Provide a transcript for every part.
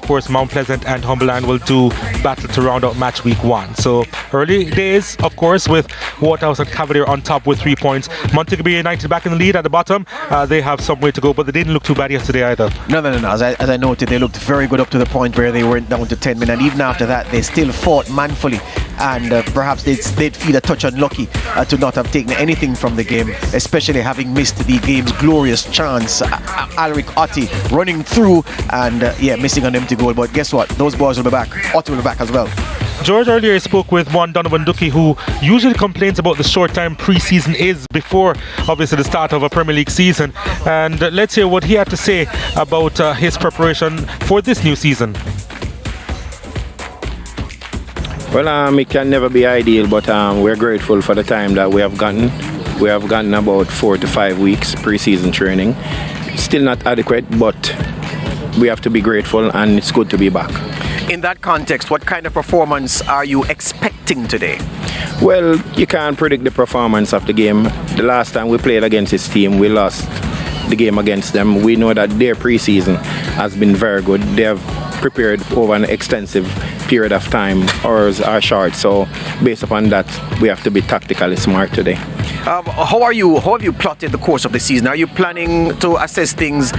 course, Mount Pleasant and Humberland will do battle to round out match week 1. So early days, of course, with Waterhouse and Cavalier on top with 3 points. Montego Bay United back in the lead at the bottom. They have some way to go, but they didn't look too bad yesterday either. No. As I noted, they looked very good up to the point where they went down to 10 men, and even after that, they still fought manfully. And perhaps they'd feel a touch unlucky to not have taken anything from the game, especially having missed the game's glorious chance. Alric Otti running through and missing an empty goal. But guess what? Those boys will be back. Otti will be back as well. George earlier spoke with one Donovan Ducky, who usually complains about the short time pre-season is before obviously the start of a Premier League season, and let's hear what he had to say about his preparation for this new season. Well, it can never be ideal, but we're grateful for the time that we have gotten. We have gotten about 4 to 5 weeks pre-season training. Still not adequate, but we have to be grateful, and it's good to be back. In that context, what kind of performance are you expecting today? Well, you can't predict the performance of the game. The last time we played against this team, we lost the game against them. We know that their pre-season has been very good. They have prepared over an extensive period of time. Ours are short, so based upon that, we have to be tactically smart today. How have you plotted the course of the season? Are you planning to assess things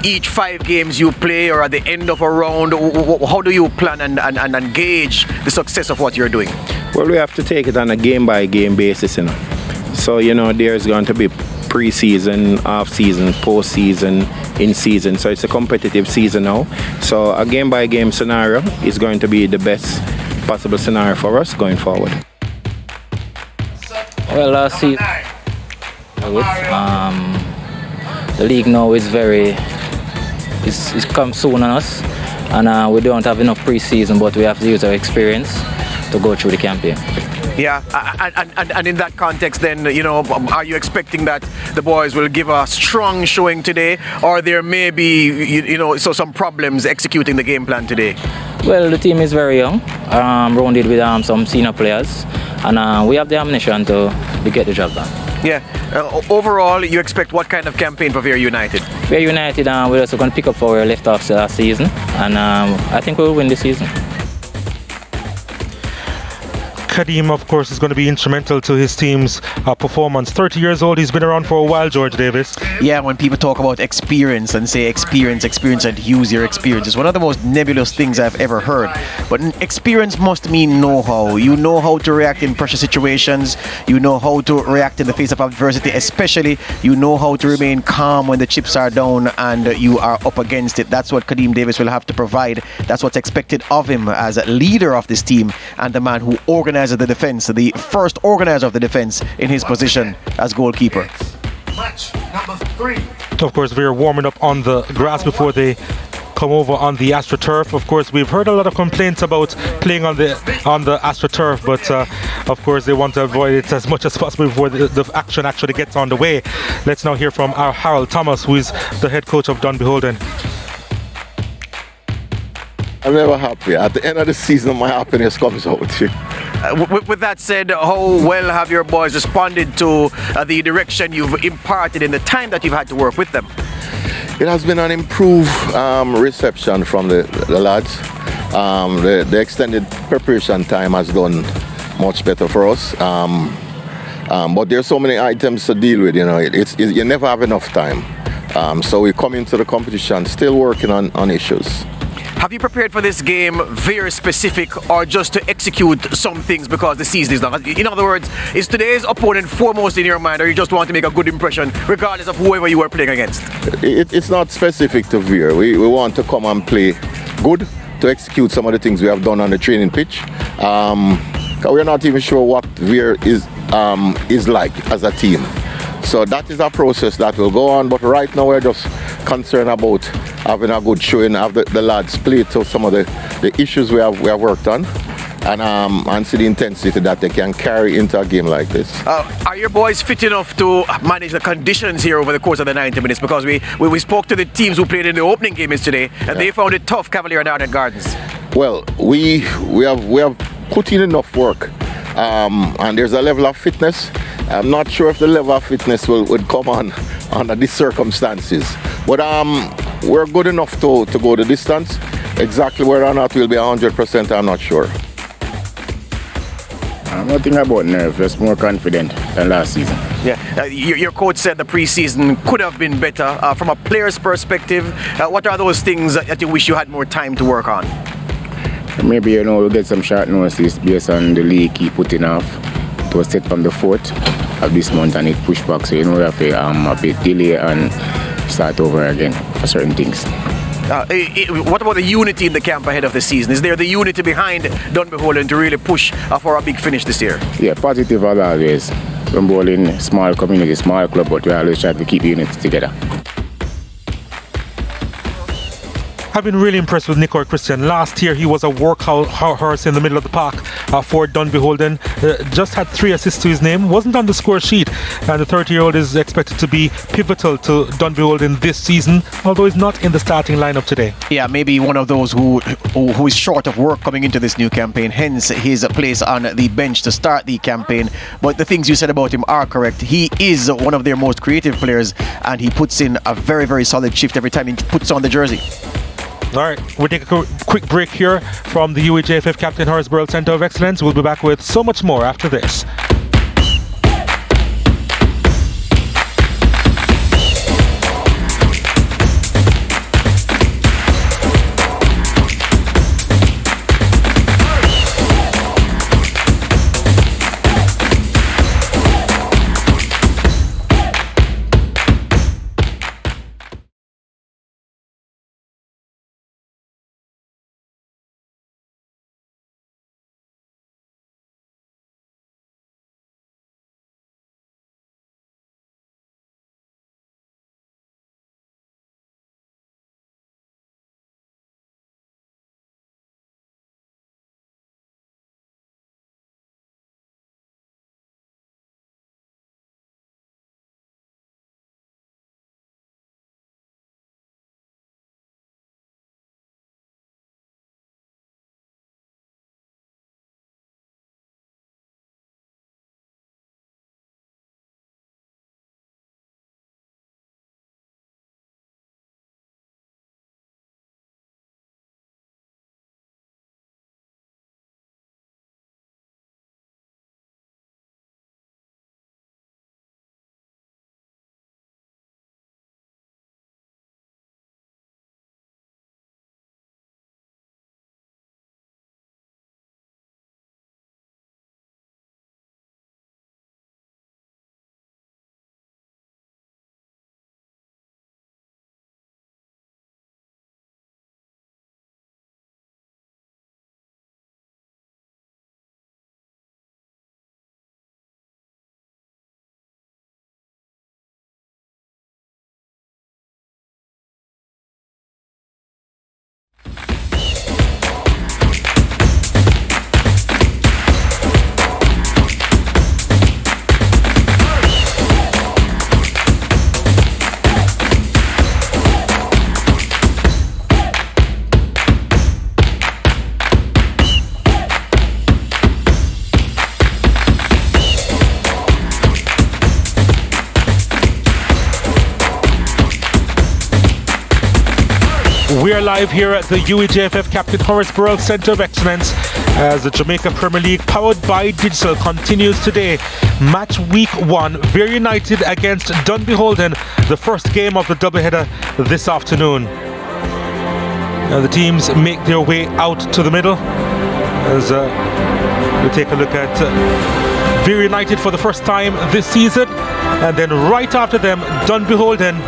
each 5 games you play, or at the end of a round? How do you plan and gauge the success of what you're doing? Well, we have to take it on a game-by-game basis, So, there's going to be pre-season, off-season, post-season, in-season. So it's a competitive season now. So a game-by-game scenario is going to be the best possible scenario for us going forward. Well, last season, the league now is it's come soon on us, and we don't have enough pre-season, but we have to use our experience to go through the campaign. Yeah, and in that context then, are you expecting that the boys will give a strong showing today, or there may be, some problems executing the game plan today? Well, the team is very young, rounded with some senior players, and we have the ammunition to get the job done. Yeah, overall, you expect what kind of campaign for Vere United? Vere United, we're also going to pick up our left off last season, and I think we'll win this season. Kadeem, of course, is going to be instrumental to his team's performance. 30 years old, he's been around for a while, George Davis. Yeah, when people talk about experience and say experience and use your experience, it's one of the most nebulous things I've ever heard. But experience must mean know-how. You know how to react in pressure situations. You know how to react in the face of adversity, especially you know how to remain calm when the chips are down and you are up against it. That's what Kadeem Davis will have to provide. That's what's expected of him as a leader of this team and the man who organizes the defense, the first organizer of the defense in his position as goalkeeper. Match number 3. Of course, we're warming up on the grass before they come over on the AstroTurf. Of course, we've heard a lot of complaints about playing on the AstroTurf, but of course they want to avoid it as much as possible before the action actually gets on the way. Let's now hear from our Harold Thomas, who is the head coach of Dunbeholden. I'm never happy. At the end of the season, my happiness comes out. With that said, how well have your boys responded to the direction you've imparted in the time that you've had to work with them? It has been an improved reception from the lads. The extended preparation time has done much better for us. But there's so many items to deal with, you never have enough time. So we come into the competition still working on issues. Have you prepared for this game very specific, or just to execute some things because the season is long? In other words, is today's opponent foremost in your mind, or you just want to make a good impression regardless of whoever you are playing against? It's not specific to Vere. We want to come and play good, to execute some of the things we have done on the training pitch. We're not even sure what Vere is like as a team. So that is a process that will go on, but right now we're just concerned about having a good showing, have the lads play to some of the issues we have worked on, and see the intensity that they can carry into a game like this. Are your boys fit enough to manage the conditions here over the course of the 90 minutes? Because we spoke to the teams who played in the opening game yesterday, and they found it tough, Cavalier down at Gardens. Well, we have put in enough work, and there's a level of fitness. I'm not sure if the level of fitness would come on under these circumstances, but we're good enough to go the distance. exactly whether or not we'll be 100%, I'm not sure. I'm not thinking about nerves, just more confident than last season. Yeah, your coach said the preseason could have been better. From a player's perspective, what are those things that you wish you had more time to work on? Maybe, we'll get some short notice based on the league keep putting off. It was set from the 4th of this month and it pushed back, so we have to a bit delay and start over again for certain things. What about the unity in the camp ahead of the season? Is there the unity behind Dunbeholden to really push for a big finish this year? Yeah, positive as always. Dunbeholden, small community, small club, but we always try to keep the unity together. I've been really impressed with Nico Christian. Last year he was a workhorse in the middle of the park for Dunbeholden. Just had 3 assists to his name, wasn't on the score sheet, and the 30-year-old is expected to be pivotal to Dunbeholden this season, although he's not in the starting lineup today. Yeah, maybe one of those who is short of work coming into this new campaign, hence his place on the bench to start the campaign. But the things you said about him are correct. He is one of their most creative players, and he puts in a very, very solid shift every time he puts on the jersey. All right, we'll take a quick break here from the UEJFF Captain Horace Centre of Excellence. We'll be back with so much more after this. We are live here at the UEJFF Captain Horace Burrell Centre of Excellence as the Jamaica Premier League, powered by Digital, continues today. Match week 1, Vere United against Dunbeholden, the first game of the doubleheader this afternoon. Now the teams make their way out to the middle as we take a look at Vere United for the first time this season, and then right after them Dunbeholden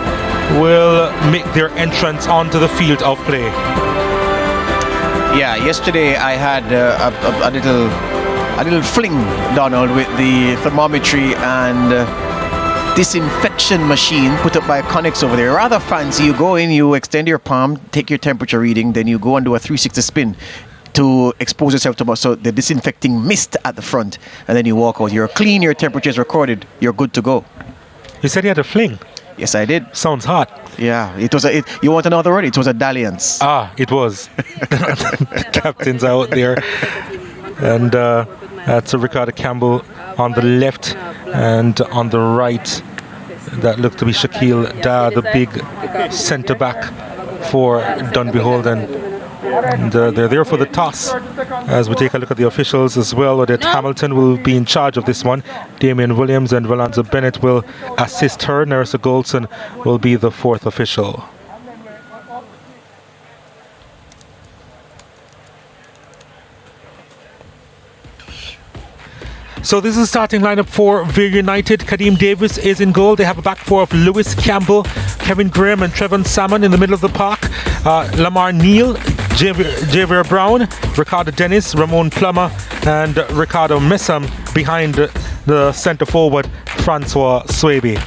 will make their entrance onto the field of play. Yeah, yesterday I had a little fling, Donald, with the thermometry and disinfection machine put up by Connex over there. Rather fancy. You go in, you extend your palm, take your temperature reading, then you go and do a 360 spin to expose yourself to the disinfecting mist at the front, and then you walk out. You're clean, your temperature is recorded, you're good to go. You said you had a fling? Yes, I did. Sounds hot. Yeah, it was you want another word? It was a dalliance. Ah, it was. The captains out there. And that's Ricardo Campbell on the left, and on the right that looked to be Shaquille Da, the big centre back for Dunbeholden. And they're there for the toss. As we take a look at the officials as well, Odette Hamilton will be in charge of this one. Damian Williams and Valanza Bennett will assist her. Nerissa Goldson will be the fourth official. So this is the starting lineup for Vere United. Kadeem Davis is in goal. They have a back four of Lewis Campbell, Kevin Graham and Trevon Salmon in the middle of the park. Lamar Neal, Javier Brown, Ricardo Dennis, Ramon Plummer and Ricardo Messam behind the centre forward Francois Swaby.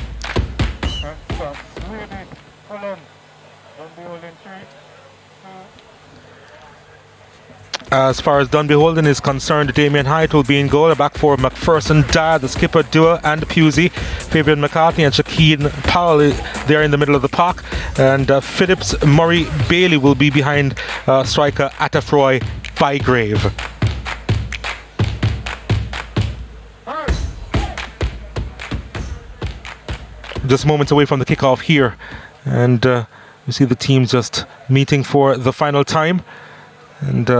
As far as Dunbeholden is concerned, Damien Hyatt will be in goal. A back four of McPherson, Dyer, the skipper, Dua and Pusey. Fabian McCarthy and Shaquille Powell there in the middle of the park. And Phillips, Murray, Bailey will be behind striker Atafroy Bygrave. Just moments away from the kickoff here. And you see the teams just meeting for the final time. And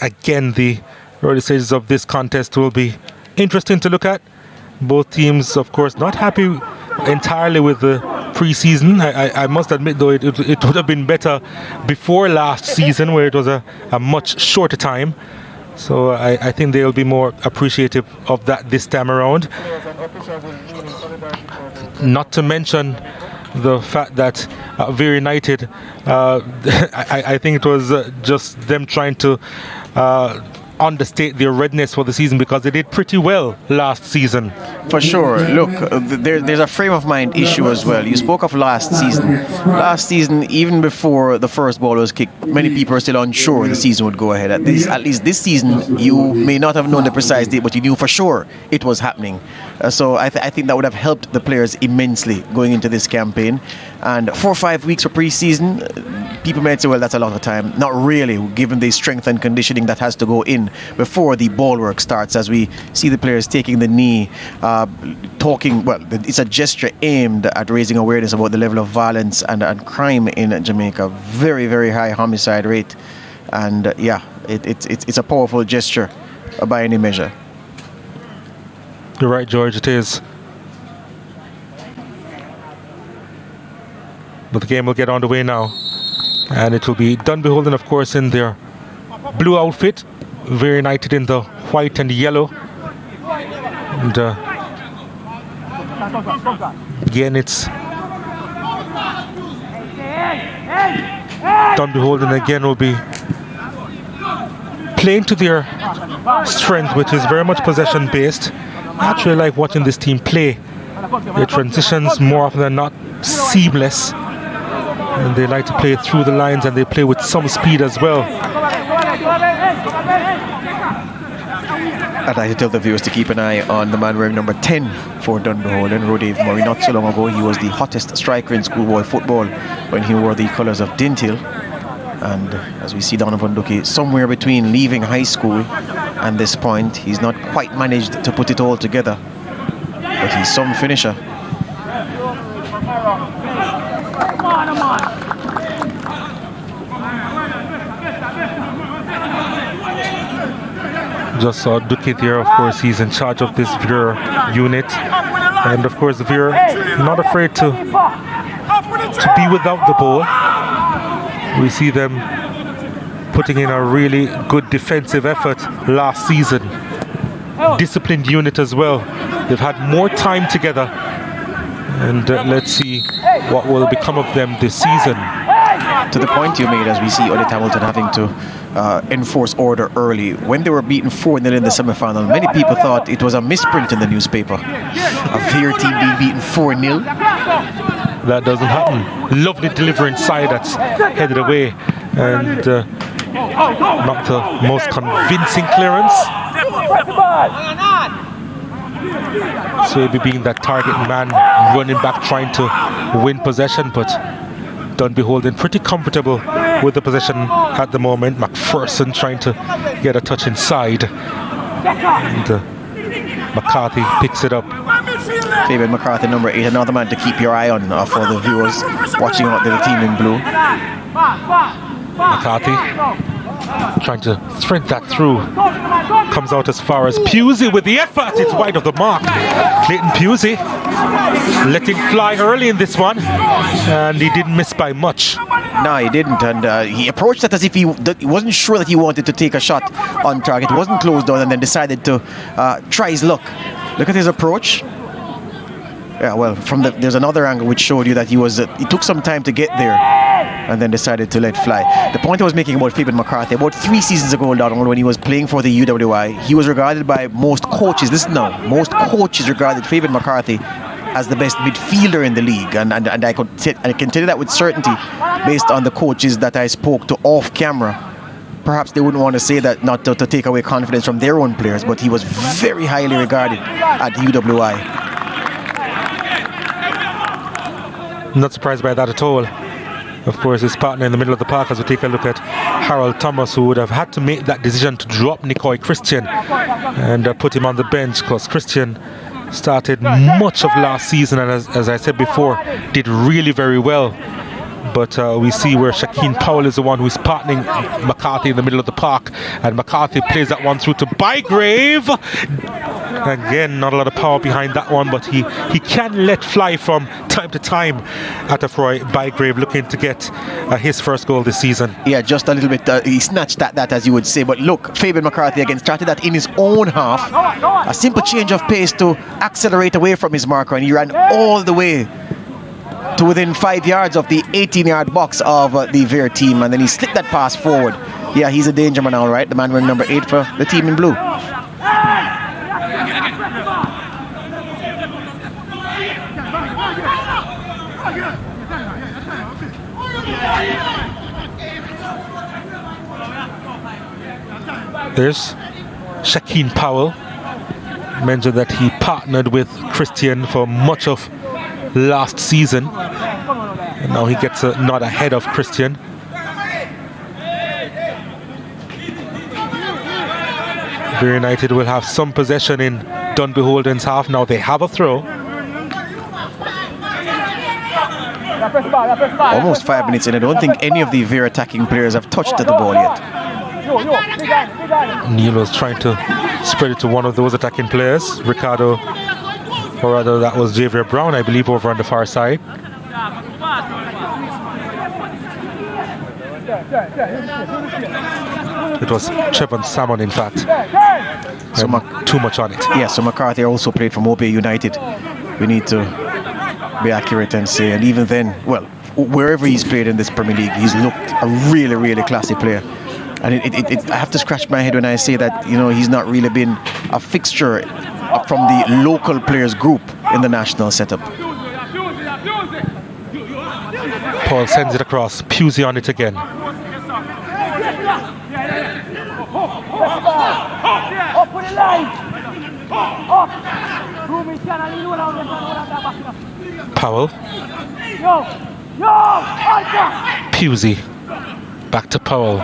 again, the early stages of this contest will be interesting to look at. Both teams, of course, not happy entirely with the pre-season. I must admit, though, it would have been better before last season, where it was a much shorter time. So I think they'll be more appreciative of that this time around. Not to mention the fact that Vere United, I think it was just them trying to understate their readiness for the season, because they did pretty well last season. For sure. Look, there's a frame of mind issue as well. You spoke of last season. Last season, even before the first ball was kicked, many people are still unsure the season would go ahead. At least this season, you may not have known the precise date, but you knew for sure it was happening. So I think that would have helped the players immensely going into this campaign. And 4 or 5 weeks for pre-season, people might say, well, that's a lot of time. Not really, given the strength and conditioning that has to go in before the ball work starts, as we see the players taking the knee, talking. Well, it's a gesture aimed at raising awareness about the level of violence and crime in Jamaica. Very, very high homicide rate. And yeah, it's a powerful gesture by any measure. You're right, George, it is. But the game will get on the way now. And it will be Dunbeholden, of course, in their blue outfit. Vere United in the white and yellow. And again, it's Dunbeholden again will be playing to their strength, which is very much possession based. I actually like watching this team play. Their transitions more often than not seamless, and they like to play through the lines, and they play with some speed as well. I'd like to tell the viewers to keep an eye on the man wearing number 10 for Dunbeholden, Rodave Murray. Not so long ago, he was the hottest striker in schoolboy football when he wore the colours of Dintil. And as we see Donovan Ducky somewhere between leaving high school and this point, he's not quite managed to put it all together, but he's some finisher. Just saw Ducky there, of course, he's in charge of this Vere unit. And of course, Vere not afraid to be without the ball. We see them putting in a really good defensive effort last season. Disciplined unit as well. They've had more time together. And let's see what will become of them this season. To the point you made, as we see Odette Hamilton having to enforce order early. When they were beaten 4-0 in the semi-final, many people thought it was a misprint in the newspaper. A Vere team being beaten 4-0. That doesn't happen. Lovely delivery inside, that's headed away. And not the most convincing clearance. Swaby being that target man, running back trying to win possession, but Dunbeholden pretty comfortable with the possession at the moment. McPherson trying to get a touch inside. And McCarthy picks it up. Fabian McCarthy, number 8, another man to keep your eye on for the viewers watching out the team in blue. McCarthy trying to thread that through. Comes out as far as Pusey with the effort. It's wide of the mark. Clayton Pusey letting fly early in this one, and he didn't miss by much. No, he didn't, and he approached that as if he wasn't sure that he wanted to take a shot on target. It wasn't closed down, and then decided to try his luck. Look at his approach. Yeah, well, there's another angle which showed you that he took some time to get there and then decided to let fly. The point I was making about Fabian McCarthy, about 3 seasons ago, Donald, when he was playing for the UWI, he was regarded by most coaches, most coaches regarded Fabian McCarthy as the best midfielder in the league, and I can tell you that with certainty based on the coaches that I spoke to off camera. Perhaps they wouldn't want to say that, not to take away confidence from their own players, but he was very highly regarded at the UWI. Not surprised by that at all. Of course, his partner in the middle of the park, as we take a look at Harold Thomas, who would have had to make that decision to drop Nicoy Christian and put him on the bench, because Christian started much of last season and, as I said before, did really very well. But we see where Shakeen Powell is the one who's partnering McCarthy in the middle of the park, and McCarthy plays that one through to Bygrave. Again, not a lot of power behind that one, but he can let fly from time to time at a Froy. Bygrave looking to get his first goal this season. Yeah, just a little bit, he snatched at that, as you would say. But look, Fabian McCarthy again started that in his own half. A simple change of pace to accelerate away from his marker, and he ran all the way to within 5 yards of the 18-yard box of the Vere team, and then he slipped that pass forward. Yeah, he's a danger man, all right. The man wearing number 8 for the team in blue. There's Shakeen Powell. Mentioned that he partnered with Christian for much of last season, and now he gets a nod ahead of Christian. Vere United will have some possession in Dunbeholden's half. Now they have a throw. Almost 5 minutes in. I don't think any of the Vere attacking players have touched the ball yet. Neil was trying to spread it to one of those attacking players, Ricardo, or rather that was Javier Brown, I believe, over on the far side. It was Trevon Salmon, in fact. So too much on it. Yeah, so McCarthy also played for Vere United. We need to be accurate and say, and even then, well, wherever he's played in this Premier League, he's looked a really, really classy player. And I have to scratch my head when I say that, you know, he's not really been a fixture from the local players group in the national setup. Paul sends it across. Pusey on it again. Powell. Pusey. Back to Powell.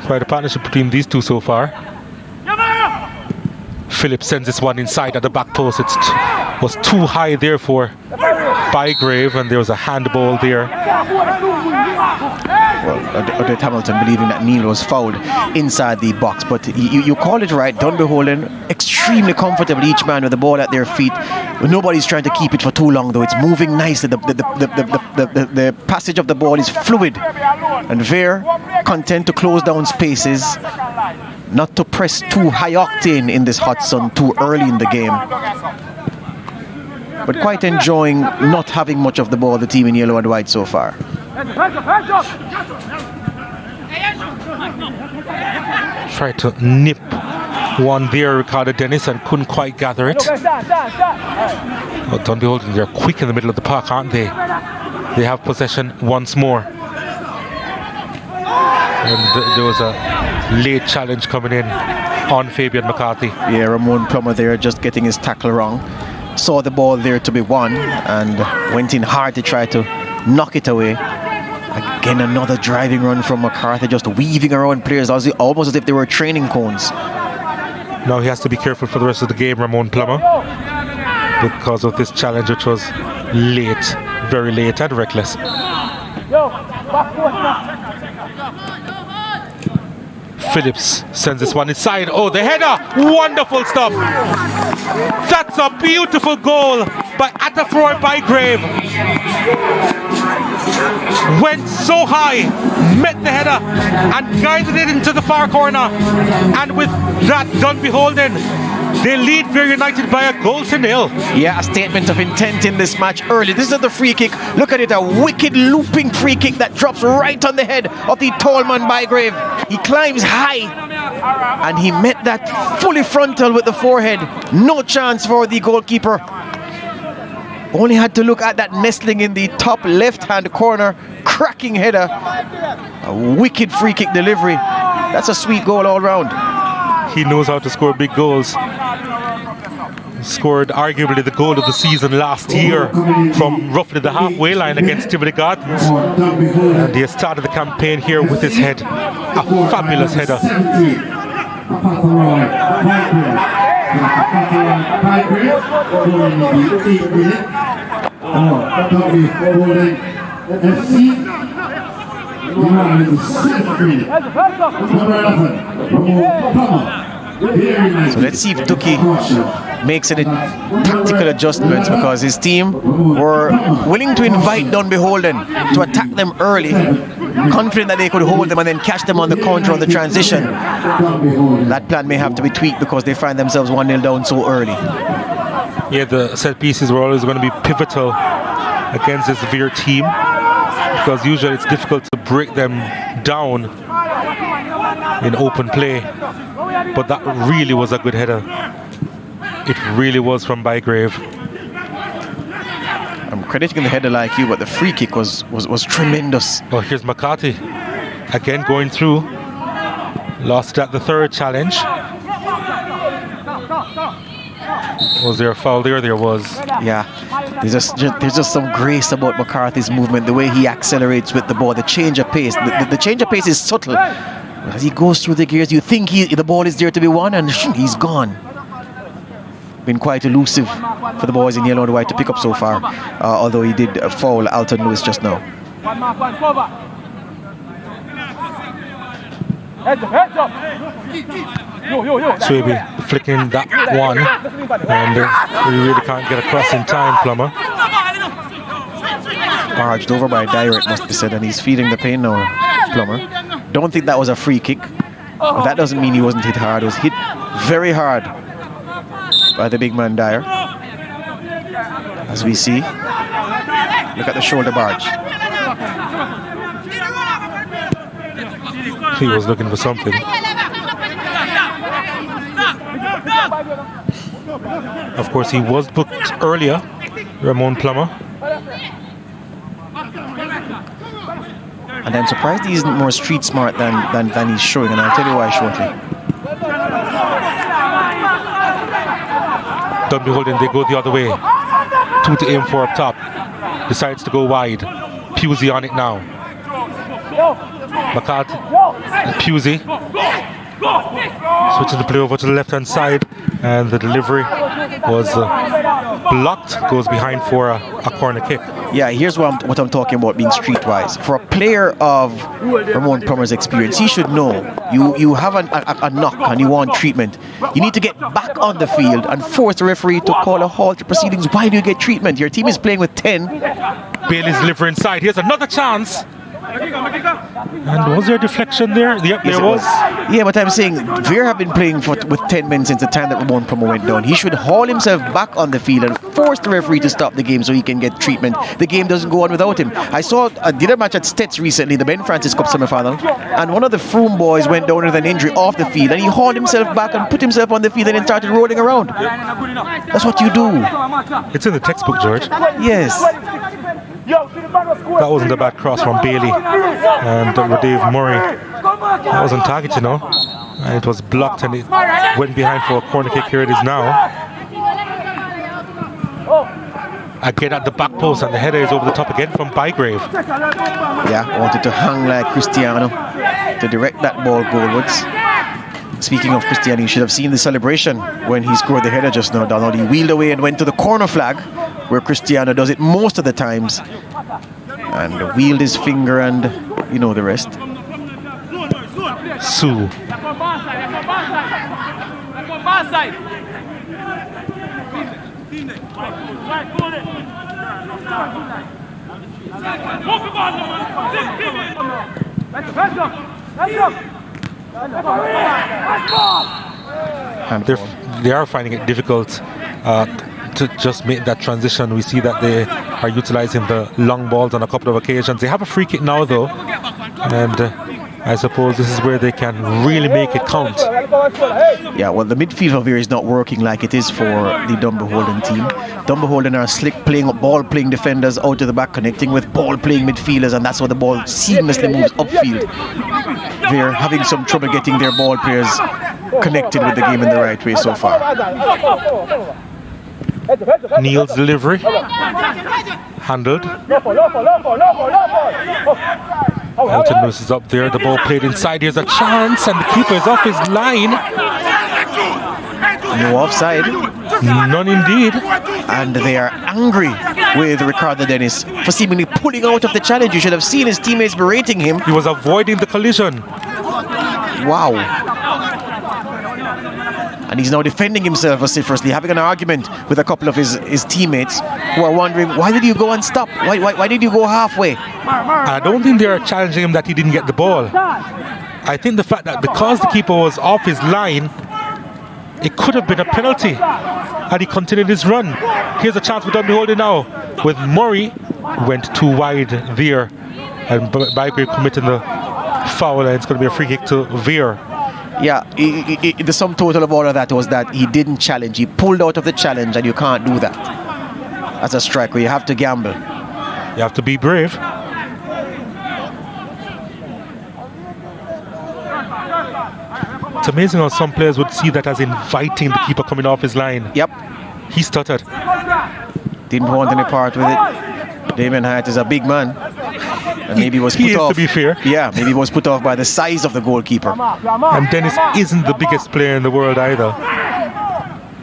Quite a partnership between these two so far. Phillips sends this one inside at the back post. It was too high there for Bygrave, and there was a handball there. Well, Odette Hamilton believing that Neil was fouled inside the box, but you call it right. Dunbeholden extremely comfortable, each man with the ball at their feet. Nobody's trying to keep it for too long, though. It's moving nicely. The passage of the ball is fluid, and Vere content to close down spaces, not to press too high octane in this hot sun too early in the game, but quite enjoying not having much of the ball, the team in yellow and white so far. Tried to nip one there, Ricardo Dennis, and couldn't quite gather it. But Dunbeholden, they're quick in the middle of the park, aren't they? They have possession once more. And there was a late challenge coming in on Fabian McCarthy. Yeah, Ramon Plummer there just getting his tackle wrong. Saw the ball there to be won and went in hard to try to knock it away. Again, another driving run from McCarthy, just weaving around players almost as if they were training cones. Now he has to be careful for the rest of the game, Ramon Plummer, because of this challenge, which was late, very late and reckless. Phillips sends this one inside. Oh, the header! Wonderful stuff! That's a beautiful goal by Atafroy Bygrave. Went so high, met the header, and guided it into the far corner. And with that, Dunbeholden, they lead Vere United by 1-0. Yeah, a statement of intent in this match early. This is the free kick. Look at it, a wicked looping free kick that drops right on the head of the tall man Bygrave. He climbs high and he met that fully frontal with the forehead. No chance for the goalkeeper. Only had to look at that nestling in the top left-hand corner. Cracking header. A wicked free kick delivery. That's a sweet goal all round. He knows how to score big goals. Scored arguably the goal of the season last year from roughly the halfway line against Tivoli Gardens. And he has started the campaign here with his head. A fabulous header. So let's see if Duki makes any tactical adjustments, because his team were willing to invite Dunbeholden to attack them early, confident that they could hold them and then catch them on the counter on the transition. That plan may have to be tweaked because they find themselves 1-0 down so early. Yeah, the set pieces were always going to be pivotal against this Vere team, because usually it's difficult to break them down in open play. But that really was a good header. It really was from Bygrave. I'm crediting the header like you, but the free kick was tremendous. Oh, here's McCarthy again going through. Lost at the third challenge. Was there a foul there? There was. Yeah, there's just some grace about McCarthy's movement, the way he accelerates with the ball, the change of pace. The change of pace is subtle. As he goes through the gears, you think the ball is there to be won, and he's gone. Been quite elusive for the boys in yellow and white to pick up so far, although he did foul Alton Lewis just now. Swaby flicking that one, and we really can't get across in time, Plummer. Barged over by Dyer, it must be said, and he's feeling the pain now, Plummer. Don't think that was a free kick, but that doesn't mean he wasn't hit hard. It was hit very hard by the big man Dyer. As we see, look at the shoulder barge. He was looking for something. Of course, he was booked earlier, Ramon Plummer. And I'm surprised he isn't more street smart than he's showing, and I'll tell you why shortly. Dunbeholden, they go the other way. 2 to aim for up top. Decides to go wide. Pusey on it now. McCarthy, Pusey. Switching the play over to the left-hand side, and the delivery was blocked. Goes behind for a corner kick. Yeah, here's what I'm talking about, being streetwise. For a player of Ramon Plummer's experience, he should know you have a knock and you want treatment. You need to get back on the field and force the referee to call a halt to proceedings. Why do you get treatment? Your team is playing with 10. Bailey's delivery inside. Here's another chance. And was there a deflection there? Yep, yes, there was. Yeah, but I'm saying Vere have been playing with 10 men since the time that Ramon Plummer went down. He should haul himself back on the field and force the referee to stop the game so he can get treatment. The game doesn't go on without him. I did a match at Stets recently, the Ben Francis Cup semi-final, and one of the Froome boys went down with an injury off the field, and he hauled himself back and put himself on the field and then started rolling around. That's what you do. It's in the textbook, George. Yes. That wasn't a bad cross from Bailey and Dave Murray. That was on target, you know. And it was blocked and it went behind for a corner kick. Here it is now. Again at the back post, and the header is over the top again from Bygrave. Yeah, wanted to hang like Cristiano to direct that ball goalwards. Speaking of Cristiano, you should have seen the celebration when he scored the header just now, Donald. He wheeled away and went to the corner flag, where Cristiano does it most of the times, and wheeled his finger, and you know the rest. Sue And they are finding it difficult to just make that transition. We see that they are utilizing the long balls on a couple of occasions. They have a free kick now though, and I suppose this is where they can really make it count. Yeah, well, the midfield of here is not working like it is for the Dunbeholden team. Dunbeholden are slick ball-playing defenders out to the back, connecting with ball-playing midfielders, and that's how the ball seamlessly moves upfield. They're having some trouble getting their ball players connected with the game in the right way so far. Neil's delivery, handled. Elton Lewis is up there, the ball played inside, here's a chance, and the keeper is off his line. No offside. None indeed. And they are angry with Ricardo Dennis for seemingly pulling out of the challenge. You should have seen his teammates berating him. He was avoiding the collision. Wow. And he's now defending himself vociferously, having an argument with a couple of his teammates who are wondering, why did you go and stop? Why did you go halfway? I don't think they're challenging him that he didn't get the ball. I think the fact that because the keeper was off his line, it could have been a penalty, and he continued his run. Here's a chance for Dunbeholden now, with Murray, went too wide there, and Bygrave committing the foul, and it's going to be a free kick to Vere. Yeah, the sum total of all of that was that he didn't challenge. He pulled out of the challenge, and you can't do that as a striker. You have to gamble. You have to be brave. It's amazing how some players would see that as inviting the keeper coming off his line. Yep. He stuttered. Didn't want any part with it. Damien Hyatt is a big man. And maybe was put off. To be fair. Yeah, maybe he was put off by the size of the goalkeeper. And Dennis isn't the biggest player in the world either.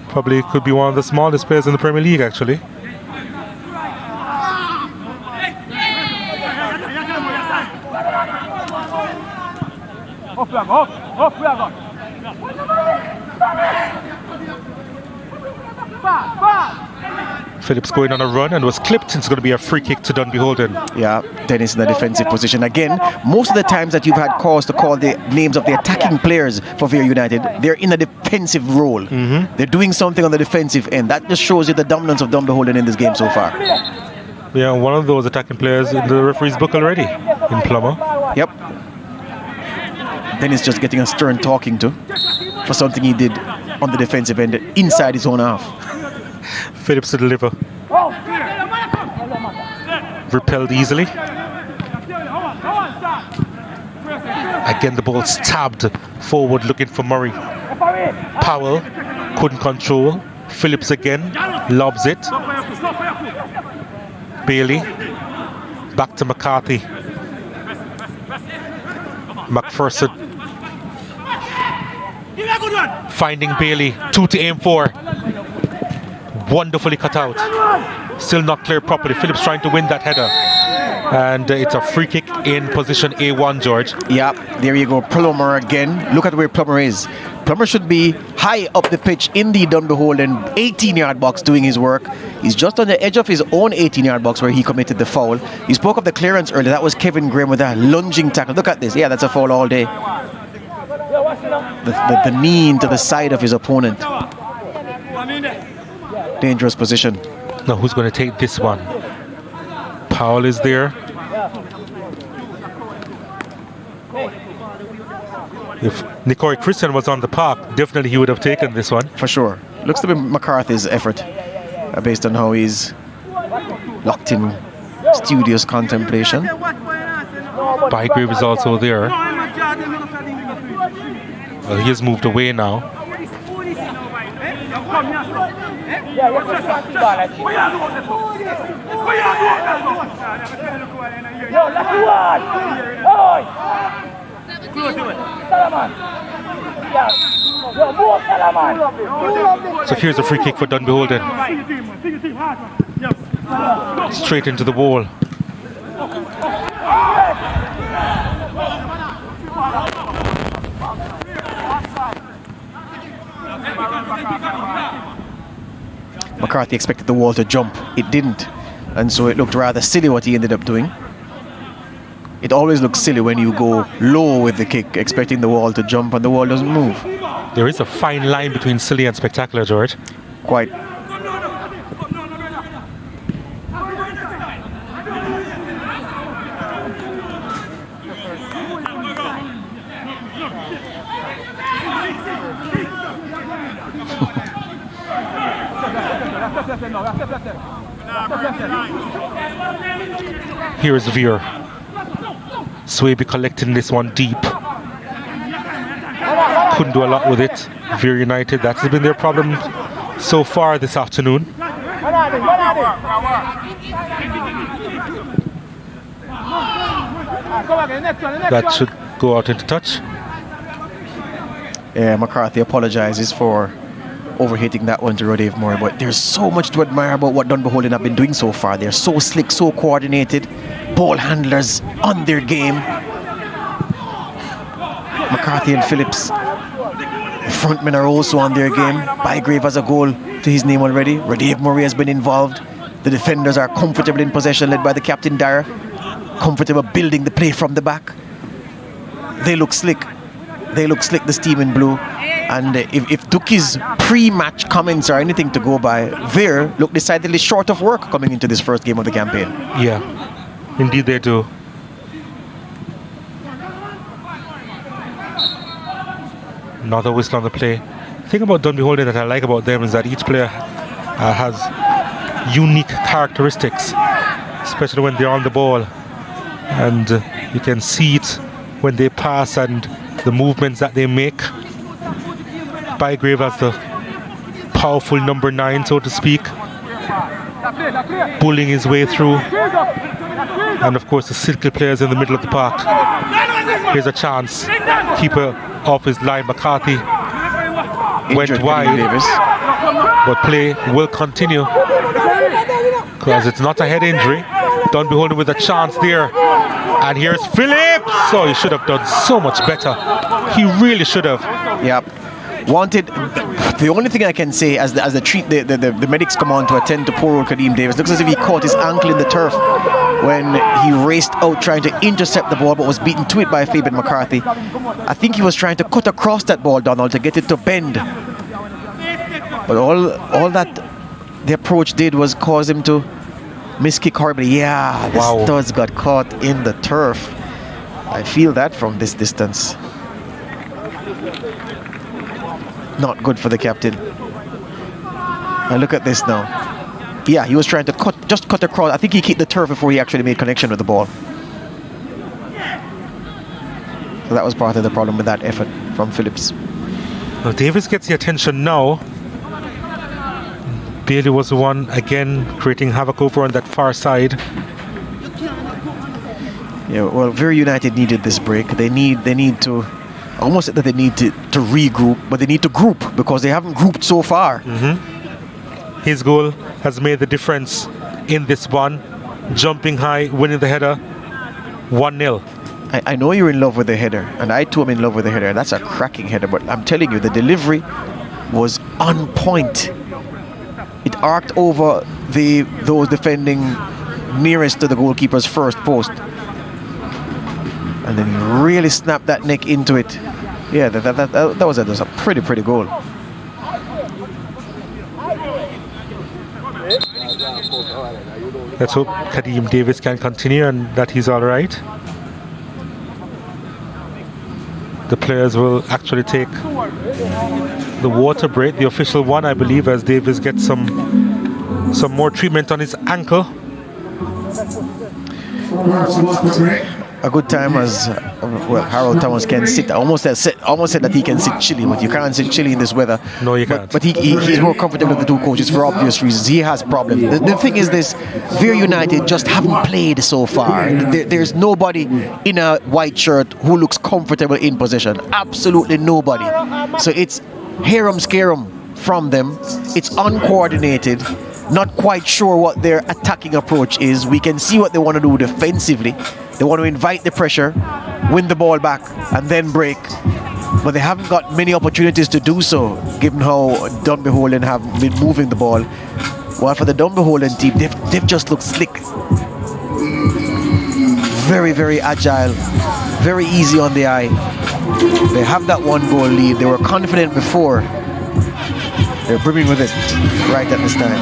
Probably could be one of the smallest players in the Premier League, actually. Phillips going on a run and was clipped. It's going to be a free kick to Dunbeholden. Yeah, Dennis in the defensive position. Again, most of the times that you've had cause to call the names of the attacking players for Vere United, they're in a defensive role. They're doing something on the defensive end. That just shows you the dominance of Dunbeholden in this game so far. Yeah, one of those attacking players in the referee's book already, in Plummer. Yep. Dennis just getting a stern talking to for something he did on the defensive end inside his own half. Phillips to deliver. Repelled easily. Again, the ball stabbed forward looking for Murray. Powell couldn't control. Phillips again lobs it. Bailey back to McCarthy. McPherson finding Bailey, 2 to aim for. Wonderfully cut out. Still not cleared properly. Phillips trying to win that header. And it's a free kick in position A1, George. Yeah, there you go. Plummer again. Look at where Plummer is. Plummer should be high up the pitch in the Dunbeholden 18-yard box doing his work. He's just on the edge of his own 18-yard box where he committed the foul. You spoke of the clearance earlier. That was Kevin Graham with that lunging tackle. Look at this. Yeah, that's a foul all day. The knee into the side of his opponent. Dangerous position. Now who's going to take this one? Powell is there. If Nicoy Christian was on the park, definitely he would have taken this one. For sure. Looks to be McCarthy's effort, based on how he's locked in studious contemplation. Bygrave is also there. Well, he has moved away now. So here's a free kick for Dunbeholden. Straight into the wall. McCarthy expected the wall to jump. It didn't. And so it looked rather silly what he ended up doing. It always looks silly when you go low with the kick, expecting the wall to jump and the wall doesn't move. There is a fine line between silly and spectacular, George. Quite. Here is Vere. Swaby collecting this one deep. Couldn't do a lot with it. Vere United, that has been their problem so far this afternoon. That should go out into touch. Yeah, McCarthy apologizes for overhitting that one to Rodave Murray, but there's so much to admire about what Dunbeholden have been doing so far. They're so slick, so coordinated, ball handlers on their game. McCarthy and Phillips, the frontmen, are also on their game. Bygrave has a goal to his name already. Rodave Murray has been involved. The defenders are comfortable in possession, led by the captain Dara, comfortable building the play from the back. They look slick. They look slick, this team in blue. And if Duki's pre-match comments are anything to go by, Vere look decidedly short of work coming into this first game of the campaign. Yeah, indeed they do. Another whistle on the play. The thing about Dunbeholden that I like about them is that each player has unique characteristics, especially when they're on the ball. And you can see it when they pass and the movements that they make. Bygrave as the powerful number 9, so to speak, bullying his way through. And of course the silky players in the middle of the park. Here's a chance. Keeper off his line. McCarthy went wide, but play will continue because it's not a head injury. Dunbeholden with a chance there. And here's Phillips. Oh, he should have done so much better. He really should have. Yep. Wanted. The only thing I can say as the medics come on to attend to poor old Kadeem Davis, looks as if he caught his ankle in the turf when he raced out trying to intercept the ball, but was beaten to it by Fabian McCarthy. I think he was trying to cut across that ball, Donald, to get it to bend. But all that the approach did was cause him to miskick horribly. Yeah, the studs got caught in the turf. I feel that from this distance. Not good for the captain. Now look at this now. Yeah, he was trying to cut across. I think he kicked the turf before he actually made connection with the ball. So that was part of the problem with that effort from Phillips. Well, Davis gets the attention now. Bailey was the one again creating havoc over on that far side. Yeah, well, Vere United needed this break. They need to. Almost said that they need to regroup, but they need to group because they haven't grouped so far. His goal has made the difference in this one. Jumping high, winning the header, 1-0. I know you're in love with the header, and I too am in love with the header. That's a cracking header, but I'm telling you, the delivery was on point. It arced over those defending nearest to the goalkeeper's first post. And then he really snapped that neck into it. Yeah, that was a pretty goal. Let's hope Kadeem Davis can continue and that he's all right. The players will actually take the water break, the official one, I believe, as Davis gets some more treatment on his ankle. A good time as well. Harold Thomas can sit. I almost said that he can sit chilly, but you can't sit chilly in this weather. No, you can't. But he's more comfortable with the two coaches for obvious reasons. He has problems. The thing is this: Vere United just haven't played so far. There's nobody in a white shirt who looks comfortable in possession. Absolutely nobody. So it's harum scarum from them. It's uncoordinated. Not quite sure what their attacking approach is. We can see what they want to do defensively. They want to invite the pressure, win the ball back, and then break. but they haven't got many opportunities to do so, given how Dunbeholden have been moving the ball. While for the Dunbeholden team, they've just looked slick. Very, very agile, very easy on the eye. They have that 1-goal lead. They were confident before. They're brimming with it right at this time.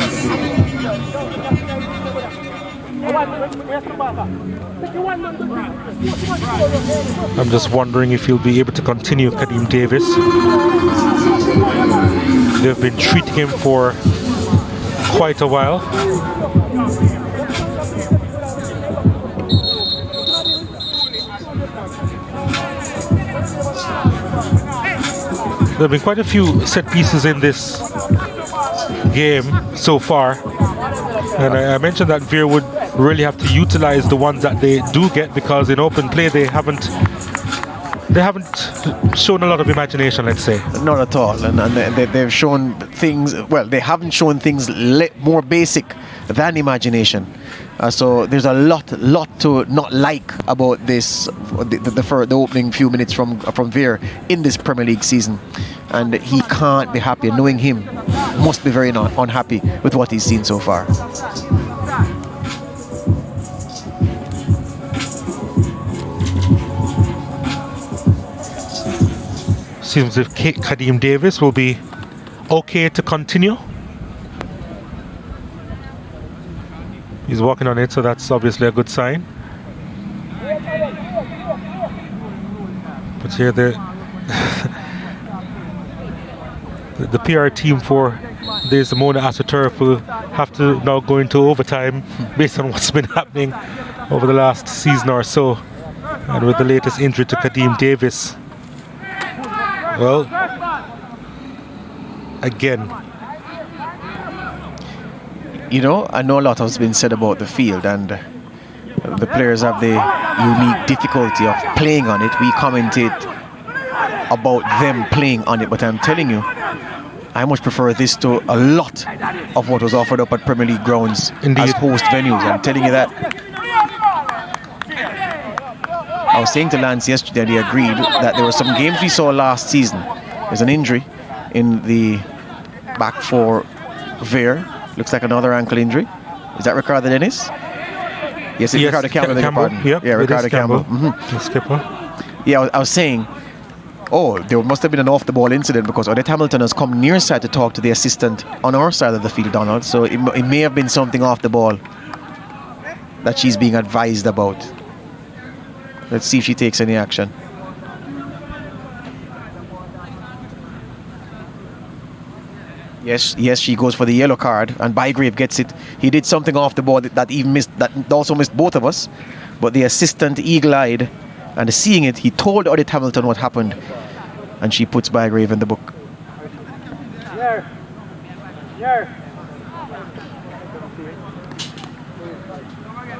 I'm just wondering if he'll be able to continue Kadeem Davis. They've been treating him for quite a while. There have been quite a few set pieces in this game so far, and I mentioned that Vere would really have to utilize the ones that they do get, because in open play they haven't shown a lot of imagination, let's say. Not at all, and they've shown things. Well, they haven't shown things more basic than imagination. So there's a lot to not like about this, the opening few minutes from Vere in this Premier League season, and he can't be happy. Knowing him, must be very unhappy with what he's seen so far. Seems as if Kadeem Davis will be okay to continue. He's walking on it, so that's obviously a good sign. But here the PR team for this Mona AstroTurf will have to now go into overtime based on what's been happening over the last season or so, and with the latest injury to Kadeem Davis. Well, again, you know, I know a lot has been said about the field, and the players have the unique difficulty of playing on it. We commented about them playing on it, but I'm telling you, I much prefer this to a lot of what was offered up at Premier League grounds. Indeed. As host venues. I'm telling you that. I was saying to Lance yesterday, and he agreed, that there were some games we saw last season. There's an injury in the back for Vere. Looks like another ankle injury. Is that Ricardo Dennis? Yes, it's Ricardo Campbell. Yep, yeah, Ricardo Campbell. The skipper. Yeah, I was saying, there must have been an off-the-ball incident, because Odette Hamilton has come near side to talk to the assistant on our side of the field, Donald. So it may have been something off the ball that she's being advised about. Let's see if she takes any action. Yes, she goes for the yellow card, and Bygrave gets it. He did something off the ball that also missed both of us, but the assistant eagle-eyed, and seeing it, he told Odette Hamilton what happened, and she puts Bygrave in the book.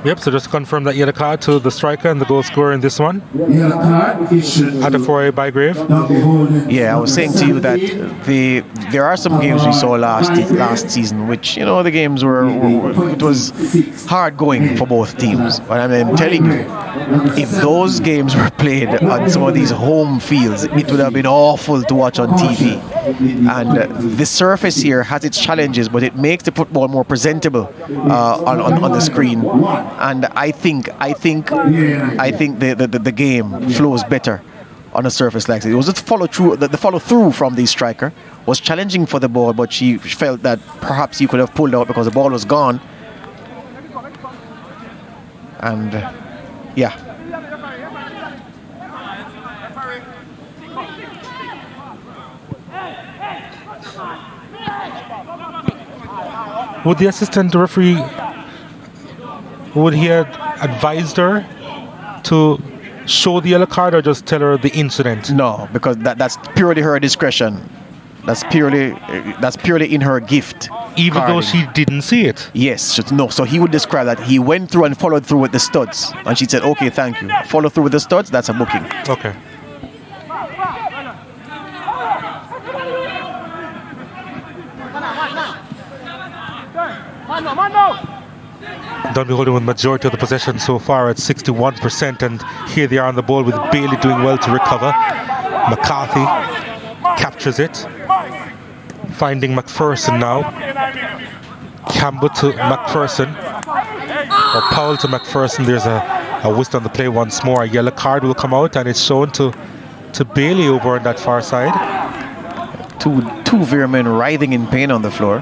Yep, so just to confirm that yellow card to the striker and the goal scorer in this one. Yellow card issued. Adefroy Bygrave. Yeah, I was saying to you that there are some games we saw last season, which, you know, the games it was hard going for both teams. But I'm telling you, if those games were played on some of these home fields, it would have been awful to watch on TV. And the surface here has its challenges, but it makes the football more presentable on the screen. And I think the game flows better on a surface like this. It was just the follow through from the striker was challenging for the ball, but she felt that perhaps he could have pulled out because the ball was gone. And yeah. Would the assistant referee, would he have advised her to show the yellow card or just tell her the incident? No, because that's purely her discretion. That's purely in her gift. Even though she didn't see it? Yes, no. So he would describe that he went through and followed through with the studs, and she said, "Okay, thank you." Follow through with the studs. That's a booking. Okay. Dunbeholden with majority of the possession so far at 61%, and here they are on the ball with Bailey doing well to recover. McCarthy captures it, finding McPherson now. Campbell to McPherson, or Powell to McPherson. There's a whistle on the play once more. A yellow card will come out, and it's shown to Bailey over on that far side. Two Vere men writhing in pain on the floor.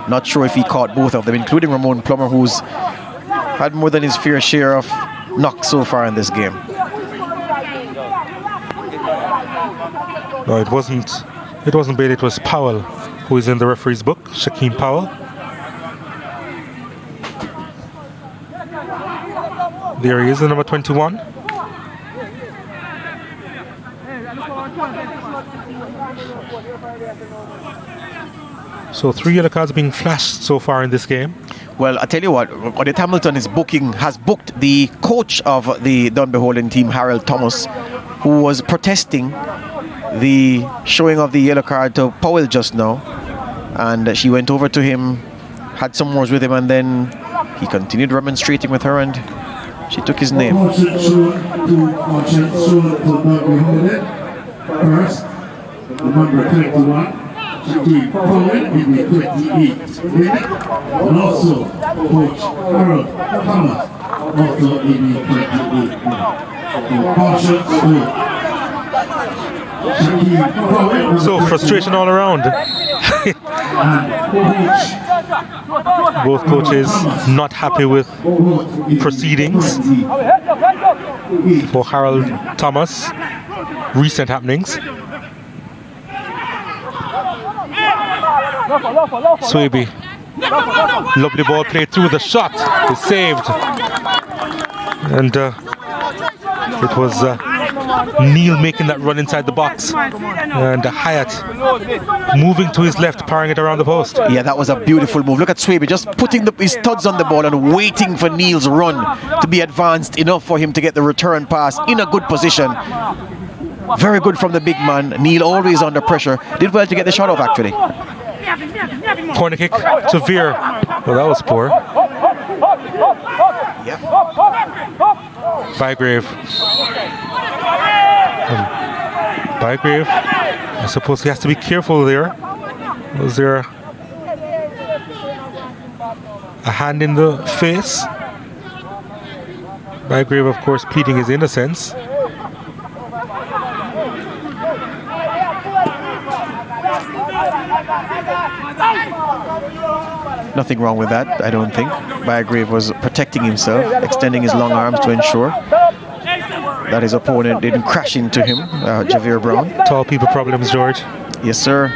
Not sure if he caught both of them, including Ramon Plummer, who's had more than his fair share of knocks so far in this game. No, it wasn't Bailey, it was Powell, who is in the referee's book, Shaquem Powell. There he is, the number 21. So 3 yellow cards being flashed so far in this game. Well, I tell you what, Odette Hamilton has booked the coach of the Dunbeholden team, Harold Thomas, who was protesting the showing of the yellow card to Powell just now. And she went over to him, had some words with him, and then he continued remonstrating with her, and she took his name. First, number 21. Shaquem Powell in the 28th minute, and also Coach Harold Thomas, also in the 28th minute. So frustration all around. Both coaches not happy with proceedings for Harold Thomas. Recent happenings. Swaby, lovely ball played through, the shot is saved, and it was Neil making that run inside the box, and Hyatt moving to his left, parring it around the post. Yeah, that was a beautiful move. Look at Swaby just putting his studs on the ball and waiting for Neil's run to be advanced enough for him to get the return pass in a good position. Very good from the big man. Neil always under pressure. Did well to get the shot off, actually. Corner kick to Vere. Well, that was poor. Yep. Bygrave. Bygrave, I suppose he has to be careful there. Was there a hand in the face? Bygrave, of course, pleading his innocence. Nothing wrong with that, I don't think. Bygrave was protecting himself, extending his long arms to ensure that his opponent didn't crash into him, Javier Brown. Tall people problems, George. Yes, sir.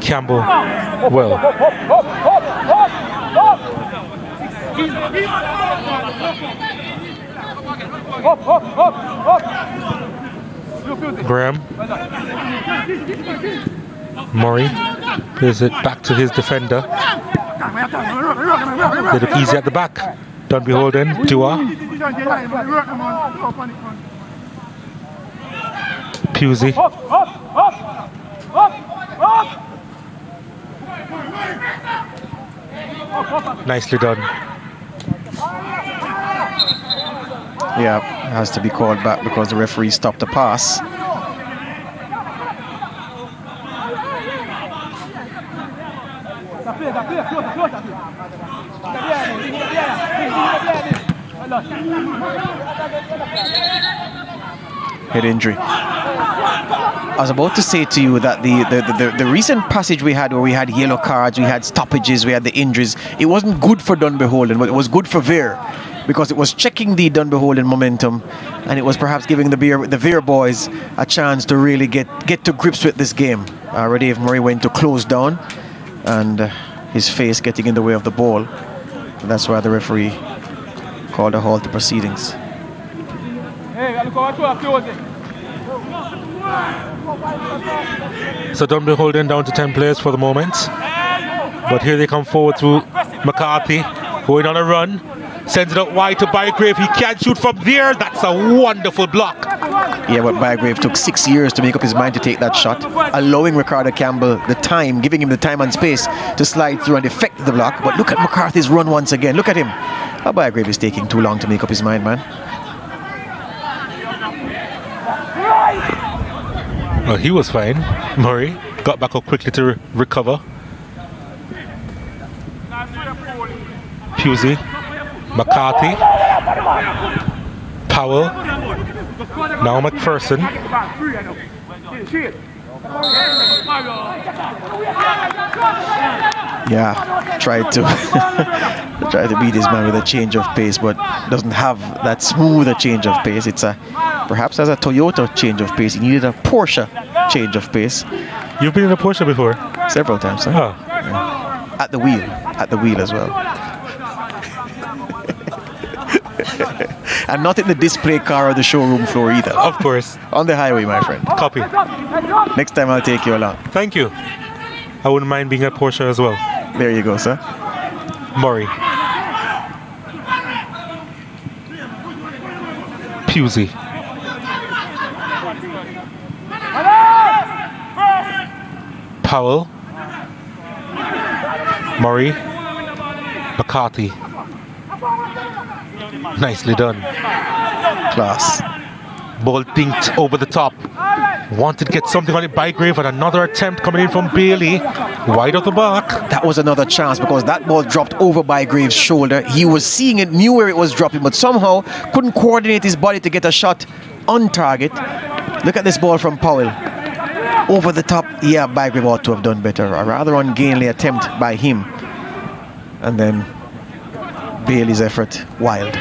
Campbell, well. Graham. Murray plays it back to his defender. They look easy at the back. Dunbeholden, Dua. Pusey. Nicely done. Yeah, has to be called back because the referee stopped the pass. Head injury. I was about to say to you that the recent passage we had, where we had yellow cards, we had stoppages, we had the injuries, it wasn't good for Dunbeholden, but it was good for Vere, because it was checking the Dunbeholden momentum, and it was perhaps giving the Vere boys a chance to really get to grips with this game. Dave Murray went to close down, and his face getting in the way of the ball. And that's why the referee called a halt to proceedings. So Dunbeholden down to 10 players for the moment. But here they come forward through McCarthy, going on a run. Sends it out wide to Bygrave. He can't shoot from there. That's a wonderful block. Yeah, but Bygrave took 6 years to make up his mind to take that shot, allowing Ricardo Campbell the time, giving him the time and space to slide through and effect the block. But look at McCarthy's run once again. Look at him. Bygrave is taking too long to make up his mind, man. Well, he was fine. Murray got back up quickly to recover. Pusey, McCarthy, Powell, now McPherson. Yeah, tried to try to beat this man with a change of pace, but doesn't have that smoother change of pace. It's a perhaps as a Toyota change of pace. He needed a Porsche change of pace. You've been in a Porsche before? Several times, sir. Oh. Yeah. At the wheel as well. And not in the display car or the showroom floor either. Of course. On the highway, my friend. Copy. Next time I'll take you along. Thank you. I wouldn't mind being a Porsche as well. There you go, sir. Murray. Pusey. Powell. Murray. McCarthy. Nicely done. Class. Ball dinked over the top. Wanted to get something on it by Grave, and another attempt coming in from Bailey. Wide of the mark. That was another chance because that ball dropped over by Graves' shoulder. He was seeing it, knew where it was dropping, but somehow couldn't coordinate his body to get a shot on target. Look at this ball from Powell. Over the top. Yeah, Bygrave ought to have done better. A rather ungainly attempt by him. And then Bailey's effort, wild.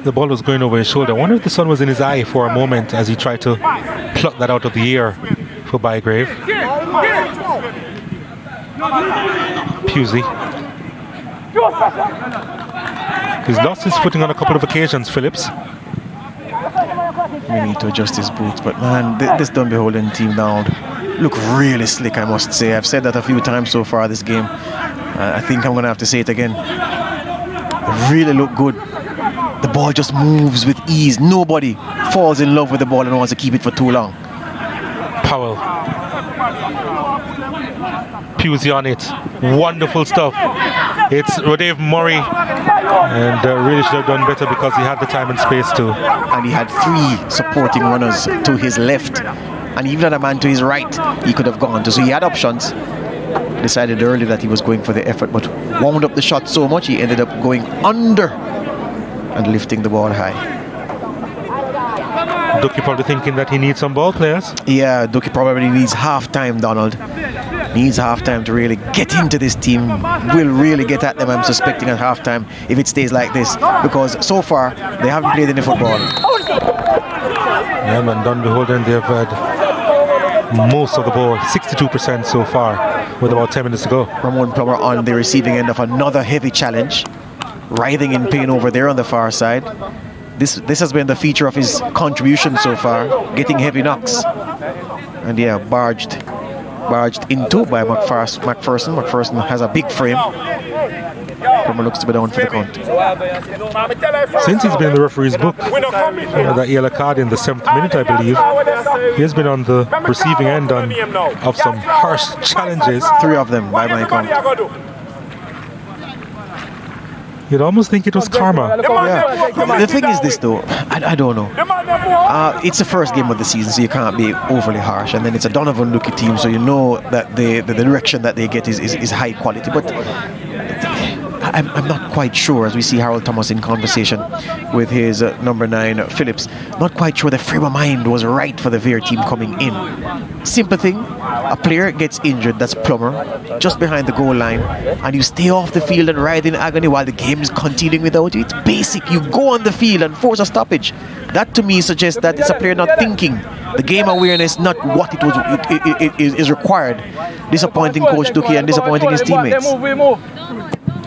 The ball was going over his shoulder. I wonder if the sun was in his eye for a moment as he tried to pluck that out of the air for Bygrave. Pusey. He's lost his footing on a couple of occasions, Phillips. We need to adjust his boots, but man, this Dunbeholden team now look really slick, I must say. I've said that a few times so far this game. I think I'm going to have to say it again. They really look good. The ball just moves with ease. Nobody falls in love with the ball and wants to keep it for too long. Powell. Pusey on it. Wonderful stuff. It's Rodave Murray, and really should have done better because he had the time and space to. And he had 3 supporting runners to his left, and even a man to his right he could have gone to. So he had options. Decided early that he was going for the effort, but wound up the shot so much he ended up going under and lifting the ball high. Ducky probably thinking that he needs some ball players. Yeah, Ducky probably needs half-time, Donald. Needs half-time to really get into this team. Will really get at them, I'm suspecting, at half-time if it stays like this, because so far they haven't played any football. Yeah, man, Dunbeholden, they've had most of the ball, 62% so far, with about 10 minutes to go. Ramon Plummer on the receiving end of another heavy challenge, writhing in pain over there on the far side. This has been the feature of his contribution so far, getting heavy knocks. And yeah, barged into by McPherson. McPherson has a big frame. Plummer looks to be down for the count. Since he's been in the referee's book, that yellow card in the 7th minute, I believe, he has been on the receiving end of some harsh challenges. 3 of them by my count. You'd almost think it was karma. Yeah. The thing is this though, I don't know. It's the first game of the season, so you can't be overly harsh. And then it's a Donovan Lucky team, so you know that the direction that they get is high quality. But I'm not quite sure, as we see Harold Thomas in conversation with his number 9 Phillips, not quite sure the frame of mind was right for the Vere team coming in. Simple thing, a player gets injured, that's Plummer, just behind the goal line, and you stay off the field and ride in agony while the game is continuing without you. It's basic. You go on the field and force a stoppage. That to me suggests that it's a player not thinking. The game awareness, not what is required. Disappointing Coach Ducky and disappointing his teammates.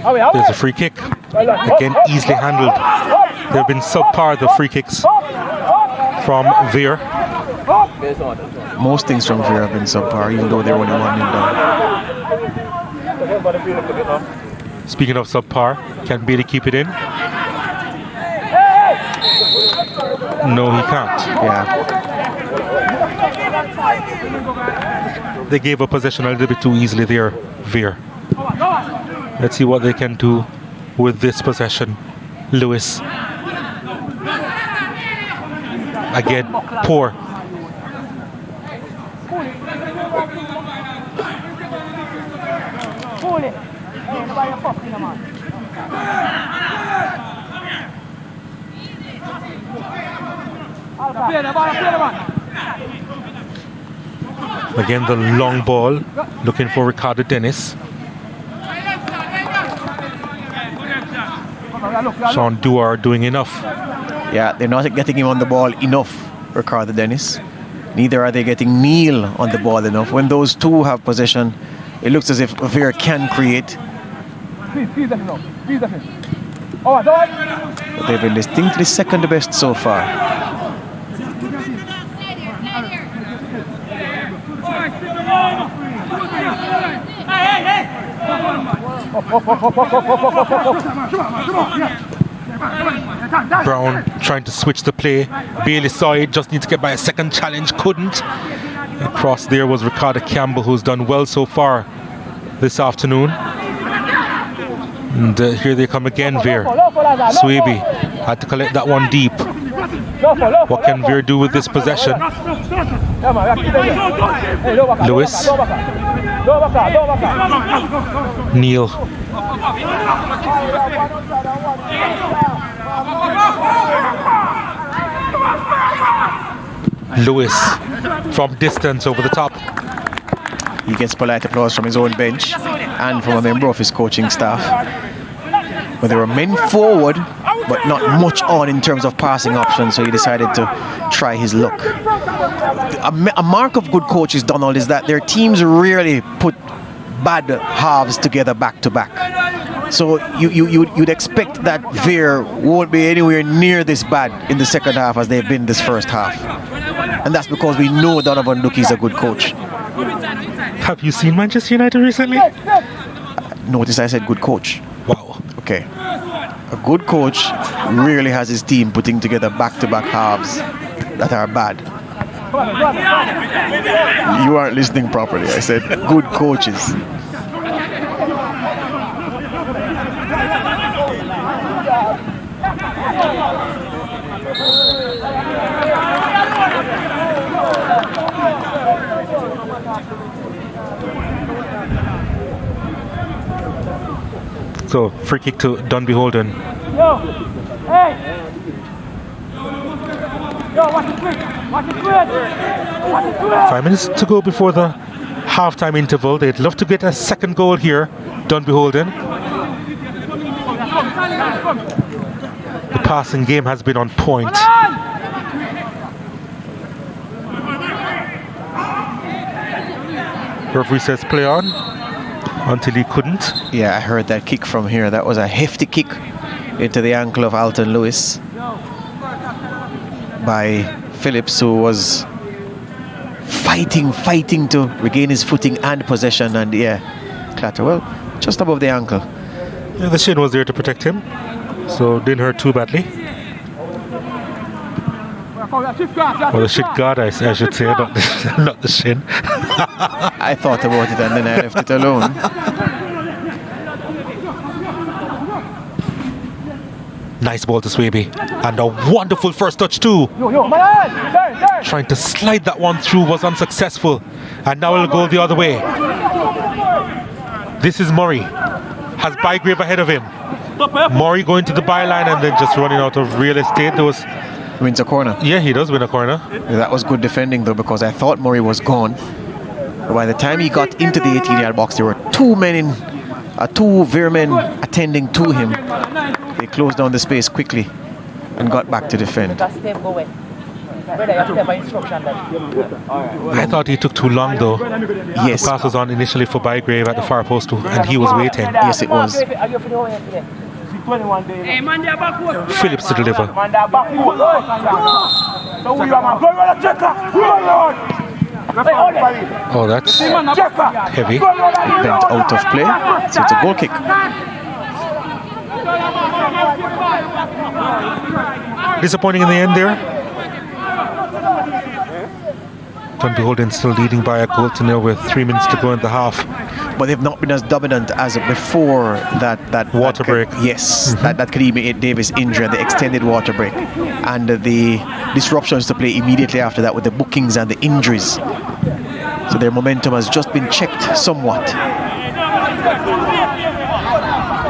There's a free kick. Again, easily handled. They've been subpar, the free kicks from Vere. Most things from Vere have been subpar, even though they're only 1-0 down. Speaking of subpar, can Bailey keep it in? No, he can't. Yeah. They gave up possession a little bit too easily there, Vere. Let's see what they can do with this possession. Lewis. Again, poor. Again, the long ball, looking for Ricardo Dennis. Sean Duar doing enough. Yeah, they're not getting him on the ball enough, Ricardo Dennis. Neither are they getting Neil on the ball enough. When those two have possession, it looks as if Vere can create. But they've been distinctly second best so far. Brown trying to switch the play. Bailey saw it, just need to get by a second challenge, couldn't. Across there was Ricardo Campbell, who's done well so far this afternoon. And here they come again, Vere. Swaby had to collect that one deep. What can Vere do with this possession? Lewis. Neil. Lewis from distance over the top. He gets polite applause from his own bench and from a member of his coaching staff. But there were men forward, but not much on in terms of passing options, so he decided to try his luck. A mark of good coaches, Donald, is that their teams rarely put bad halves together back to back. So you'd expect that Vere won't be anywhere near this bad in the second half as they've been this first half. And that's because we know Donovan Duke is a good coach. Have you seen Manchester United recently? Notice I said good coach. Wow. Okay. A good coach rarely has his team putting together back-to-back halves that are bad. You aren't listening properly. I said good coaches. So, free kick to Dunbeholden. 5 minutes to go before the halftime interval. They'd love to get a second goal here, Dunbeholden. The passing game has been on point. Referee says play on until he couldn't. Yeah, I heard that kick from here. That was a hefty kick into the ankle of Alton Lewis by Phillips, who was fighting to regain his footing and possession, and yeah, clatter. Well, just above the ankle. Yeah, the shin was there to protect him, so didn't hurt too badly. Well, the shit guard, I should say, not the shin. I thought about it and then I left it alone. Nice ball to Swaby, and a wonderful first touch too. Trying to slide that one through was unsuccessful, and now it'll go the other way. This is Murray, has Bygrave ahead of him. Murray going to the byline and then just running out of real estate. There was wins a corner. Yeah, he does win a corner. That was good defending though, because I thought Murray was gone. But by the time he got into the 18-yard box, there were two Vere men attending to him. They closed down the space quickly and got back to defend. I thought he took too long though. Yes. The pass was on initially for Bygrave at the far post too, and he was waiting. Yes, it was. Phillips to deliver. Oh, that's heavy. It went out of play, so it's a goal kick. Disappointing in the end there. Dunbeholden still leading by a goal to nil with 3 minutes to go in the half. but they've not been as dominant as before that water break. Yes, that Kadimi Davis injury and the extended water break, and the disruptions to play immediately after that with the bookings and the injuries. So their momentum has just been checked somewhat.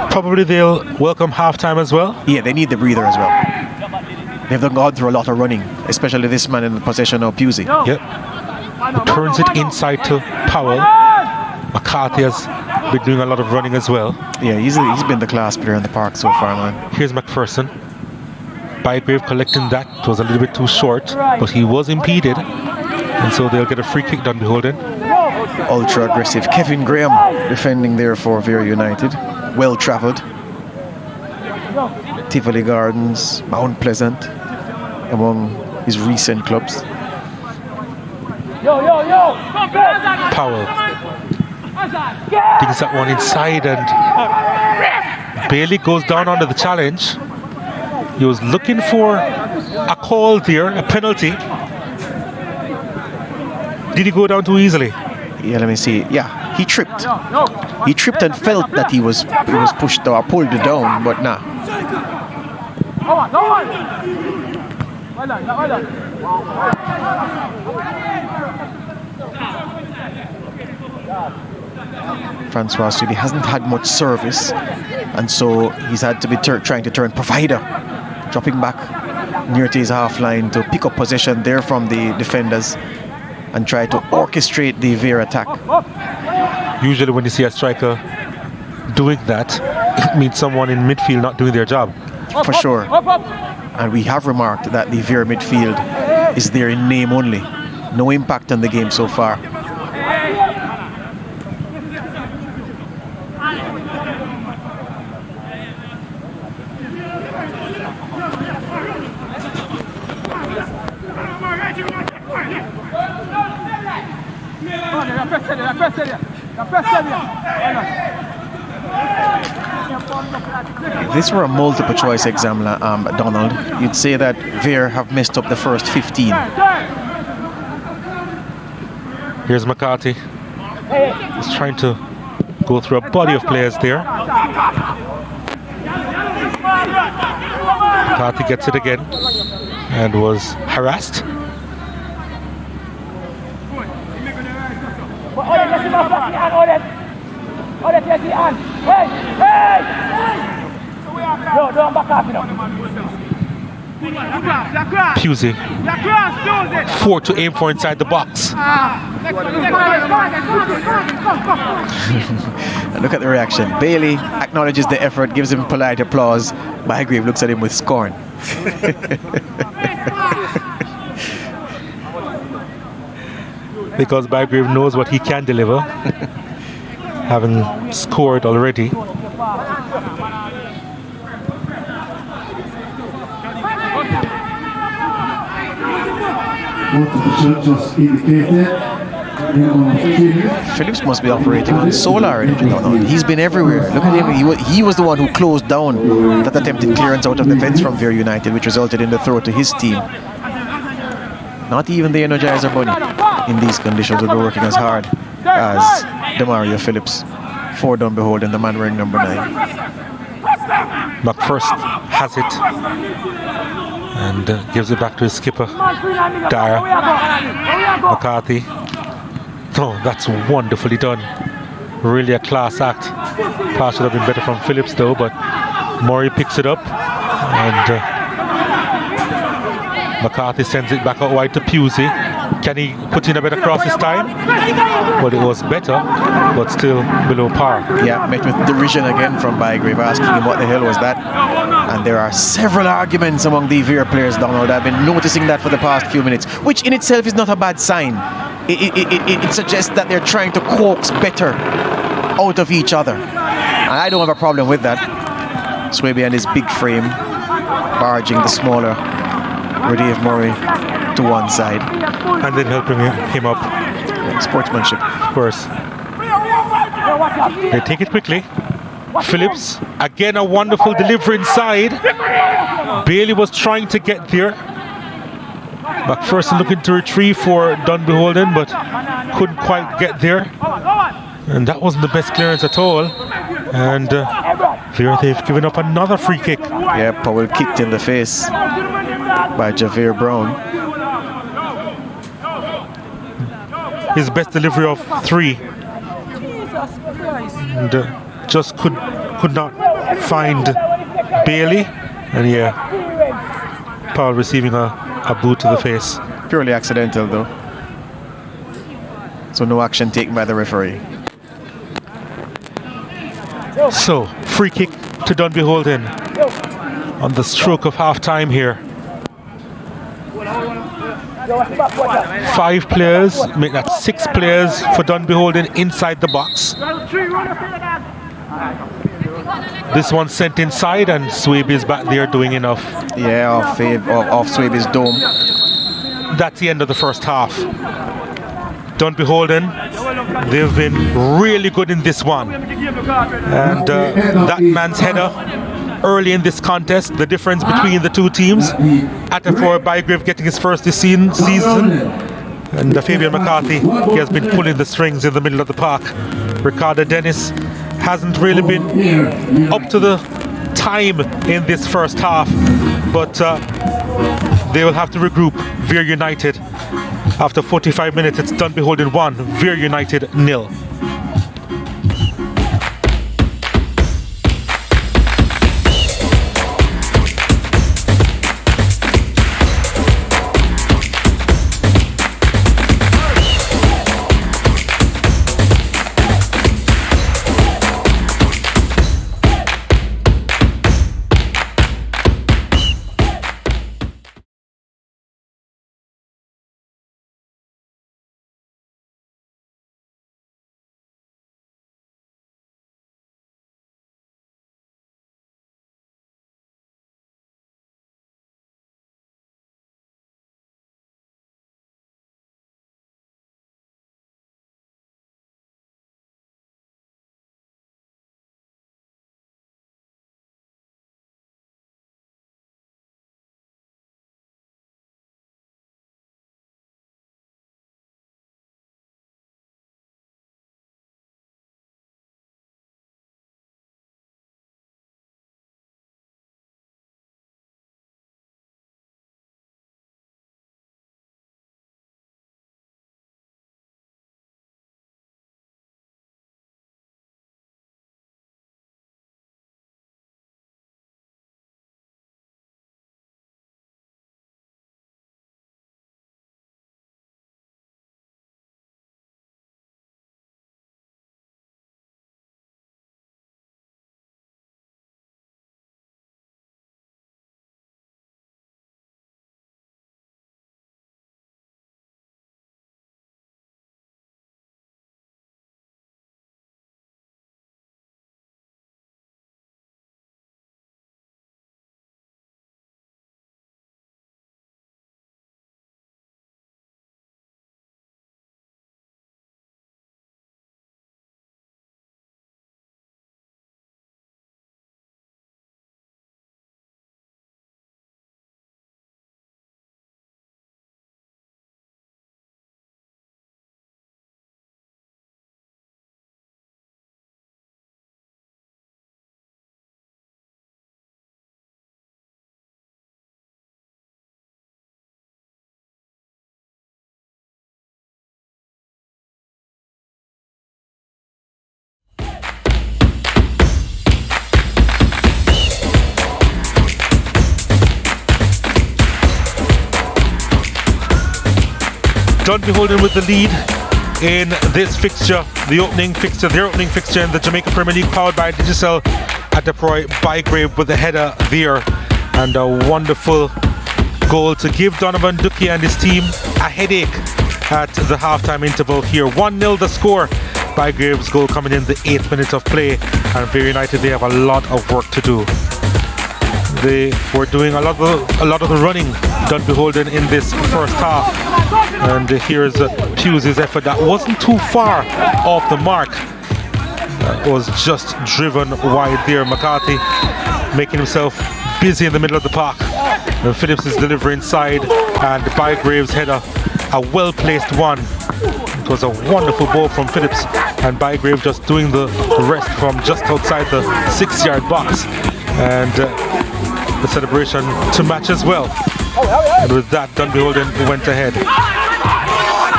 Probably they'll welcome halftime as well. Yeah, they need the breather as well. They've gone through a lot of running, especially this man in the possession of Pusey. Yep. Who turns it inside to Powell. McCarthy has been doing a lot of running as well. Yeah, he's been the class player in the park so far, man. Here's McPherson. Bygrave collecting that. It was a little bit too short, but he was impeded. And so they'll get a free kick, Dunbeholden. Ultra aggressive. Kevin Graham defending there for Vere United. Well travelled. Tivoli Gardens, Mount Pleasant, among his recent clubs. Powell digs that one inside, and Bailey goes down under the challenge. He was looking for a call there, a penalty. Did he go down too easily? Yeah, let me see. Yeah, he tripped. He tripped and felt that he was pushed or pulled down, but nah. Francois Sully hasn't had much service, and so he's had to be trying to turn provider, dropping back near to his half line to pick up possession there from the defenders and try to orchestrate the Vere attack. Usually when you see a striker doing that, it means someone in midfield not doing their job. For sure. And we have remarked that the Vere midfield is there in name only. No impact on the game so far. If this were a multiple choice exam, Donald, you'd say that Vere have messed up the first 15. Here's McCarthy. He's trying to go through a body of players there. McCarthy gets it again and was harassed. Pusey, 4 to aim for inside the box. Look at the reaction. Bailey acknowledges the effort, gives him polite applause. Bygrave looks at him with scorn. Because Bygrave knows what he can deliver, having scored already. Just indicated. Phillips must be operating on solar. He's been everywhere. Look at him. He was the one who closed down that attempted clearance out of the fence from Vere United, which resulted in the throw to his team. Not even the Energizer Bunny in these conditions will be working as hard as Demario Phillips for Dunbeholden, the man wearing number 9. McPherson has it and gives it back to his skipper, Dyer. McCarthy. Oh, that's wonderfully done. Really a class act. Pass should have been better from Phillips though, but Murray picks it up and McCarthy sends it back out wide to Pusey. Can he put in a better cross this time? Well, it was better, but still below par. Yeah, met with derision again from Bygrave, asking him what the hell was that. And there are several arguments among the Vere players, Donald. I've been noticing that for the past few minutes, which in itself is not a bad sign. It suggests that they're trying to coax better out of each other. And I don't have a problem with that. Swaby and his big frame barging the smaller Dave Murray to one side. And then helping him up. Sportsmanship. Of course. They take it quickly. Phillips, again a wonderful delivery inside. Bailey was trying to get there. McPherson looking to retrieve for Dunbeholden, but couldn't quite get there. And that wasn't the best clearance at all. And Vere, they've given up another free kick. Yeah, Powell kicked in the face by Javier Brown. His best delivery of 3. And just could not find Bailey. And yeah, Powell receiving a boot to the face. Purely accidental though. So no action taken by the referee. So, free kick to Dunbeholden on the stroke of half-time here. 5 players, make that 6 players for Dunbeholden inside the box. This one sent inside and Swaby's back there doing enough. Yeah, off Swaby's dome. That's the end of the first half. Dunbeholden, they've been really good in this one. And that man's header early in this contest, the difference between the two teams. Atafor Bygrave getting his first this season. And Fabian McCarthy, he has been pulling the strings in the middle of the park. Ricardo Dennis hasn't really been up to the time in this first half, but they will have to regroup. Vere United, after 45 minutes, it's Dunbeholden 1, Vere United 0. Dunbeholden with the lead in this fixture, their opening fixture in the Jamaica Premier League, powered by Digicel. Atafor Bygrave with the header there, and a wonderful goal to give Donovan Ducky and his team a headache at the halftime interval here. 1-0 the score. Bygrave's goal coming in the 8th minute of play, and Vere United, they have a lot of work to do. They were doing a lot of the running, Dunbeholden, in this first half. And here's Pugh's effort that wasn't too far off the mark. Was just driven wide there. McCarthy making himself busy in the middle of the park. And Phillips is delivering inside, and Bygrave's header, a well-placed one. It was a wonderful ball from Phillips and Bygrave just doing the rest from just outside the 6-yard box. And the celebration to match as well. And with that, Dunbeholden went ahead.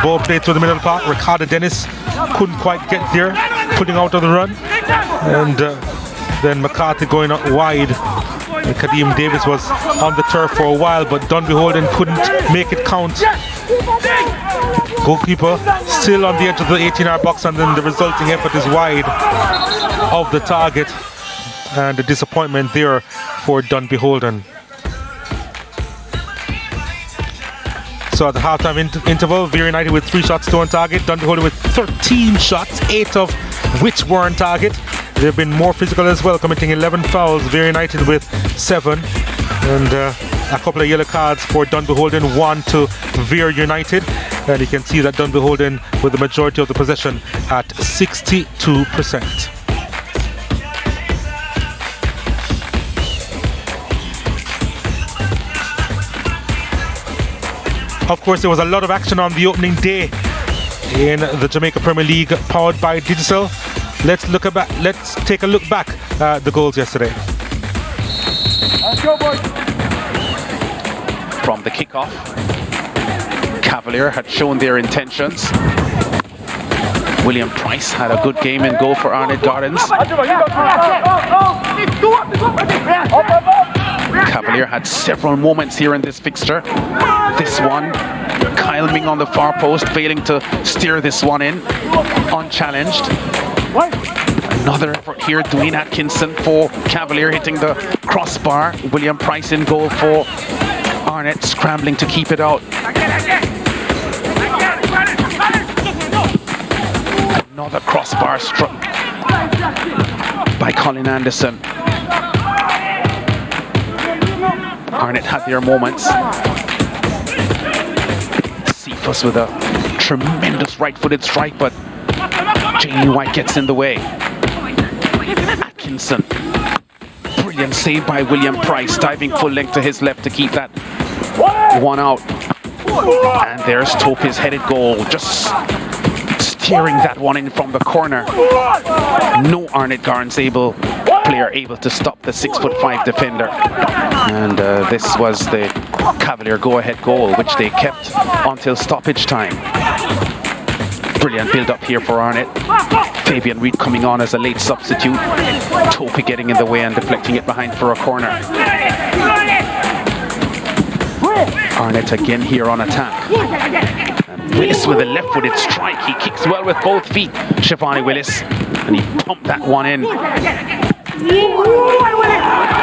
Ball played through the middle part. Ricardo Dennis couldn't quite get there, putting out on the run. And then McCarthy going out wide. And Kadeem Davis was on the turf for a while, but Dunbeholden couldn't make it count. Goalkeeper still on the edge of the 18-yard box, and then the resulting effort is wide of the target. And a disappointment there for Dunbeholden. So at the halftime interval, Vere United with 3 shots to on target, Dunbeholden with 13 shots, 8 of which were on target. They've been more physical as well, committing 11 fouls, Vere United with 7. And a couple of yellow cards for Dunbeholden, 1 to Vere United. And you can see that Dunbeholden with the majority of the possession at 62%. Of course, there was a lot of action on the opening day in the Jamaica Premier League, powered by Digital. Let's take a look back at the goals yesterday. From the kickoff, Cavalier had shown their intentions. William Price had a good game in goal for Arnett Gardens. Cavalier had several moments here in this fixture. This one, Kyle Ming on the far post, failing to steer this one in, unchallenged. Another effort here, Dwayne Atkinson for Cavalier hitting the crossbar. William Price in goal for Arnett, scrambling to keep it out. Another crossbar struck by Colin Anderson. Arnett had their moments. Cephas with a tremendous right-footed strike, but Jamie White gets in the way. Atkinson, brilliant save by William Price, diving full length to his left to keep that one out. And there's Tope's headed goal, just steering that one in from the corner. No Arnett Gardens player able to stop the 6'5" defender. And this was the Cavalier go-ahead goal, which they kept until stoppage time. Brilliant build-up here for Arnett. Fabian Reed coming on as a late substitute. Tope getting in the way and deflecting it behind for a corner. Arnett again here on attack. And Willis with a left-footed strike. He kicks well with both feet, Shivani Willis. And he pumped that one in.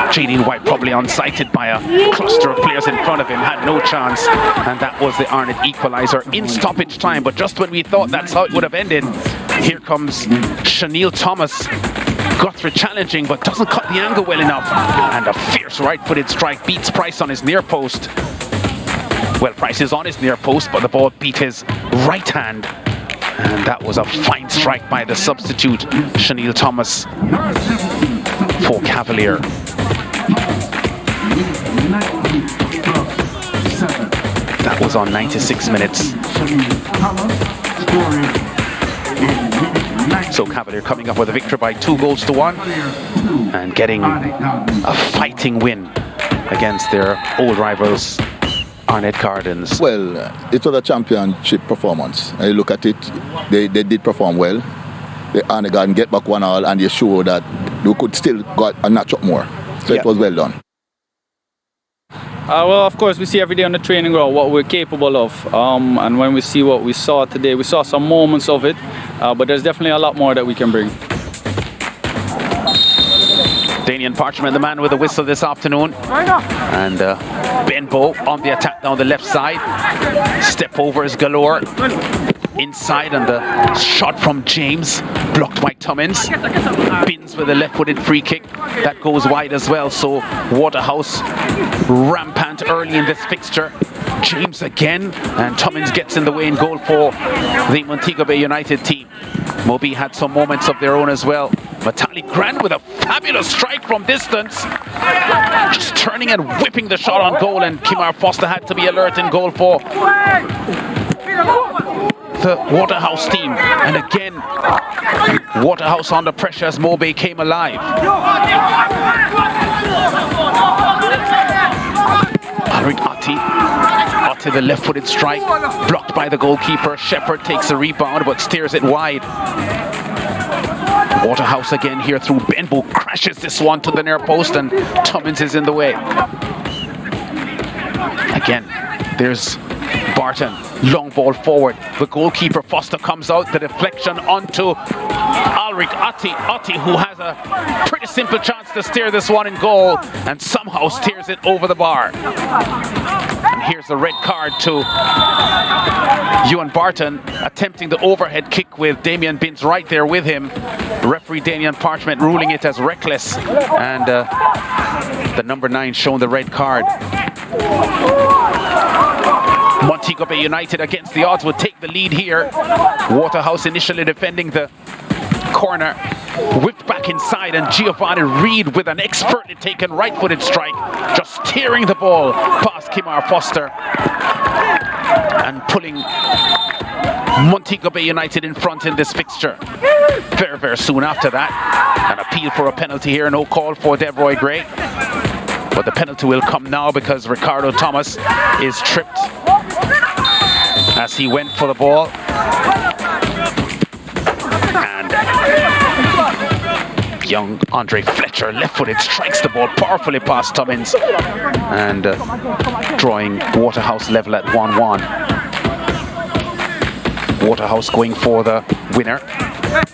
Jaden White probably unsighted by a cluster of players in front of him, had no chance, and that was the Arnett equalizer in stoppage time. But just when we thought that's how it would have ended, here comes Shaniel Thomas. Guthrie challenging, but doesn't cut the angle well enough, and a fierce right-footed strike beats Price on his near post. Well, Price is on his near post, but the ball beat his right hand. And that was a fine strike by the substitute, Shaniel Thomas, for Cavalier. That was on 96 minutes. So Cavalier coming up with a victory by 2-1 and getting a fighting win against their old rivals, Arnett Gardens. Well, it was a championship performance. I look at it, they did perform well. The Arnett Gardens get back 1-1, and they show that we could still got a notch up more. So It was well done. Well, of course, we see every day on the training ground what we're capable of. And when we see what we saw today, we saw some moments of it, but there's definitely a lot more that we can bring. Daniel Parchment, the man with the whistle this afternoon. And Benbow on the attack down the left side. Step overs galore. Inside, and the shot from James blocked by Tummins. Bins with a left-footed free kick that goes wide as well. So Waterhouse rampant early in this fixture. James again, and Tummins gets in the way in goal for the Montego Bay United team. Moby had some moments of their own as well. Vitali Grand with a fabulous strike from distance. Just turning and whipping the shot on goal, and Kimar Foster had to be alert in goal for the Waterhouse team. And again, Waterhouse under pressure as Mobe came alive. Alright, Ati the left-footed strike, blocked by the goalkeeper. Shepherd takes a rebound but steers it wide. Waterhouse again here through Benbow, crashes this one to the near post, and Tummins is in the way. Again, there's Barton, long ball forward. The goalkeeper Foster comes out, the deflection onto Alric Ati, who has a pretty simple chance to steer this one in goal, and somehow steers it over the bar. And here's a red card to Ewan Barton, attempting the overhead kick with Damien Binns right there with him. Referee Damian Parchment ruling it as reckless, and the number 9 shown the red card. Montego Bay United against the odds would take the lead here. Waterhouse initially defending the corner, whipped back inside, and Giovanni Reid with an expertly taken right-footed strike, just steering the ball past Kimar Foster and pulling Montego Bay United in front in this fixture. Very, very soon after that, an appeal for a penalty here, no call for Devroy Gray. But the penalty will come now because Ricardo Thomas is tripped as he went for the ball. And young Andre Fletcher, left-footed, strikes the ball powerfully past Tummins, and drawing Waterhouse level at 1-1. Waterhouse going for the winner.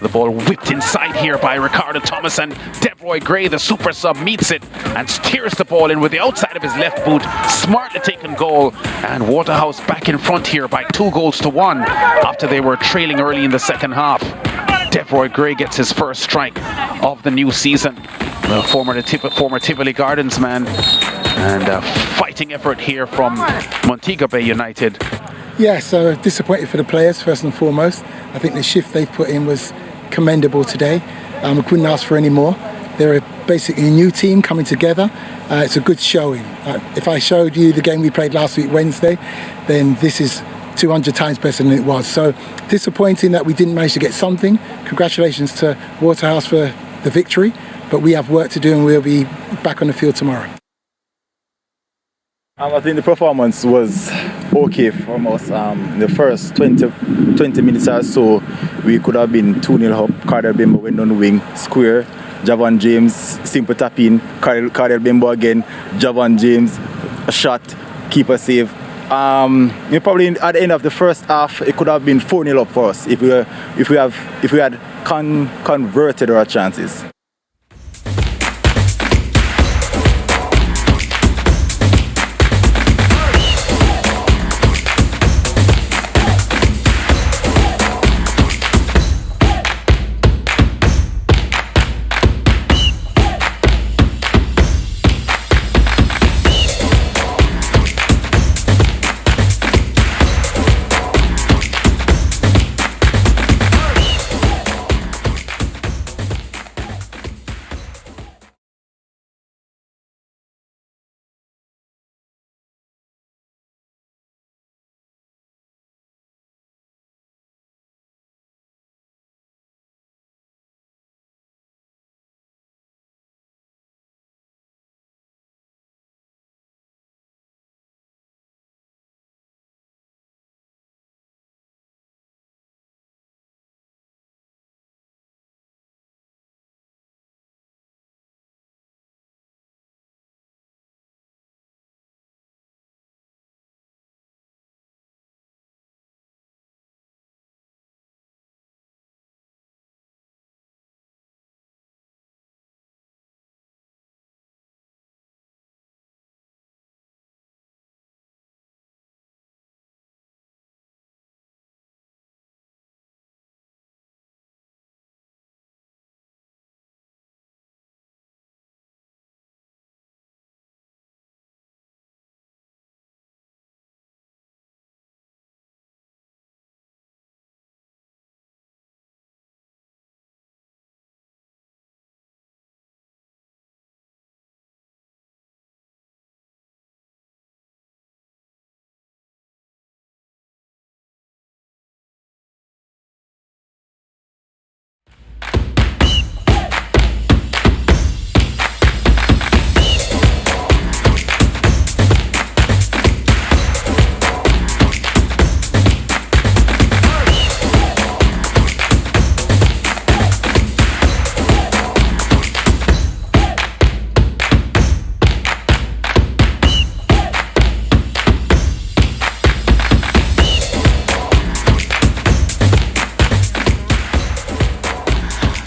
The ball whipped inside here by Ricardo Thomas, and Devroy Gray, the super sub, meets it and steers the ball in with the outside of his left boot. Smartly taken goal, and Waterhouse back in front here by 2-1 after they were trailing early in the second half. Devroy Gray gets his first strike of the new season. The former Tivoli Gardens man, and a fighting effort here from Montego Bay United. Yeah, so disappointed for the players first and foremost. I think the shift they've put in was commendable today. We couldn't ask for any more. They're basically a new team coming together. It's a good showing. If I showed you the game we played last week Wednesday, then this is 200 times better than it was. So disappointing that we didn't manage to get something. Congratulations to Waterhouse for the victory, but we have work to do and we'll be back on the field tomorrow. I think the performance was okay from us. The first 20 minutes or so, we could have been 2-0 up. Cardell Bembo went on the wing, square. Javon James, simple tap in. Cardell Bembo again. Javon James, a shot, keeper save. Probably at the end of the first half, it could have been 4-0 up for us if we had converted our chances.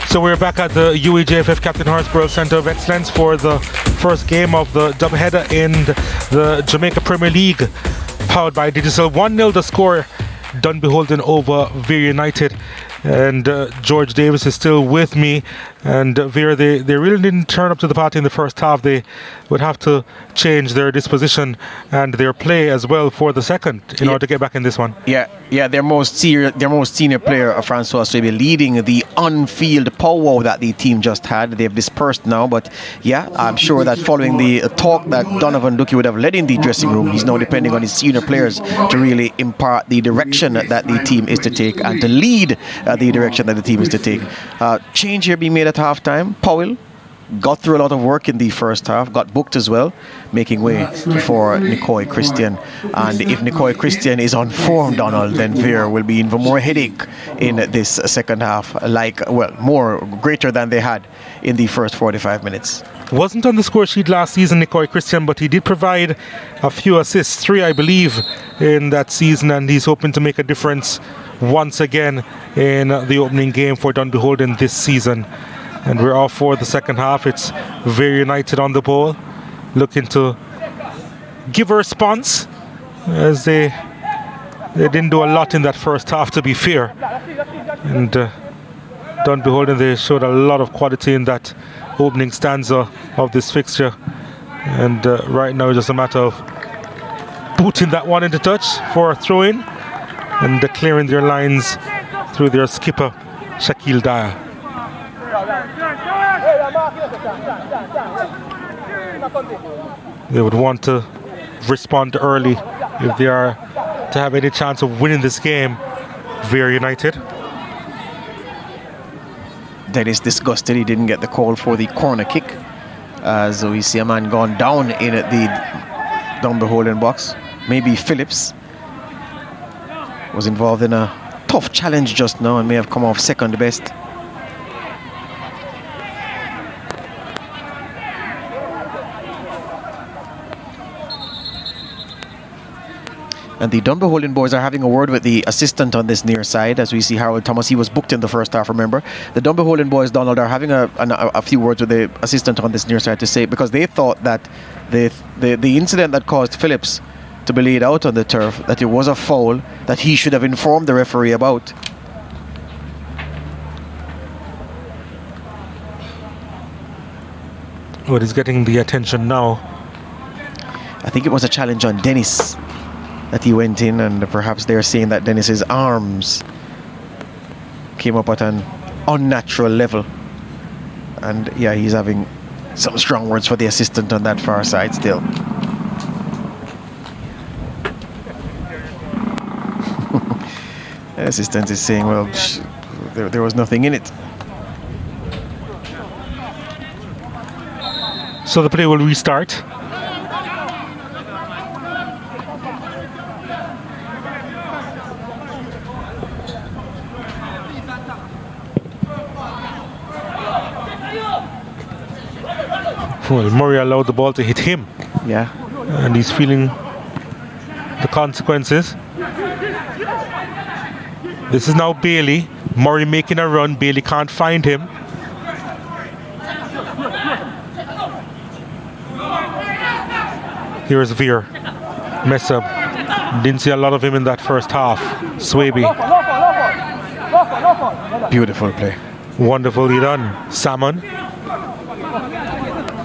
So we're back at the UEJFF Captain Horsburgh Centre of Excellence for the first game of the doubleheader in the Jamaica Premier League, powered by Digital. 1-0 the score, Dunbeholden over Vere United. And George Davis is still with me. And Vere, they really didn't turn up to the party in the first half. They would have to change their disposition and their play as well for the second in order to get back in this one. Yeah, their most senior player, Francois Swebe, leading the on-field powwow that the team just had. They've dispersed now, but yeah, I'm sure that following the talk that Donovan Duki would have led in the dressing room, he's now depending on his senior players to really impart the direction that the team is to take and to lead the direction that the team is to take. Change here being made at halftime. Powell got through a lot of work in the first half, got booked as well, making way for Nicoy Christian. And if Nicoy Christian is on form, Donald, then Vere will be in for more headache in this second half, more greater than they had in the first 45 minutes. Wasn't on the score sheet last season, Nicoy Christian, but he did provide a few assists, 3 I believe, in that season, and he's hoping to make a difference once again in the opening game for Dunbeholden this season. And we're off for the second half. It's Vere United on the ball, looking to give a response, as they didn't do a lot in that first half, to be fair. And Dunbeholden, they showed a lot of quality in that opening stanza of this fixture. And right now, it's just a matter of booting that one into touch for a throw-in and clearing their lines through their skipper, Shaquille Dyer. They would want to respond early if they are to have any chance of winning this game, Vere United. Dennis disgusted he didn't get the call for the corner kick, as we see a man gone down in the Dunbeholden box. Maybe Phillips was involved in a tough challenge just now and may have come off second best. And the Dunbeholden boys are having a word with the assistant on this near side, as we see Harold Thomas. He was booked in the first half, remember. The Dunbeholden boys, Donald, are having a few words with the assistant on this near side to say, because they thought that the incident that caused Phillips to be laid out on the turf, that it was a foul that he should have informed the referee about. What is getting the attention now? I think it was a challenge on Dennis that he went in, and perhaps they're saying that Dennis's arms came up at an unnatural level. And yeah, he's having some strong words for the assistant on that far side still. The assistant is saying, well, there was nothing in it. So the play will restart. Well, Murray allowed the ball to hit him. Yeah. And he's feeling the consequences. This is now Bailey. Murray making a run. Bailey can't find him. Here's Vere. Mess up. Didn't see a lot of him in that first half. Swaby. Beautiful play. Wonderfully done. Salmon.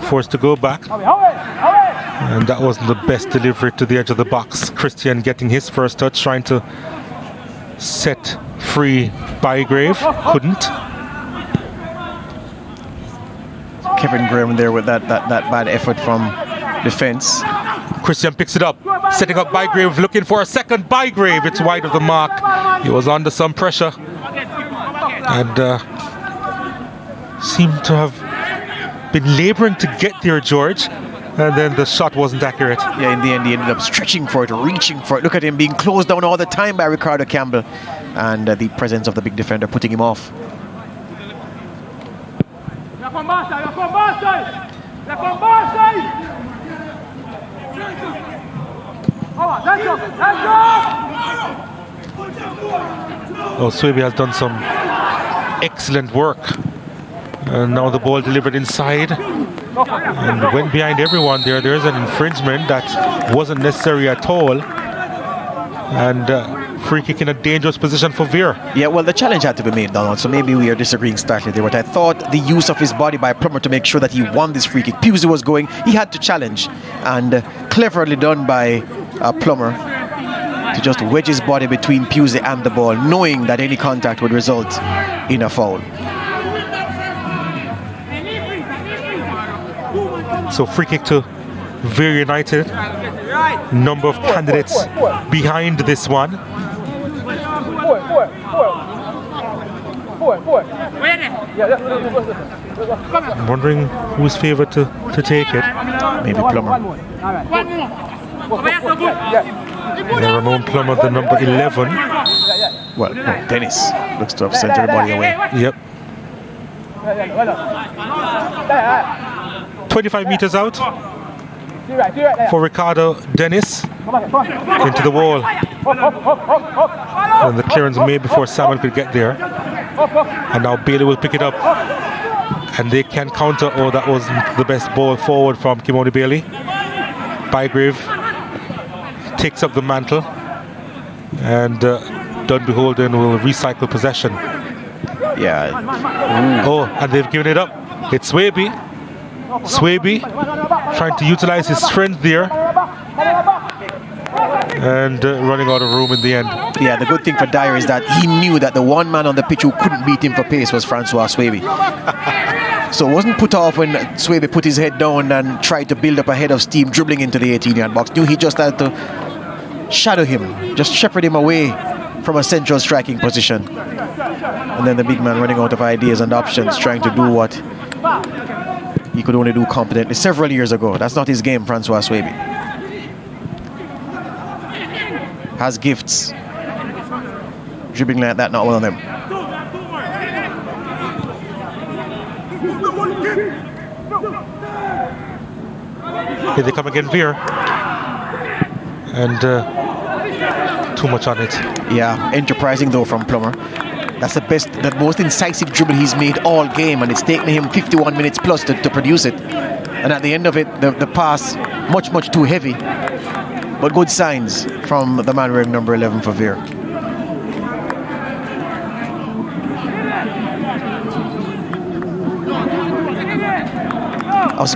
Forced to go back. And that wasn't the best delivery to the edge of the box. Christian getting his first touch, trying to set free Bygrave. Couldn't. Kevin Graham there with that bad effort from defense. Christian picks it up, setting up Bygrave, looking for a second. Bygrave, it's wide of the mark. He was under some pressure and seemed to have been laboring to get there, George, and then the shot wasn't accurate. Yeah, in the end he ended up stretching for it, reaching for it. Look at him being closed down all the time by Ricardo Campbell, and the presence of the big defender putting him off. Oh, Swaby has done some excellent work And now the ball delivered inside and went behind everyone there. There's an infringement that wasn't necessary at all. And free kick in a dangerous position for Vere. Yeah, well, the challenge had to be made, Donald, so maybe we are disagreeing slightly there. But I thought the use of his body by Plummer to make sure that he won this free kick. Pusey was going, he had to challenge. And cleverly done by Plummer to just wedge his body between Pusey and the ball, knowing that any contact would result in a foul. So free kick to Vere United. Number of candidates behind this one. I'm wondering who's favored to take it. Maybe Plummer. Yeah, Ramon Plummer, the number 11. Well, no, Dennis looks to have sent everybody away. Yep. 25 meters out for Ricardo Dennis into the wall. And the clearance made before Salmon could get there. And now Bailey will pick it up. And they can counter. Oh, that wasn't the best ball forward from Kimoni Bailey. Bygrave takes up the mantle. And Dunbeholden will recycle possession. Yeah. Oh, and they've given it up. It's Swaby. Swaby trying to utilize his strength there. And running out of room in the end. Yeah, the good thing for Dyer is that he knew that the one man on the pitch who couldn't beat him for pace was Francois Swaby. So it wasn't put off when Swaby put his head down and tried to build up a head of steam dribbling into the 18-yard box. Knew he just had to shadow him, just shepherd him away from a central striking position. And then the big man running out of ideas and options, trying to do what he could only do competently several years ago. That's not his game, Francois Swaby. Has gifts. Dribbling like that, not one of them. Here they come again, Vere. And too much on it. Yeah, enterprising though from Plummer. That's the most incisive dribble he's made all game, and it's taken him 51 minutes plus to produce it. And at the end of it, the pass, much too heavy. But good signs from the man wearing number 11 for Vere. I was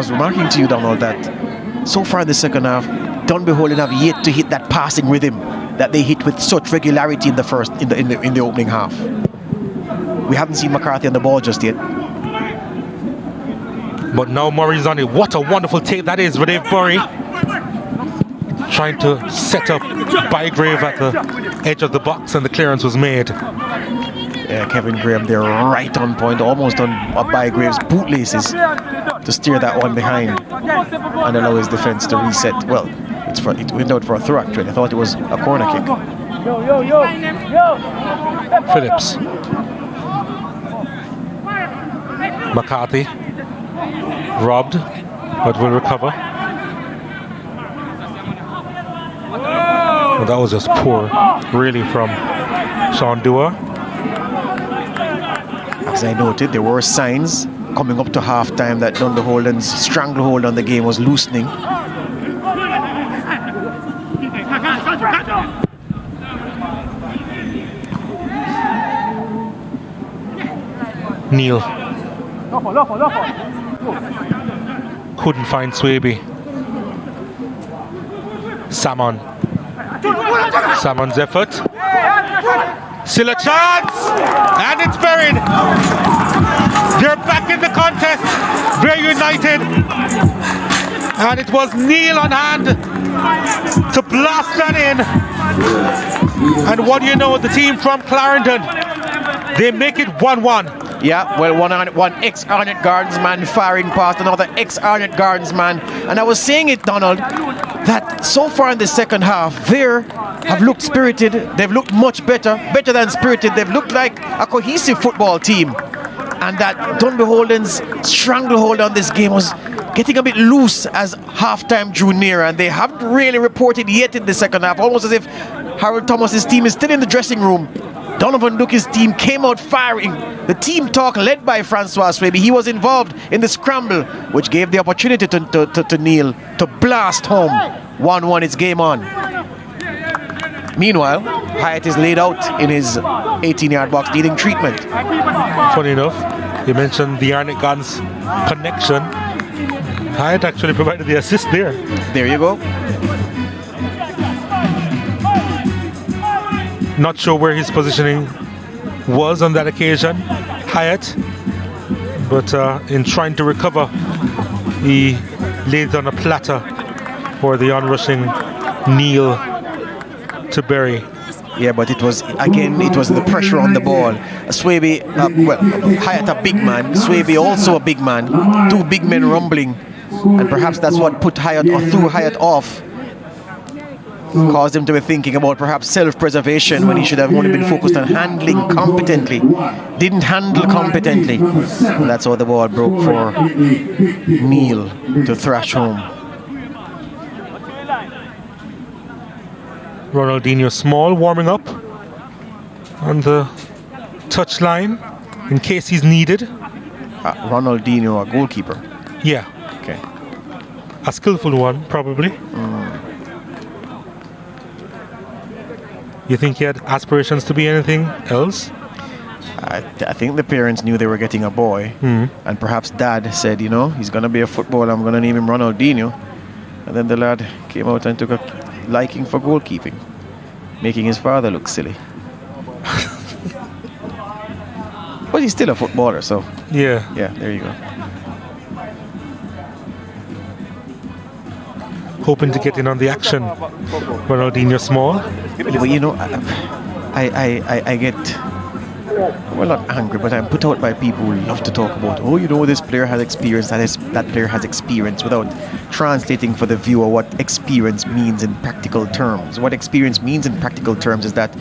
remarking to you, Donald, that so far in the second half, Dunbeholden have yet to hit that passing rhythm that they hit with such regularity in the opening half. We haven't seen McCarthy on the ball just yet. But now Murray's on it. What a wonderful take that is for Dave Murray. Trying to set up Bygrave at the edge of the box, and the clearance was made. Yeah, Kevin Graham there right on point, almost on Bygrave's bootlaces to steer that one behind and allow his defense to reset. Well, it went out for a throw actually. I thought it was a corner kick. Phillips. McCarthy. Robbed, but will recover. Well, that was just poor, really, from Sean Dewar. As I noted, there were signs coming up to half-time that Dunbeholden's stranglehold on the game was loosening. Neil couldn't find Swaby. Salmon's effort. Still a chance, and it's buried. They're back in the contest. Vere United, and it was Neil on hand to blast that in. And what do you know, the team from Clarendon, they make it 1-1. Yeah, well, one ex-Arnott Gardens man firing past another ex-Arnott Gardens man. And I was saying it, Donald, that so far in the second half, Vere have looked spirited. They've looked much better than spirited. They've looked like a cohesive football team. And that Dunbeholden's stranglehold on this game was getting a bit loose as halftime drew near. And they haven't really reported yet in the second half, almost as if Harold Thomas's team is still in the dressing room, Donovan Duke's team came out firing. The team talk led by Francois Swaby. He was involved in the scramble, which gave the opportunity to Neil to blast home. 1-1, it's game on. Meanwhile, Hyatt is laid out in his 18-yard box needing treatment. Funny enough, you mentioned the Arnett Gans connection. Hyatt actually provided the assist there. There you go. Not sure where his positioning was on that occasion, Hyatt, but in trying to recover, he laid on a platter for the onrushing Neil to bury. Yeah, but it was the pressure on the ball. Swaby, Hyatt a big man, Swaby also a big man, two big men rumbling, and perhaps that's what put Hyatt or threw Hyatt off. Caused him to be thinking about perhaps self-preservation when he should have only been focused on handling competently. Didn't handle competently. And that's how the ball broke for Neil to thrash home. Ronaldinho Small warming up on the touchline in case he's needed. Ronaldinho, a goalkeeper? Yeah. Okay. A skillful one, probably. You think he had aspirations to be anything else? I think the parents knew they were getting a boy, and perhaps dad said, you know, he's going to be a footballer, I'm going to name him Ronaldinho. And then the lad came out and took a liking for goalkeeping, making his father look silly. But he's still a footballer, so... Yeah, there you go. Hoping to get in on the action, Ronaldinho Small. But you know, I get, well, not angry, but I'm put out by people who love to talk about, oh, you know, this player has experience, that player has experience, without translating for the viewer what experience means in practical terms. What experience means in practical terms is that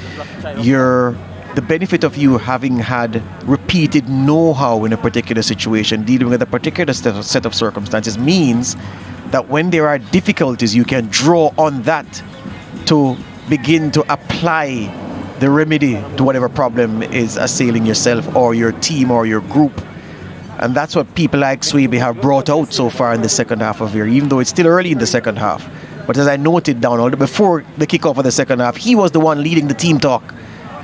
the benefit of you having had repeated know-how in a particular situation, dealing with a particular set of circumstances, means that when there are difficulties, you can draw on that to begin to apply the remedy to whatever problem is assailing yourself or your team or your group. And that's what people like Swaby have brought out so far in the second half of the year, even though it's still early in the second half. But as I noted down, before the kickoff of the second half, he was the one leading the team talk,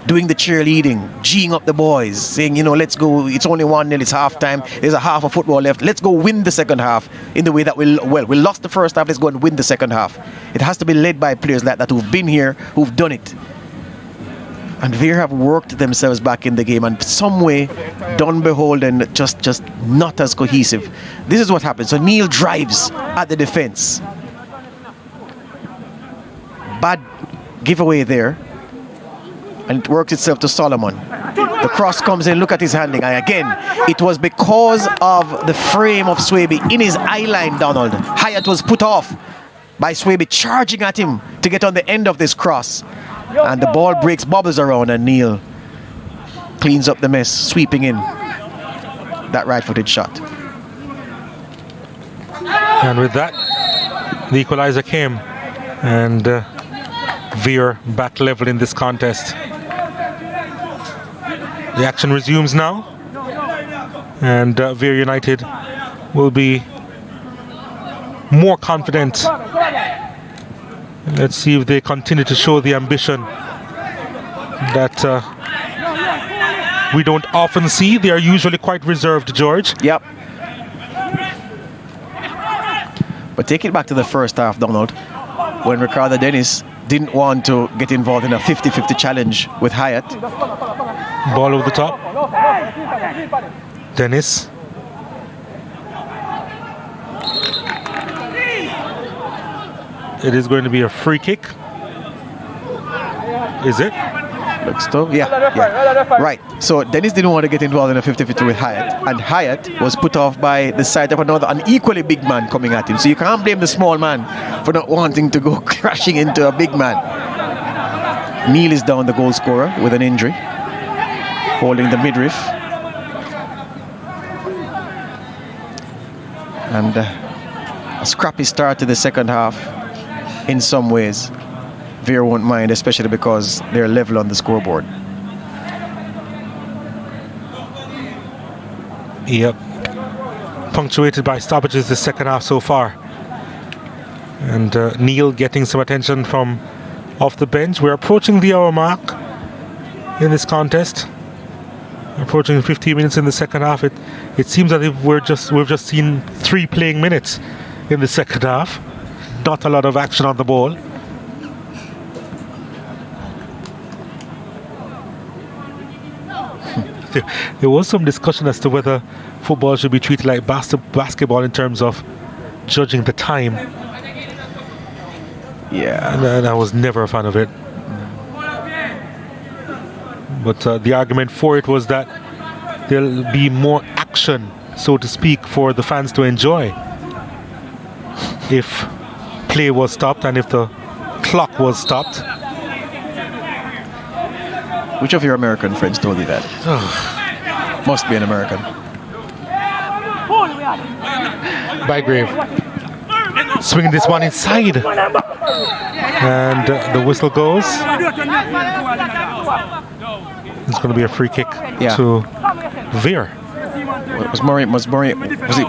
doing the cheerleading, geeing up the boys, saying, you know, let's go, it's only 1-0, it's half time, there's a half of football left, let's go win the second half in the way that we lost the first half, let's go and win the second half. It has to be led by players like that who've been here, who've done it. And Vere have worked themselves back in the game, and some way, Dunbeholden just not as cohesive. This is what happens. So Neil drives at the defense. Bad giveaway there. And it works itself to Solomon. The cross comes in, look at his handling. And again, it was because of the frame of Swaby in his eye line, Donald. Hyatt was put off by Swaby charging at him to get on the end of this cross. And the ball breaks bubbles around, and Neil cleans up the mess, sweeping in that right-footed shot. And with that, the equalizer came, and Vere back level in this contest. The action resumes now, and Vere United will be more confident. Let's see if they continue to show the ambition that we don't often see. They are usually quite reserved, George. Yep. But take it back to the first half, Donald, when Ricardo Dennis didn't want to get involved in a 50-50 challenge with Hyatt. Ball over the top. Dennis. It is going to be a free kick. Is it? Looks tough. Yeah. Right. So Dennis didn't want to get involved in a 50-50 with Hyatt, and Hyatt was put off by the sight of an equally big man coming at him. So you can't blame the small man for not wanting to go crashing into a big man. Neil is down, the goal scorer, with an injury, holding the midriff. And a scrappy start to the second half in some ways. Vere won't mind, especially because they're level on the scoreboard. Yep. Punctuated by stoppages the second half so far. And Neil getting some attention from off the bench. We're approaching the hour mark in this contest. Approaching 15 minutes in the second half. It seems that we've just seen 3 playing minutes in the second half. Not a lot of action on the ball. There was some discussion as to whether football should be treated like basketball in terms of judging the time. Yeah. And I was never a fan of it. But the argument for it was that there'll be more action, so to speak, for the fans to enjoy if play was stopped and if the clock was stopped. Which of your American friends told you that? Must be an American. Bygrave swinging this one inside, and the whistle goes. It's going to be a free kick to Vere.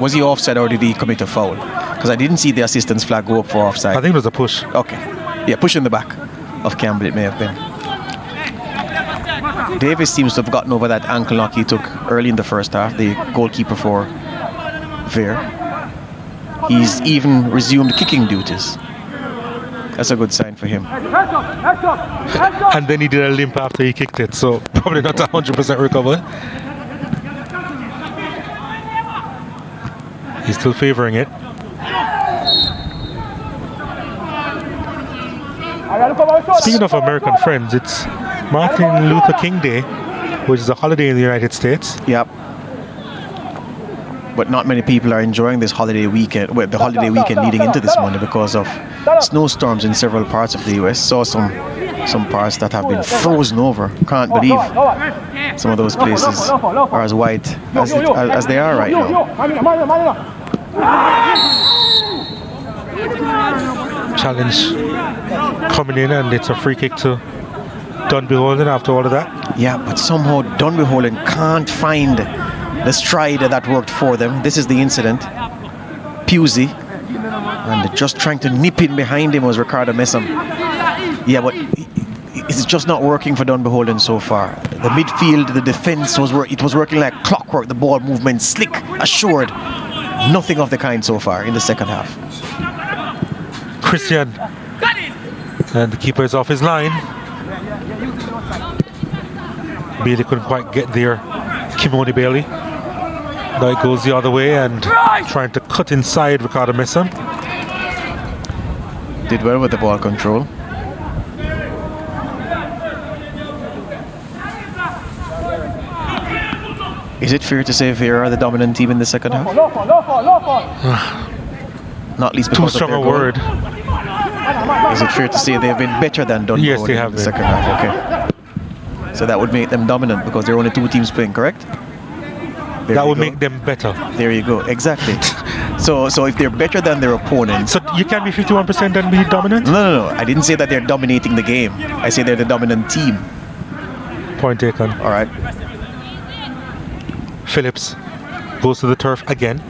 Was he offside or did he commit a foul? Because I didn't see the assistant's flag go up for offside. I think it was a push. Okay. Yeah, push in the back of Campbell it may have been. Davis seems to have gotten over that ankle knock he took early in the first half, the goalkeeper for Vere. He's even resumed kicking duties. That's a good sign for him. And then he did a limp after he kicked it, so probably not 100% recovered. He's still favouring it. Speaking of American friends, it's Martin Luther King Day, which is a holiday in the United States. Yep. But not many people are enjoying this holiday weekend, well, the holiday weekend leading into this Monday because of snowstorms in several parts of the US. Saw some parts that have been frozen over. Can't believe some of those places are as white as they are right now. Challenge coming in, and it's a free kick to Dunbeholden after all of that. Yeah, but somehow Dunbeholden can't find the stride that worked for them. This is the incident. Pusey, and just trying to nip in behind him was Ricardo Messam. Yeah, but it's just not working for Dunbeholden so far. The midfield, the defense was working like clockwork. The ball movement slick, assured. Nothing of the kind so far in the second half. Christian, and the keeper is off his line. Bailey couldn't quite get there. Kimoni Bailey. Now it goes the other way and trying to cut inside Ricardo Messam. Did well with the ball control. Is it fair to say Vere are the dominant team in the second half? Not least because too strong of a their word. Goal. Is it fair to say they've been better than Dunbeholden? Yes, they have in the second half. Okay. So that would make them dominant because there are only 2 teams playing, correct? That would make them better. There you go. Exactly. So if they're better than their opponents... So you can be 51% and be dominant? No. I didn't say that they're dominating the game. I say they're the dominant team. Point taken. All right. Phillips goes to the turf again.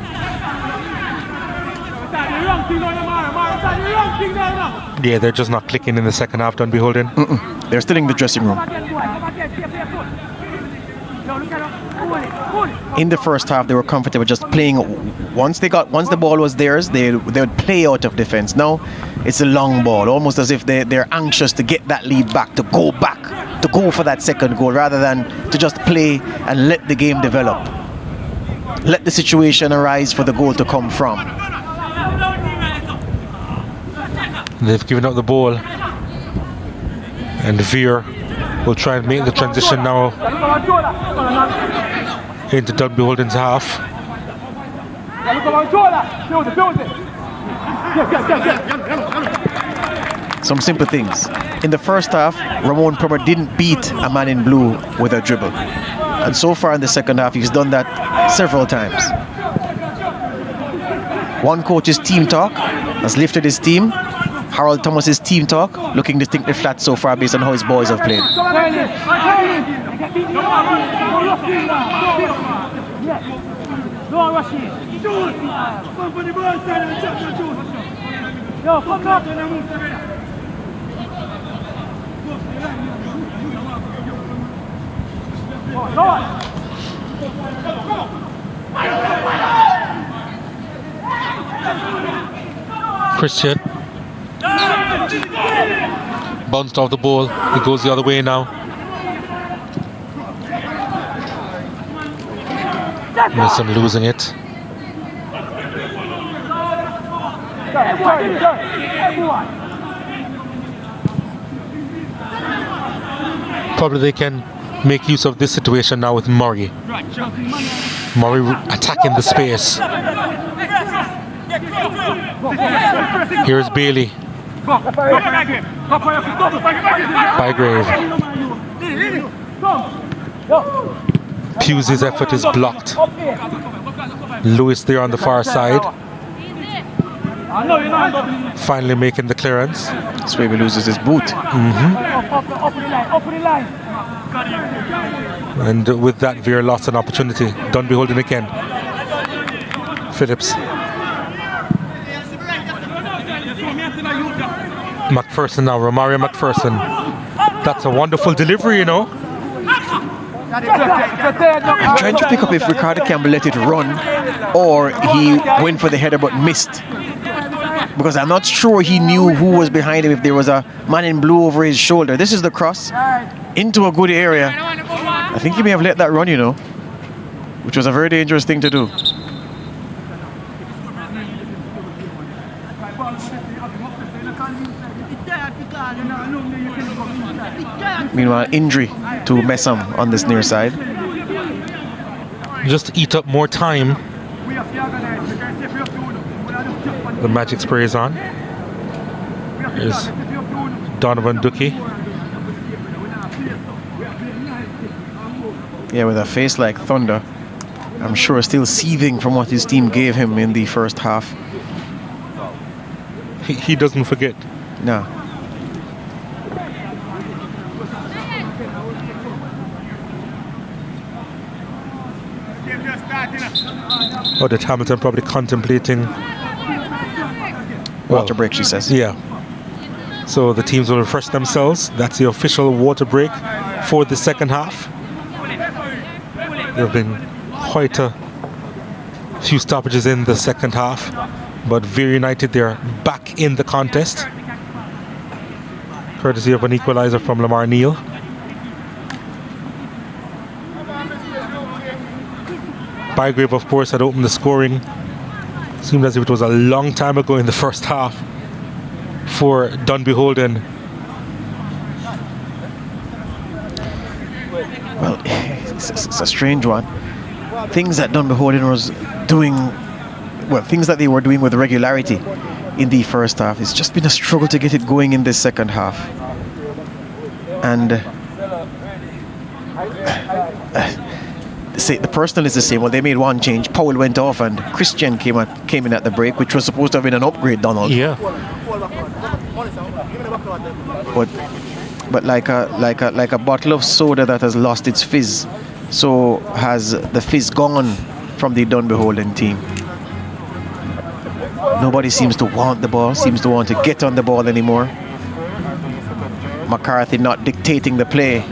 Yeah, they're just not clicking in the second half, Dunbeholden. They're still in the dressing room. In the first half, they were comfortable just playing. Once the ball was theirs, they would play out of defense. Now, it's a long ball, almost as if they're anxious to get that lead back, to go for that second goal, rather than to just play and let the game develop. Let the situation arise for the goal to come from. They've given up the ball, and Vere will try and make the transition now into Dunbeholden's half. Some simple things. In the first half, Ramon Promer didn't beat a man in blue with a dribble. And so far in the second half, he's done that several times. One coach's team talk has lifted his team. Harold Thomas's team talk looking distinctly flat so far based on how his boys have played. No, Rashid. Come for the ball side and chat to shoot. Yo, come up. Christian bounced off the ball. It goes the other way now. Mason losing it. Probably they can make use of this situation now with Murray. Murray attacking the space. Here's Bailey. Bygrave. Pusey's effort is blocked. Lewis there on the far side. Finally making the clearance. Swaby loses his boot. And with that, Vere lost an opportunity. Dunbeholden again. Phillips. McPherson now, Romario McPherson. That's a wonderful delivery, you know. I'm trying to pick up if Ricardo Campbell let it run or he went for the header but missed. Because I'm not sure he knew who was behind him, if there was a man in blue over his shoulder. This is the cross into a good area. I think he may have let that run, you know, which was a very dangerous thing to do. Meanwhile, injury to Messam on this near side. Just eat up more time. The magic spray is on. Here's Donovan Ducky. Yeah, with a face like thunder. I'm sure still seething from what his team gave him in the first half. He doesn't forget. No. Oh, that Hamilton probably contemplating water break, she says. Yeah. So the teams will refresh themselves. That's the official water break for the second half. There have been quite a few stoppages in the second half, but Vere United, they're back in the contest, courtesy of an equalizer from Lamar Neal. Bygrave, of course, had opened the scoring. Seemed as if it was a long time ago in the first half for Dunbeholden. Well, it's a strange one. Things that Dunbeholden was doing, well, things that they were doing with regularity in the first half. It's just been a struggle to get it going in this second half. And the personnel is the same. Well, they made one change. Powell went off and Christian came in at the break, which was supposed to have been an upgrade, Donald. Yeah. But like a bottle of soda that has lost its fizz, so has the fizz gone from the Dunbeholden team. Nobody seems to want the ball, seems to want to get on the ball anymore. McCarthy not dictating the play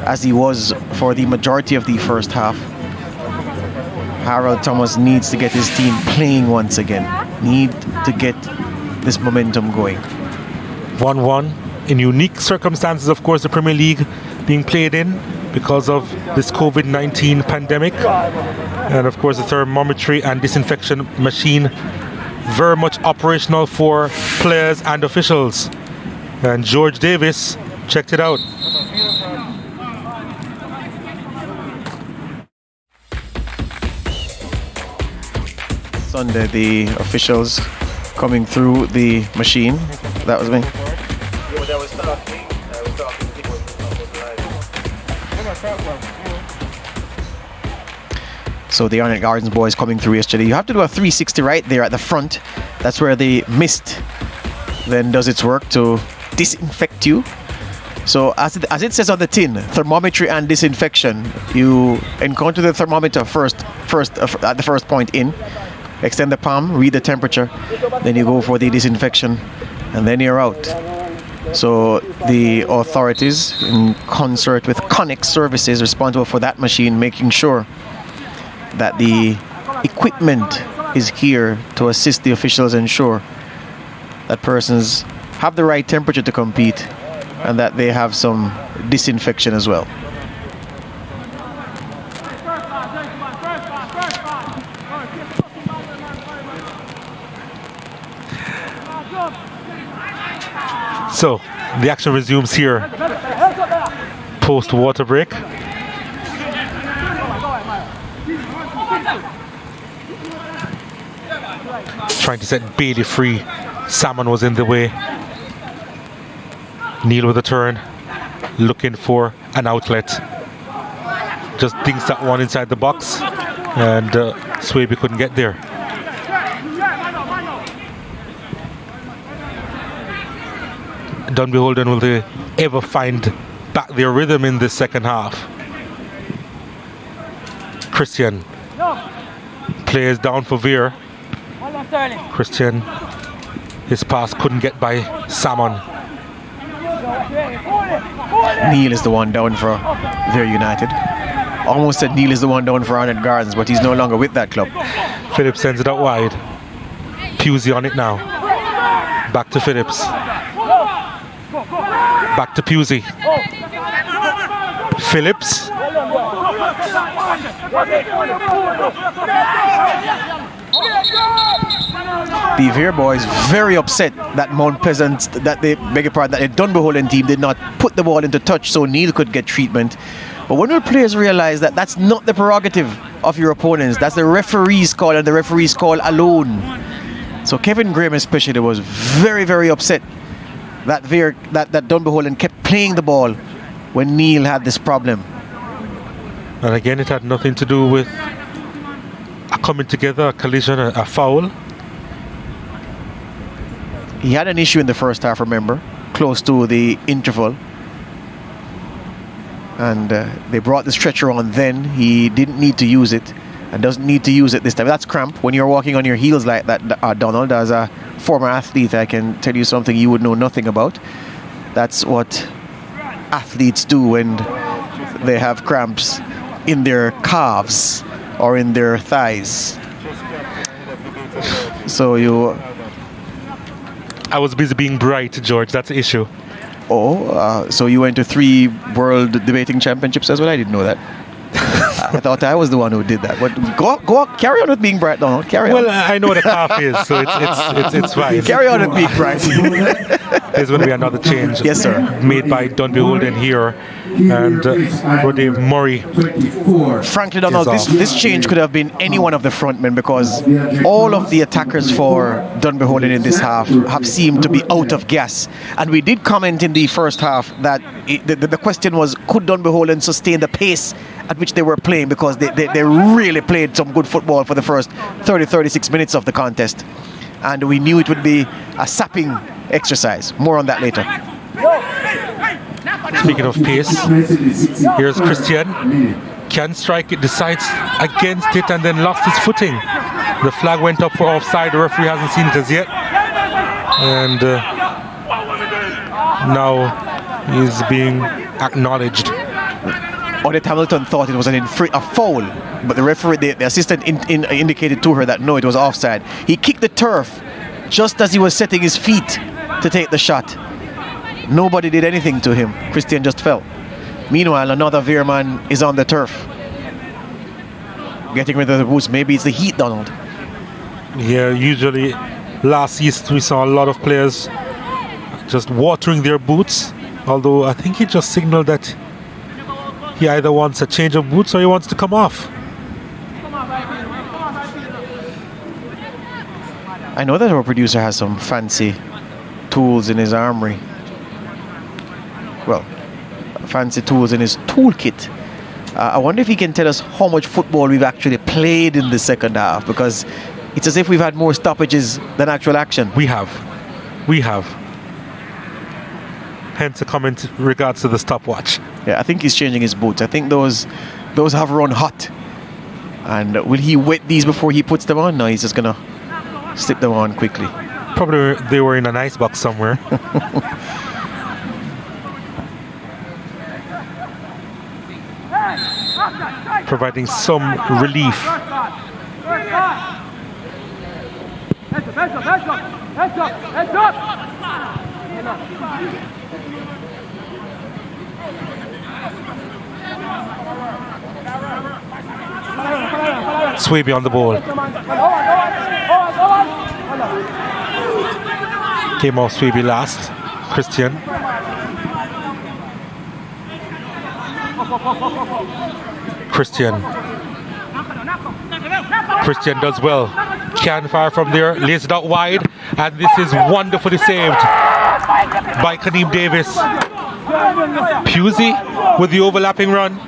as he was for the majority of the first half. Harold Thomas needs to get his team playing once again. Need to get this momentum going. 1-1 in unique circumstances, of course, the Premier League being played in because of this COVID-19 pandemic. And of course the thermometry and disinfection machine very much operational for players and officials. And George Davis checked it out. Sunday, the officials coming through the machine. That was me. So the Arnett Gardens boys coming through yesterday. You have to do a 360 right there at the front. That's where the mist then does its work to disinfect you. So as it says on the tin, thermometry and disinfection. You encounter the thermometer first at the first point in, extend the palm, read the temperature, then you go for the disinfection, and then you're out. So the authorities, in concert with Connect Services responsible for that machine, making sure that the equipment is here to assist the officials ensure that persons have the right temperature to compete and that they have some disinfection as well. So the action resumes here post water break. Trying to set Bailey free. Salmon was in the way. Neil with a turn, looking for an outlet. Just dinks that one inside the box, and Swaby couldn't get there. Dunbeholden, will they ever find back their rhythm in this second half? Christian plays down for Vere. Christian, his pass couldn't get by Salmon. Neil is the one down for Vere United. Almost said Neil is the one down for Arnett Gardens, but he's no longer with that club. Phillips sends it out wide. Pusey on it now. Back to Phillips. Back to Pusey. Phillips. The Vere boys very upset that Mount Pleasant, that the Dunbeholden team did not put the ball into touch so Neil could get treatment. But when the players realize that that's not the prerogative of your opponents, that's the referee's call and the referee's call alone. So Kevin Graham especially was very, very upset that Dunbeholden kept playing the ball when Neil had this problem. And again, it had nothing to do with a coming together, a collision, a foul. He had an issue in the first half, remember, close to the interval. And they brought the stretcher on then. He didn't need to use it and doesn't need to use it this time. That's cramp. When you're walking on your heels like that, Donald, as a former athlete, I can tell you something you would know nothing about. That's what athletes do when they have cramps in their calves or in their thighs. So I was busy being bright, George. That's the issue. Oh, so you went to 3 World Debating Championships as well? I didn't know that. I thought I was the one who did that. But go on, carry on with being bright, Donald. Carry on. Well, I know what a calf is, so it's fine. Carry on with being bright. There's going to be another change. Yes, sir. Made by Dunbeholden here, and Roddy Murray. Frankly, Donald, this change could have been any one of the frontmen, because all of the attackers for Dunbeholden in this half have seemed to be out of gas. And we did comment in the first half that the question was, could Dunbeholden sustain the pace at which they were playing, because they really played some good football for the first 30-36 minutes of the contest. And we knew it would be a sapping exercise. More on that later. Speaking of pace, here's Christian. Can strike it, decides against it, and then lost his footing. The flag went up for offside. The referee hasn't seen it as yet. And now he's being acknowledged. Odette Hamilton thought it was a foul, but the referee, the assistant indicated to her that no, it was offside. He kicked the turf just as he was setting his feet to take the shot. Nobody did anything to him. Christian just fell. Meanwhile, another Vere man is on the turf, getting rid of the boots. Maybe it's the heat, Donald. Yeah, usually last season we saw a lot of players just watering their boots, although I think he just signaled that he either wants a change of boots or he wants to come off. I know that our producer has some fancy tools in his armory. Well, fancy tools in his toolkit. I wonder if he can tell us how much football we've actually played in the second half, because it's as if we've had more stoppages than actual action. We have. hence the comment in regards to the stopwatch. Yeah, I think he's changing his boots. I think those have run hot. And will he wet these before he puts them on? No, he's just going to slip them on quickly. Probably they were in an ice box somewhere. Providing some relief. Swaby on the ball. Came off Swaby last. Christian. Christian does well. Can fire from there, lays it out wide, and this is wonderfully saved by Kaneem Davis. Pusey with the overlapping run.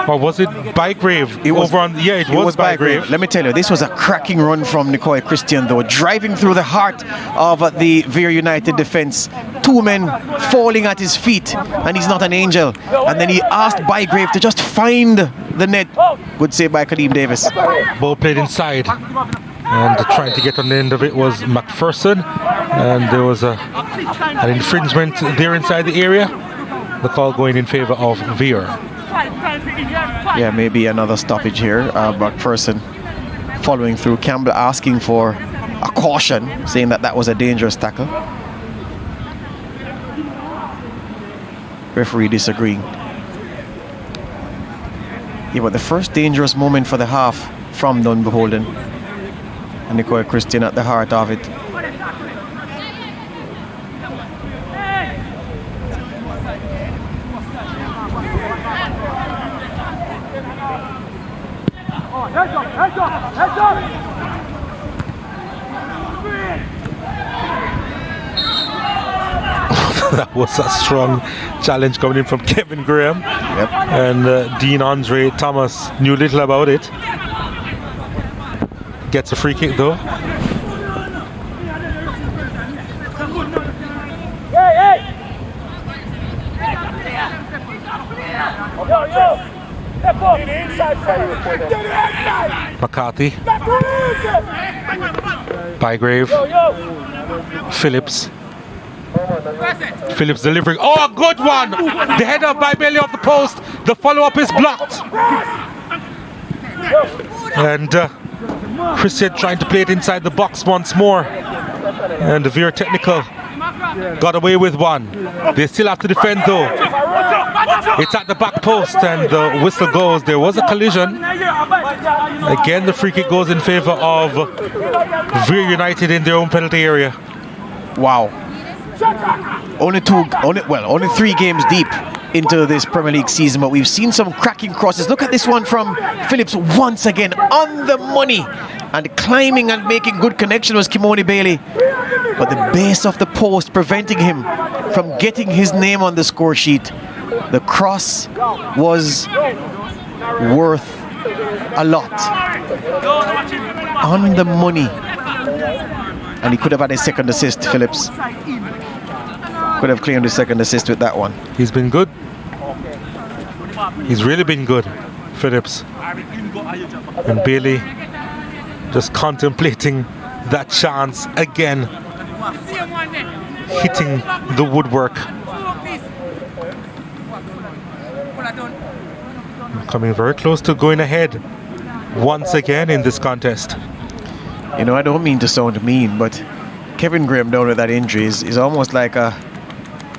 Or was it Bygrave? It was Bygrave. Let me tell you, this was a cracking run from Nicoy Christian, though, driving through the heart of the Vere United defense. Two men falling at his feet, and he's not an angel. And then he asked Bygrave to just find the net. Good save by Kaneem Davis. Ball played inside, and trying to get on the end of it was McPherson, and there was an infringement there inside the area. The call going in favor of Vere. Yeah, maybe another stoppage here. McPherson following through. Campbell asking for a caution, saying that was a dangerous tackle. Referee disagreeing. Yeah, but the first dangerous moment for the half from Dunbeholden. And Nicoy Christian at the heart of it. That was a strong challenge coming in from Kevin Graham. Yep. And Dean Andre Thomas knew little about it. Gets a free kick though. McCarthy. Bygrave. Phillips. Phillips delivering. Oh, a good one! The header by belly of the post. The follow-up is blocked. And Christian trying to play it inside the box once more. And the Vere Technical got away with one. They still have to defend though. It's at the back post and the whistle goes. There was a collision. Again, the free kick goes in favor of Vere United in their own penalty area. Wow. Only 3 games deep into this Premier League season, but we've seen some cracking crosses. Look at this one from Phillips once again on the money, and climbing and making good connection was Kimoni Bailey, but the base of the post preventing him from getting his name on the score sheet. The cross was worth a lot. On the money. And he could have had a second assist, Phillips. Could have claimed the second assist with that one. He's been good. He's really been good, Phillips. And Bailey just contemplating that chance again. Hitting the woodwork. Coming very close to going ahead once again in this contest. You know, I don't mean to sound mean, but Kevin Graham down with that injury is almost like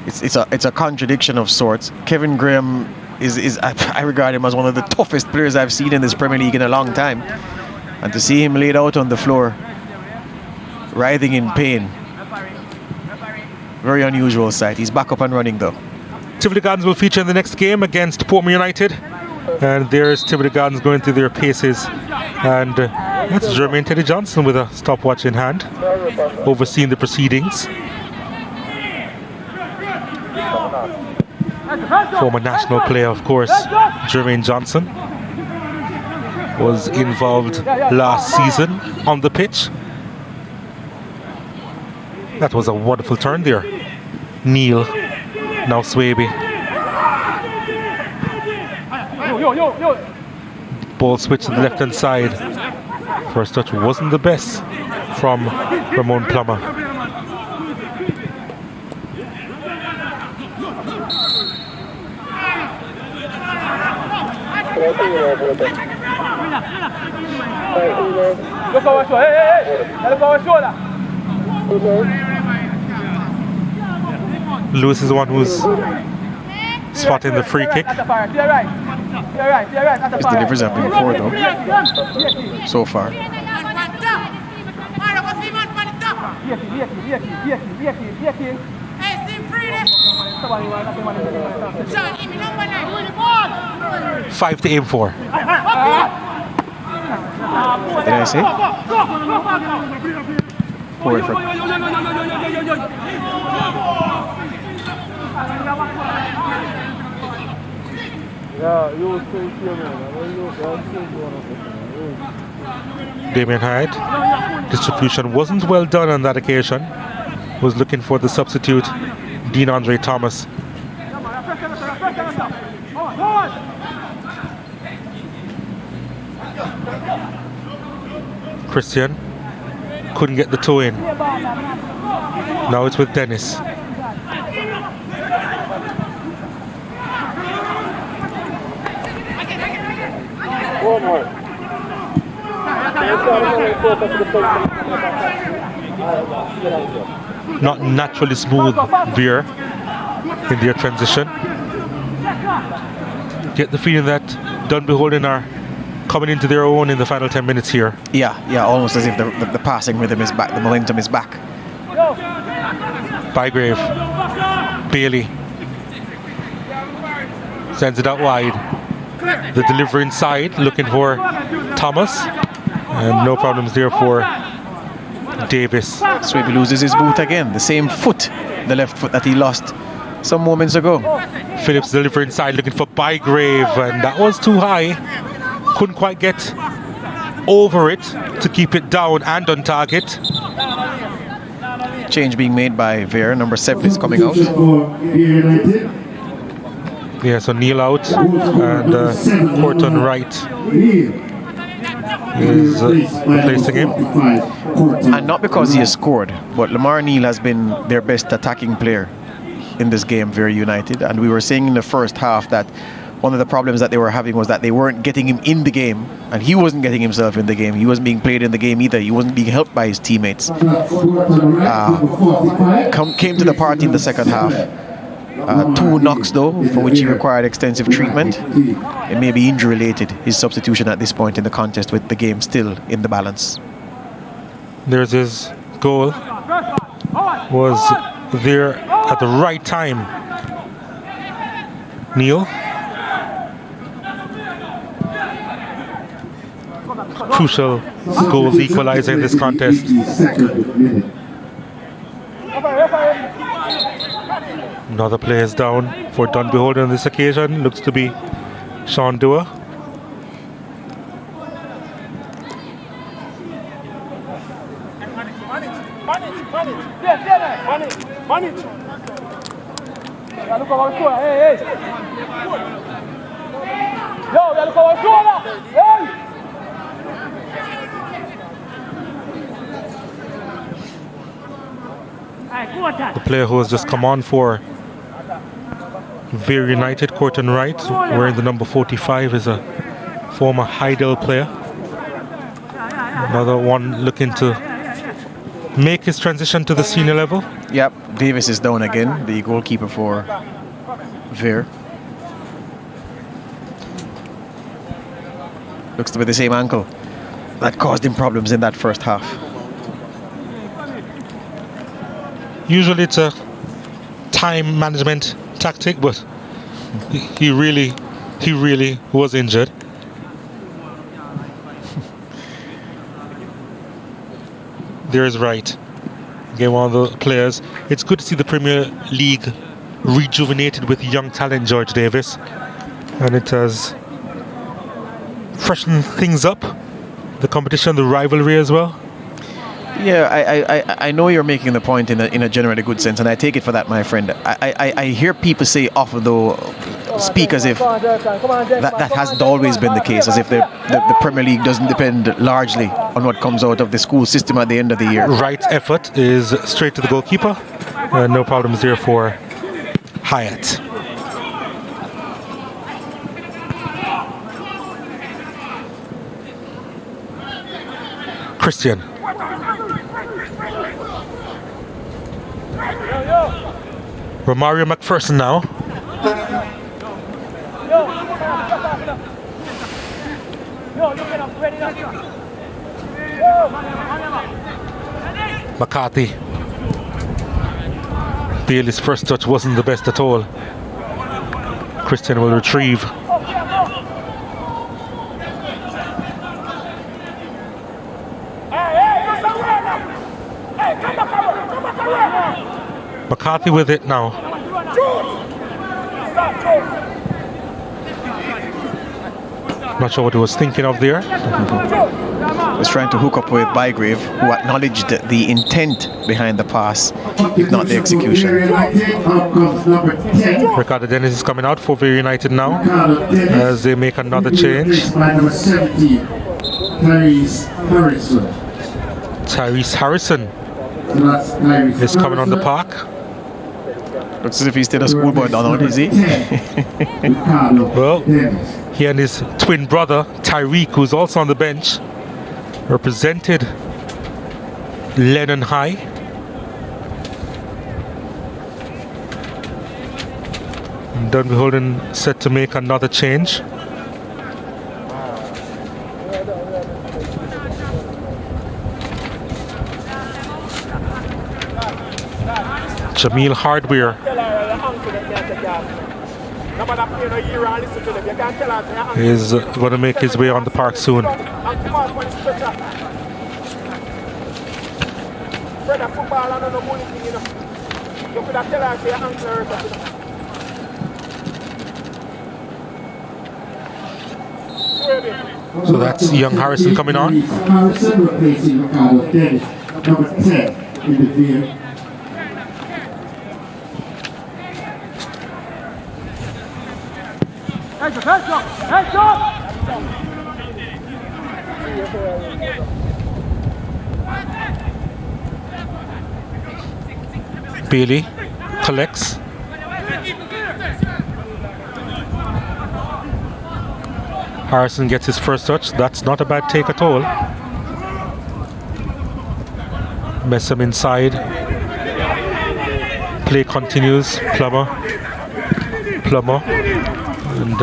it's a contradiction of sorts. Kevin Graham is I regard him as one of the toughest players I've seen in this Premier League in a long time, and to see him laid out on the floor, writhing in pain, very unusual sight. He's back up and running though. Tivoli Gardens will feature in the next game against Portmore United, and there's Tivoli Gardens going through their paces, and that's Jermaine Teddy Johnson with a stopwatch in hand, overseeing the proceedings. Former national player, of course, Jermaine Johnson was involved last season on the pitch. That was a wonderful turn there. Neil. Now Swaby. Ball switch to the left hand side. First touch wasn't the best from Ramon Plummer. Lewis is the one who's spotting the free kick. His deliveries have been poor though, so far. Five to aim for. What did I say? Poor effort. Damien Hyde. Distribution wasn't well done on that occasion. Was looking for the substitute, Dean Andre Thomas. Christian couldn't get the toe in. Now it's with Dennis. Not naturally smooth, Vere, in their transition. Get the feeling that Dunbeholden are coming into their own in the final 10 minutes here. Yeah, almost as if the passing rhythm is back, the momentum is back. Bygrave, Bailey sends it out wide. The delivery inside, looking for Thomas, and no problems there for Davis. Swaby loses his boot again, the same foot, the left foot that he lost some moments ago. Phillips delivery inside, looking for Bygrave, and that was too high. Couldn't quite get over it to keep it down and on target. Change being made by Vere, number 7 is coming out. Yeah, so Neil out, and Corton Wright is replacing him. And not because he has scored, but Lamar Neal has been their best attacking player in this game, Vere United. And we were saying in the first half that one of the problems that they were having was that they weren't getting him in the game, and he wasn't getting himself in the game. He wasn't being played in the game either. He wasn't being helped by his teammates. Came to the party in the second half. 2 knocks though, for which he required extensive treatment. It may be injury related, his substitution at this point in the contest, with the game still in the balance. There's his goal. Was there at the right time. Neil. Crucial goals equalizer in this contest. Another player is down for Dunbeholden on this occasion. Looks to be Sean Dua. The player who has just come on for Vere United, Corton Wright, wearing the number 45, is a former Heidel player. Another one looking to make his transition to the senior level. Yep, Davis is down again, the goalkeeper for Vere. Looks to be the same ankle that caused him problems in that first half. Usually it's a time management tactic, but he really was injured. There's Wright, again one of the players. It's good to see the Premier League rejuvenated with young talent, George Davis, and it has freshened things up, the competition, the rivalry as well. Yeah, I know you're making the point in a generally good sense, and I take it for that, my friend. I hear people say often, though, speak as if that hasn't always been the case, as if the Premier League doesn't depend largely on what comes out of the school system at the end of the year. Right effort is straight to the goalkeeper. No problems there for Hyatt. Christian. Romario McPherson now. McCarthy. Bailey's first touch wasn't the best at all. Christian will retrieve. McCarthy with it now. Not sure what he was thinking of there. Was trying to hook up with Bygrave, who acknowledged the intent behind the pass, if not the execution. Ricardo Dennis is coming out for Vere United now as they make another change. Tyrese Harrison is coming on the park. Looks as if he's still a schoolboy, Donald, is he? Well, he and his twin brother, Tyreek, who's also on the bench, represented Lennon High. And Dunbeholden set to make another change. Jamil Hardware is going to make his way on the park soon. So that's young Harrison coming on. Harrison replacing Ricardo Dennis, number 10 in the Vere. Bailey collects. Harrison gets his first touch. That's not a bad take at all. Messam inside. Play continues. Plummer. And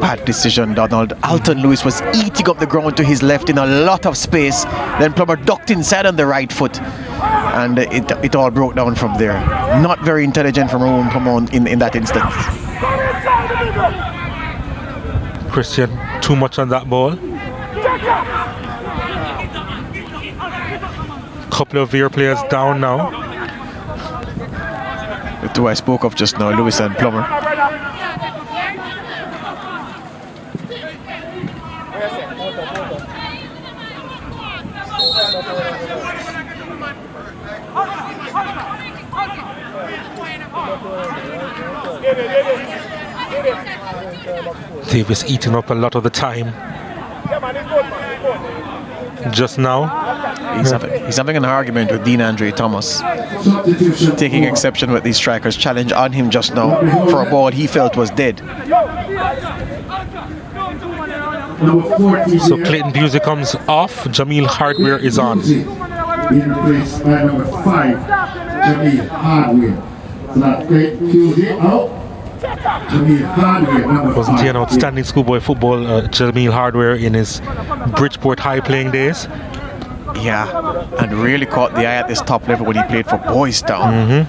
bad decision, Donald. Alton Lewis was eating up the ground to his left in a lot of space. Then Plummer ducked inside on the right foot. And it all broke down from there. Not very intelligent from Rowan Pomon in that instance. Christian, too much on that ball. Couple of Vere players down now. The two I spoke of just now, Lewis and Plummer. Davis eating up a lot of the time. Just now. He's having an argument with Dean Andre Thomas, taking exception with the striker's challenge on him just now for a ball he felt was dead. So Clayton Busey comes off, Jamil Hardware is on. Being replaced by number 5, Jamil Hardware. So that Clayton Busey out. Jamil Hardware, number 5. Wasn't he an outstanding schoolboy football, Jamil Hardware, in his Bridgeport High playing days? Yeah, and really caught the eye at this top level when he played for Boys Town.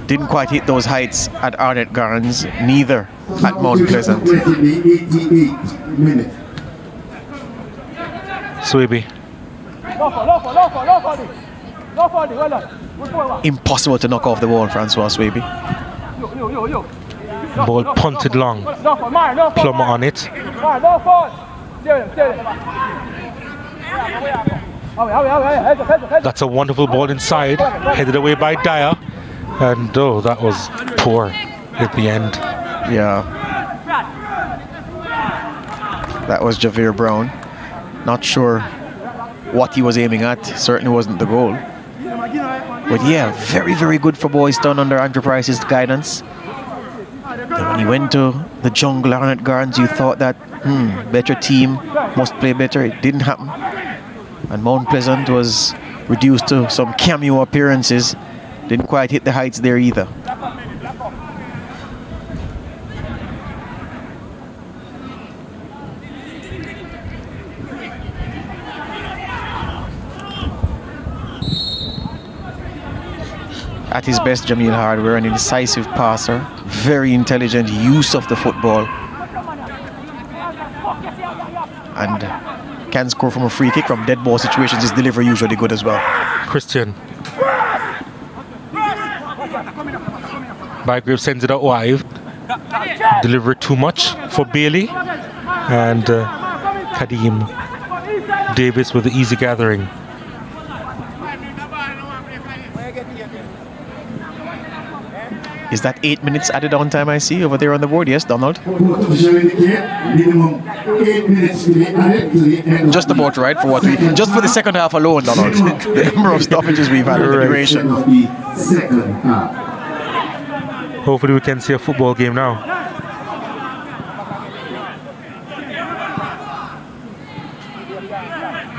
Didn't quite hit those heights at Arnett Gardens, neither at Mount Pleasant. Swaby. Impossible to knock off the ball, Francois Swaby. Ball punted long. Plummer on it. That's a wonderful ball inside, headed away by Dyer. And oh, that was poor at the end. Yeah. That was Javere Brown. Not sure what he was aiming at. Certainly wasn't the goal. But yeah, very, very good for boys done under Enterprise's guidance. And when he went to the jungle Arnett Gardens, you thought that, better team must play better. It didn't happen. And Mount Pleasant was reduced to some cameo appearances. Didn't quite hit the heights there either. At his best, Jamil Hardware, an incisive passer, very intelligent use of the football, and can score from a free kick. From dead ball situations, his delivery usually good as well. Christian. Bygrave sends it out wide. Delivered too much for Bailey. And Kadeem Davis with the easy gathering. Is that 8 minutes added on time I see over there on the board? Yes, Donald? Just about right for what we... Just for the second half alone, Donald. The number of stoppages we've had in the duration. Hopefully we can see a football game now.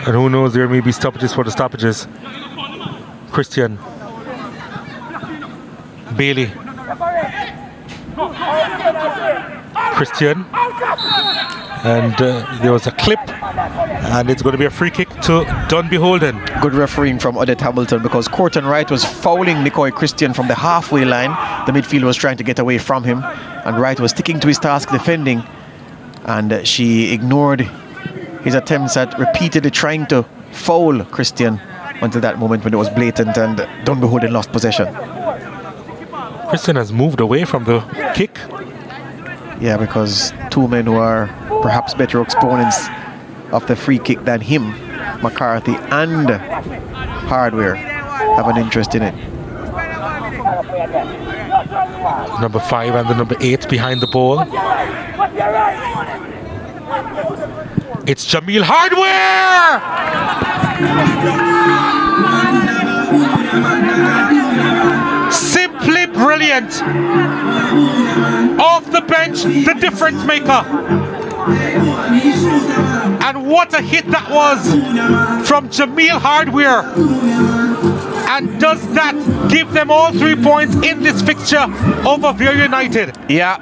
And who knows, there may be stoppages for the stoppages. Christian. Bailey. Christian. And there was a clip. And it's going to be a free kick to Dunbeholden. Good refereeing from Odette Hamilton, because Corton Wright was fouling Nicoy Christian from the halfway line. The midfielder was trying to get away from him. And Wright was sticking to his task defending. And she ignored his attempts at repeatedly trying to foul Christian until that moment when it was blatant and Dunbeholden lost possession. Christian has moved away from the kick. Yeah, because two men who are perhaps better exponents of the free kick than him, McCarthy and Hardware, have an interest in it. Number 5 and the number 8 behind the ball. It's Jamil Hardware! Simply brilliant. Off the bench, the difference maker. And what a hit that was from Jamil Hardware. And does that give them all 3 points in this fixture over Vere United? Yeah,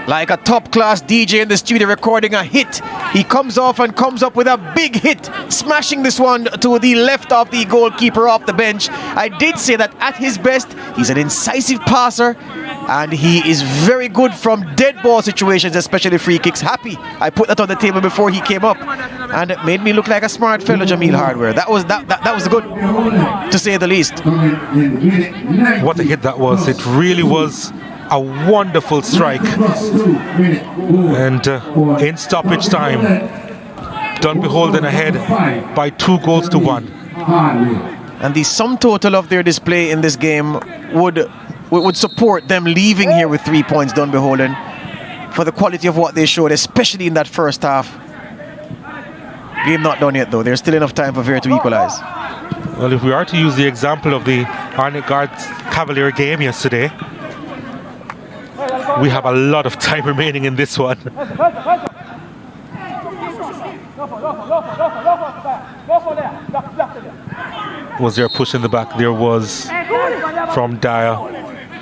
like a top-class DJ in the studio recording a hit. He comes off and comes up with a big hit, smashing this one to the left of the goalkeeper off the bench. I did say that at his best, he's an incisive passer, and he is very good from dead ball situations, especially free kicks. Happy I put that on the table before he came up, and it made me look like a smart fellow, Jamil Hardware. That was good, to say the least. What a hit that was. It really was a wonderful strike. And in stoppage time, Dunbeholden ahead by 2 goals to 1. And the sum total of their display in this game would support them leaving here with 3 points, Dunbeholden, for the quality of what they showed, especially in that first half. Game not done yet, though. There's still enough time for Vere to equalize. Well, if we are to use the example of the Arnett Gardens Cavalier game yesterday, we have a lot of time remaining in this one. Was there a push in the back? There was from Dyer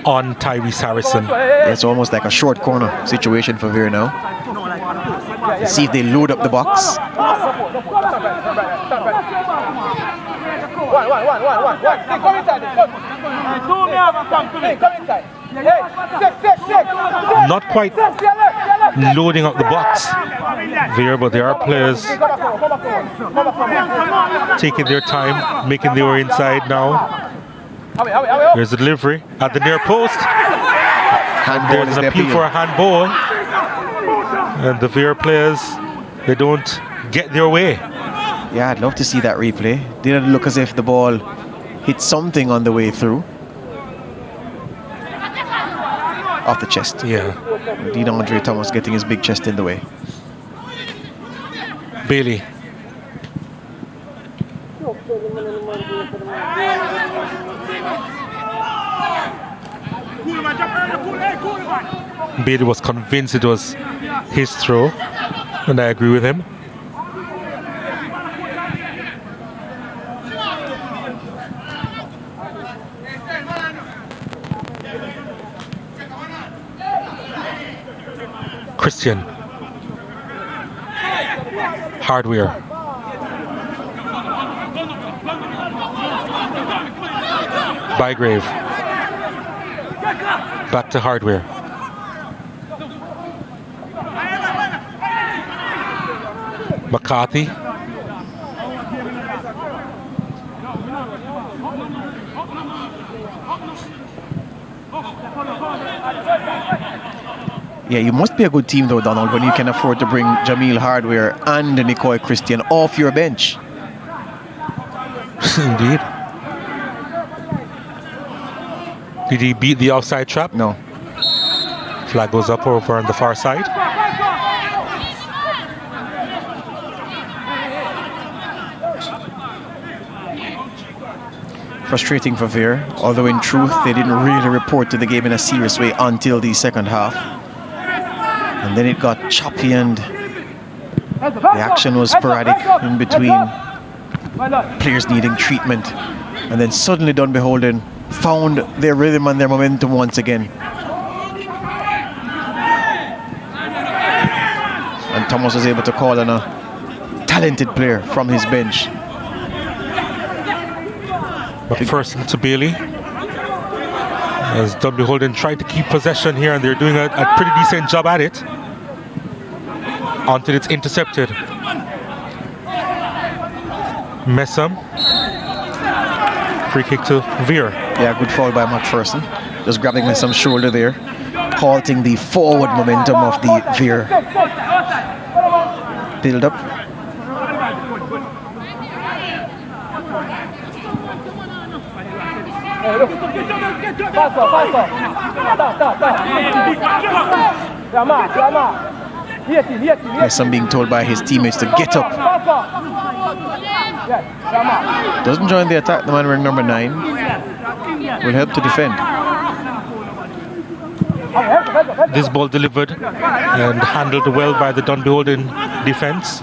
on Tyrese Harrison. It's almost like a short corner situation for Vere now. See if they load up the box. Not quite loading up the box there, but there are players taking their time, making their way inside now. There's a delivery at the near post. There's an appeal for a handball. And the Vere players, they don't get their way. Yeah, I'd love to see that replay. Didn't look as if the ball hit something on the way through. Off the chest. Yeah. DeAndre Thomas getting his big chest in the way. Bailey. Bailey was convinced it was his throw, and I agree with him. Christian. Hardware. Bygrave. Back to Hardware. McCarthy. Yeah, you must be a good team though, Donald, when you can afford to bring Jamil Hardware and Nicoy Christian off your bench. Indeed. Did he beat the offside trap? No. Flag goes up over on the far side. Frustrating for Vere, although in truth they didn't really report to the game in a serious way until the second half. And then it got choppy and the action was sporadic in between, players needing treatment. And then suddenly Dunbeholden found their rhythm and their momentum once again. And Thomas was able to call on a talented player from his bench. But first to Bailey, as Dunbeholden tried to keep possession here, and they're doing a pretty decent job at it until it's intercepted. Messam, free kick to Vere. Yeah, good foul by McPherson, just grabbing Messam's shoulder there, halting the forward momentum of the Vere build up. Messam being told by his teammates to get up. Doesn't join the attack, the man wearing number 9 will help to defend. This ball delivered and handled well by the Dunbeholden defense.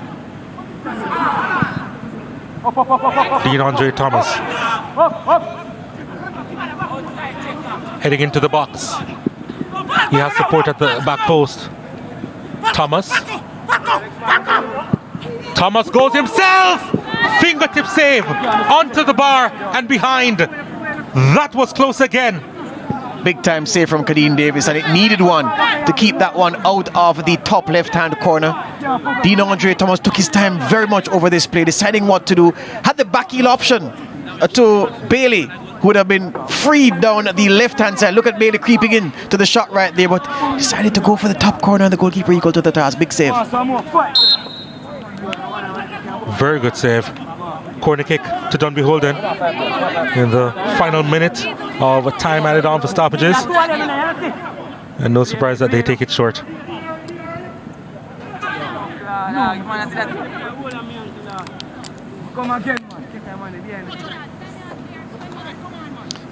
DeAndre Thomas heading into the box. He has support at the back post. Thomas goes himself! Fingertip save onto the bar and behind. That was close again. Big time save from Kadeen Davis, and it needed one to keep that one out of the top left-hand corner. DeAndre Thomas took his time very much over this play, deciding what to do. Had the back heel option to Bailey, who would have been freed down the left-hand side. Look at Bailey creeping in to the shot right there, but decided to go for the top corner, and the goalkeeper equal to the task. Big save. Very good save. Corner kick to Dunbeholden in the final minute of a time added on for stoppages. And no surprise that they take it short.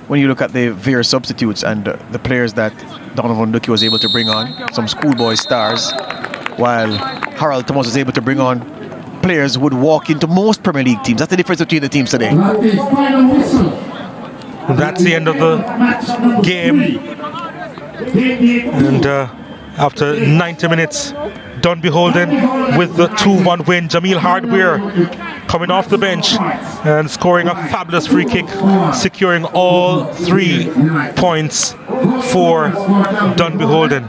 When you look at the Vere substitutes and the players that Donovan Ducky was able to bring on, some schoolboy stars, while Harold Thomas was able to bring on players who would walk into most Premier League teams. That's the difference between the teams today. That's the end of the game. And after 90 minutes, Dunbeholden with the 2-1 win. Jamil Hardware coming off the bench and scoring a fabulous free kick, securing all 3 points for Dunbeholden.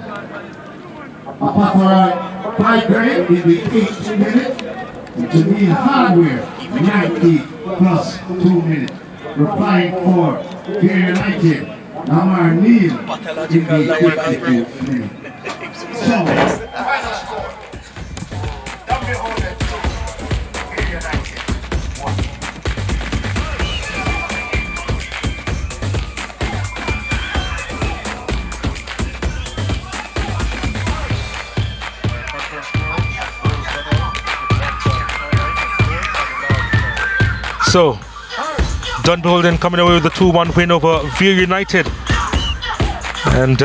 Bygrave in the 18th minute. Jamil Hardware 90 plus 2 minutes. Replying for Vere United, Amar Neal in the 58th minute. So, final score. Dunbeholden 2, Vere United So, Dunbeholden coming away with a 2-1 win over Vere United. And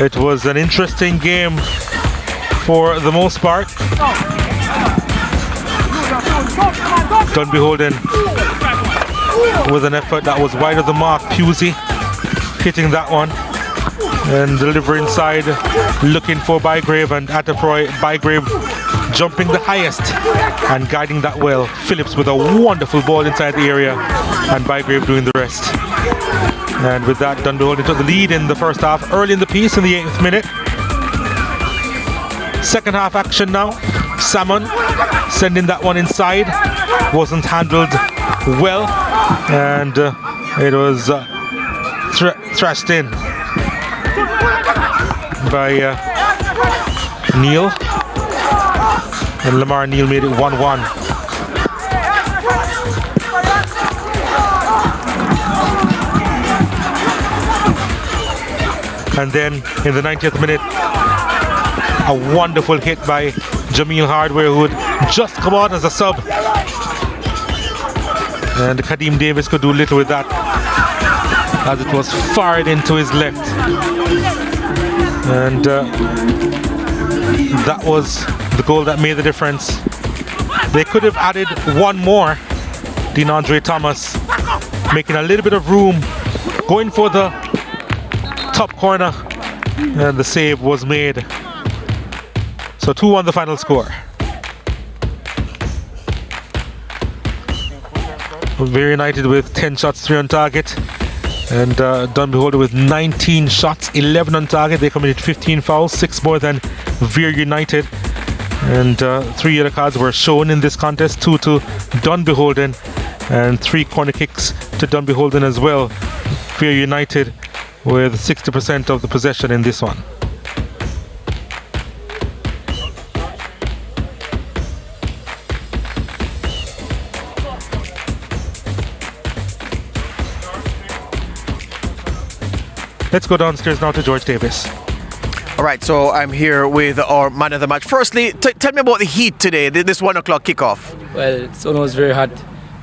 it was an interesting game for the most part. Dunbeholden with an effort that was wide of the mark. Pusey hitting that one and delivering inside, looking for Bygrave, and Ataproy. Bygrave jumping the highest and guiding that well. Phillips with a wonderful ball inside the area, and Bygrave doing the rest. And with that, Dunbeholden took the lead in the first half early in the piece in the 8th minute. Second half action now. Salmon sending that one inside, wasn't handled well, and it was thrashed in by Neil, and Lamar Neal made it 1-1. And then in the 90th minute, a wonderful hit by Jamil Hardware, who had just come on as a sub, and Kadeem Davis could do little with that as it was fired into his left. And that was the goal that made the difference. They could have added one more. Dean Andre Thomas making a little bit of room, going for the top corner, and the save was made. So 2-1 the final score. Vere United with 10 shots, 3 on target, and Dunbeholden with 19 shots, 11 on target. They committed 15 fouls, 6 more than Vere United, and 3 yellow cards were shown in this contest, 2 to Dunbeholden and 3 corner kicks to Dunbeholden as well. Vere United with 60% of the possession in this one. Let's go downstairs now to George Davis. All right, so I'm here with our man of the match. Firstly, tell me about the heat today, this 1 o'clock kickoff. Well, the sun was very hot.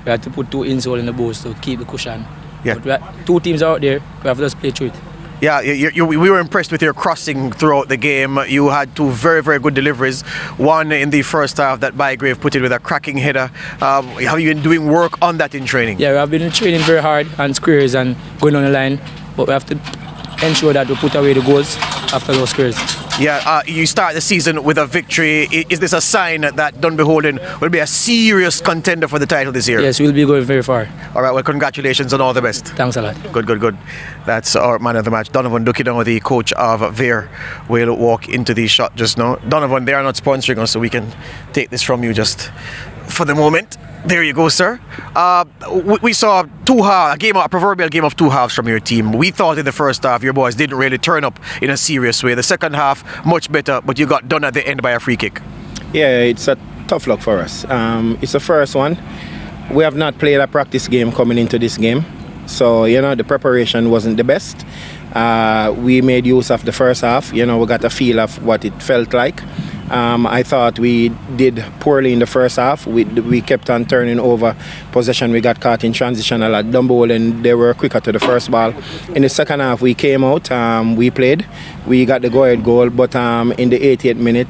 We had to put 2 insoles in the boats to keep the cushion. Yeah. But 2 teams out there, we have to just play through it. Yeah, we were impressed with your crossing throughout the game. You had 2 very, very good deliveries. One in the first half that Bygrave put in with a cracking header. Have you been doing work on that in training? Yeah, we have been training very hard on squares and going on the line, but we have to ensure that we put away the goals after those squares. Yeah, you start the season with a victory. Is this a sign that Dunbeholden will be a serious contender for the title this year? Yes, we'll be going very far. All right, well, congratulations and all the best. Thanks a lot. Good. That's our man of the match, Donovan Dukino, the coach of Vere, will walk into the shot just now. Donovan, they are not sponsoring us, so we can take this from you just for the moment. There you go, sir. We saw a proverbial game of 2 halves from your team. We thought in the first half your boys didn't really turn up in a serious way. The second half, much better, but you got done at the end by a free kick. Yeah, it's a tough luck for us. It's the first one. We have not played a practice game coming into this game, so the preparation wasn't the best. We made use of the first half. We got a feel of what it felt like. I thought we did poorly in the first half. We kept on turning over possession. We got caught in transition a lot. Dunbeholden, they were quicker to the first ball. In the second half, we came out, we played. We got the go-ahead goal, but in the 88th minute,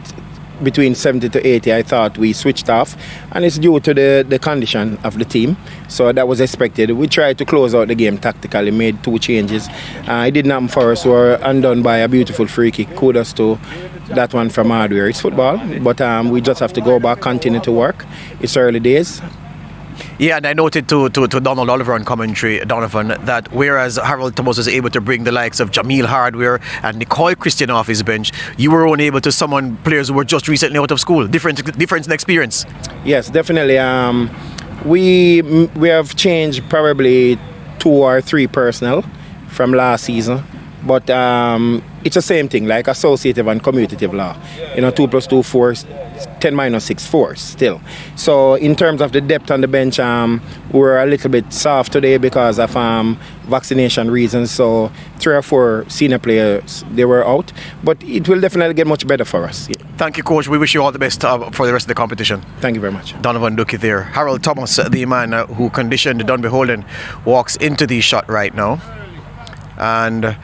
between 70 to 80, I thought we switched off, and it's due to the condition of the team, so that was expected. We tried to close out the game tactically, made 2 changes. It didn't happen for us. We were undone by a beautiful free kick. Kudos to that one from Hardware. It's football, but we just have to go back, continue to work. It's early days. Yeah, and I noted to Donald Oliver on commentary, Donovan, that whereas Harold Thomas was able to bring the likes of Jamil Hardware and Nicole Christian off his bench, you were only able to summon players who were just recently out of school. Difference in experience. Yes, definitely. We have changed probably 2 or 3 personnel from last season, but it's the same thing, like associative and commutative law. 2 + 2 4 10-6 force still. So in terms of the depth on the bench, we're a little bit soft today because of vaccination reasons. So 3 or 4 senior players, they were out. But it will definitely get much better for us. Yeah. Thank you, Coach. We wish you all the best for the rest of the competition. Thank you very much. Donovan Ducky there. Harold Thomas, the man who conditioned Dunbeholden, walks into the shot right now. And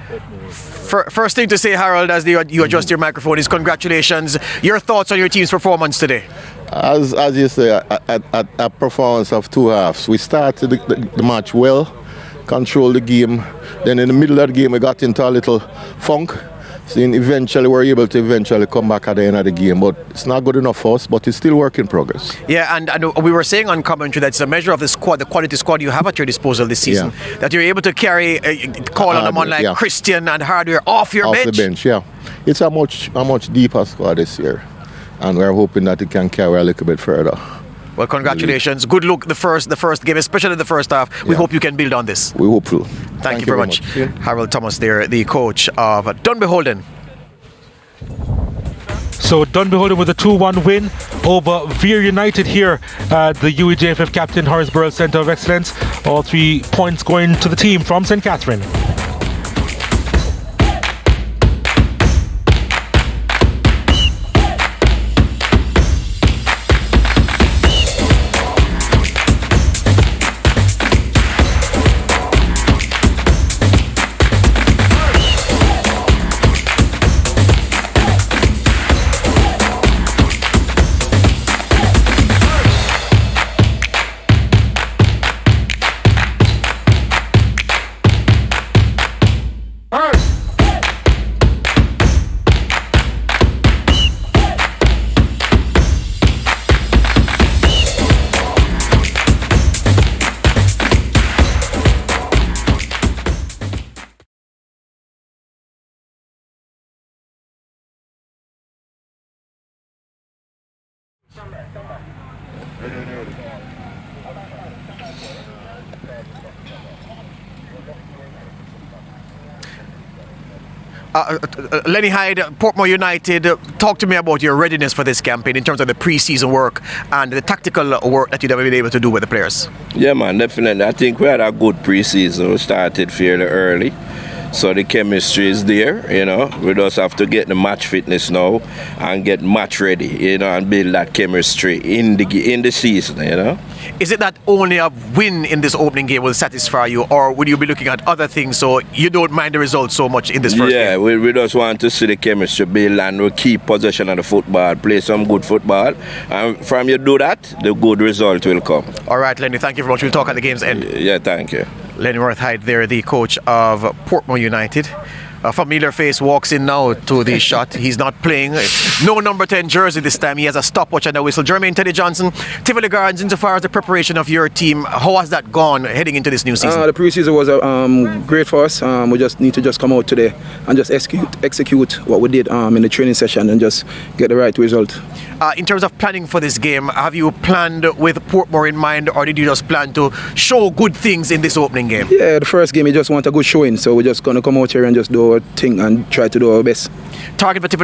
first thing to say, Harold, as you adjust your microphone, is congratulations. Your thoughts on your team's performance today? As you say, a performance of 2 halves. We started the match well, controlled the game. Then in the middle of the game, we got into a little funk. So eventually, we were able to come back at the end of the game. But it's not good enough for us, but it's still work in progress. Yeah, and we were saying on commentary that it's a measure of the squad, the quality squad you have at your disposal this season. Yeah. That you're able to carry, call on someone like Christian and Hardware off your bench. Off the bench, yeah. It's a much deeper squad this year. And we're hoping that it can carry a little bit further. Well, congratulations. Good luck the first game, especially the first half. We hope you can build on this. We hope so. Thank you very much. Harold Thomas there, the coach of Dunbeholden. So Dunbeholden with a 2-1 win over Vere United here at the UEJFF Captain Horace Centre of Excellence. All 3 points going to the team from St. Catherine. Lenny Hyde, Portmore United, talk to me about your readiness for this campaign in terms of the pre-season work and the tactical work that you've been able to do with the players. Yeah, man, definitely. I think we had a good pre-season. We started fairly early. So the chemistry is there, you know. We just have to get the match fitness now and get match ready, you know, and build that chemistry in the season, you know. Is it that only a win in this opening game will satisfy you, or would you be looking at other things so you don't mind the results so much in this first game? Yeah, we just want to see the chemistry build and we keep possession of the football, play some good football, and from you do that, the good result will come. All right, Lenny, thank you very much. We'll talk at the game's end. Yeah, thank you. Lenny Hyde there, the coach of Portmore United. A familiar face walks in now to the shot. He's not playing. No number 10 jersey this time. He has a stopwatch and a whistle. Jermaine Teddy Johnson, Tivoli Gardens, insofar as the preparation of your team, how has that gone heading into this new season? The pre-season was great for us. We just need to come out today and just execute what we did in the training session and just get the right result. In terms of planning for this game, have you planned with Portmore in mind, or did you just plan to show good things in this opening game? Yeah, the first game we just want a good showing, so we're just going to come out here and just do our thing and try to do our best. Target for Tivoli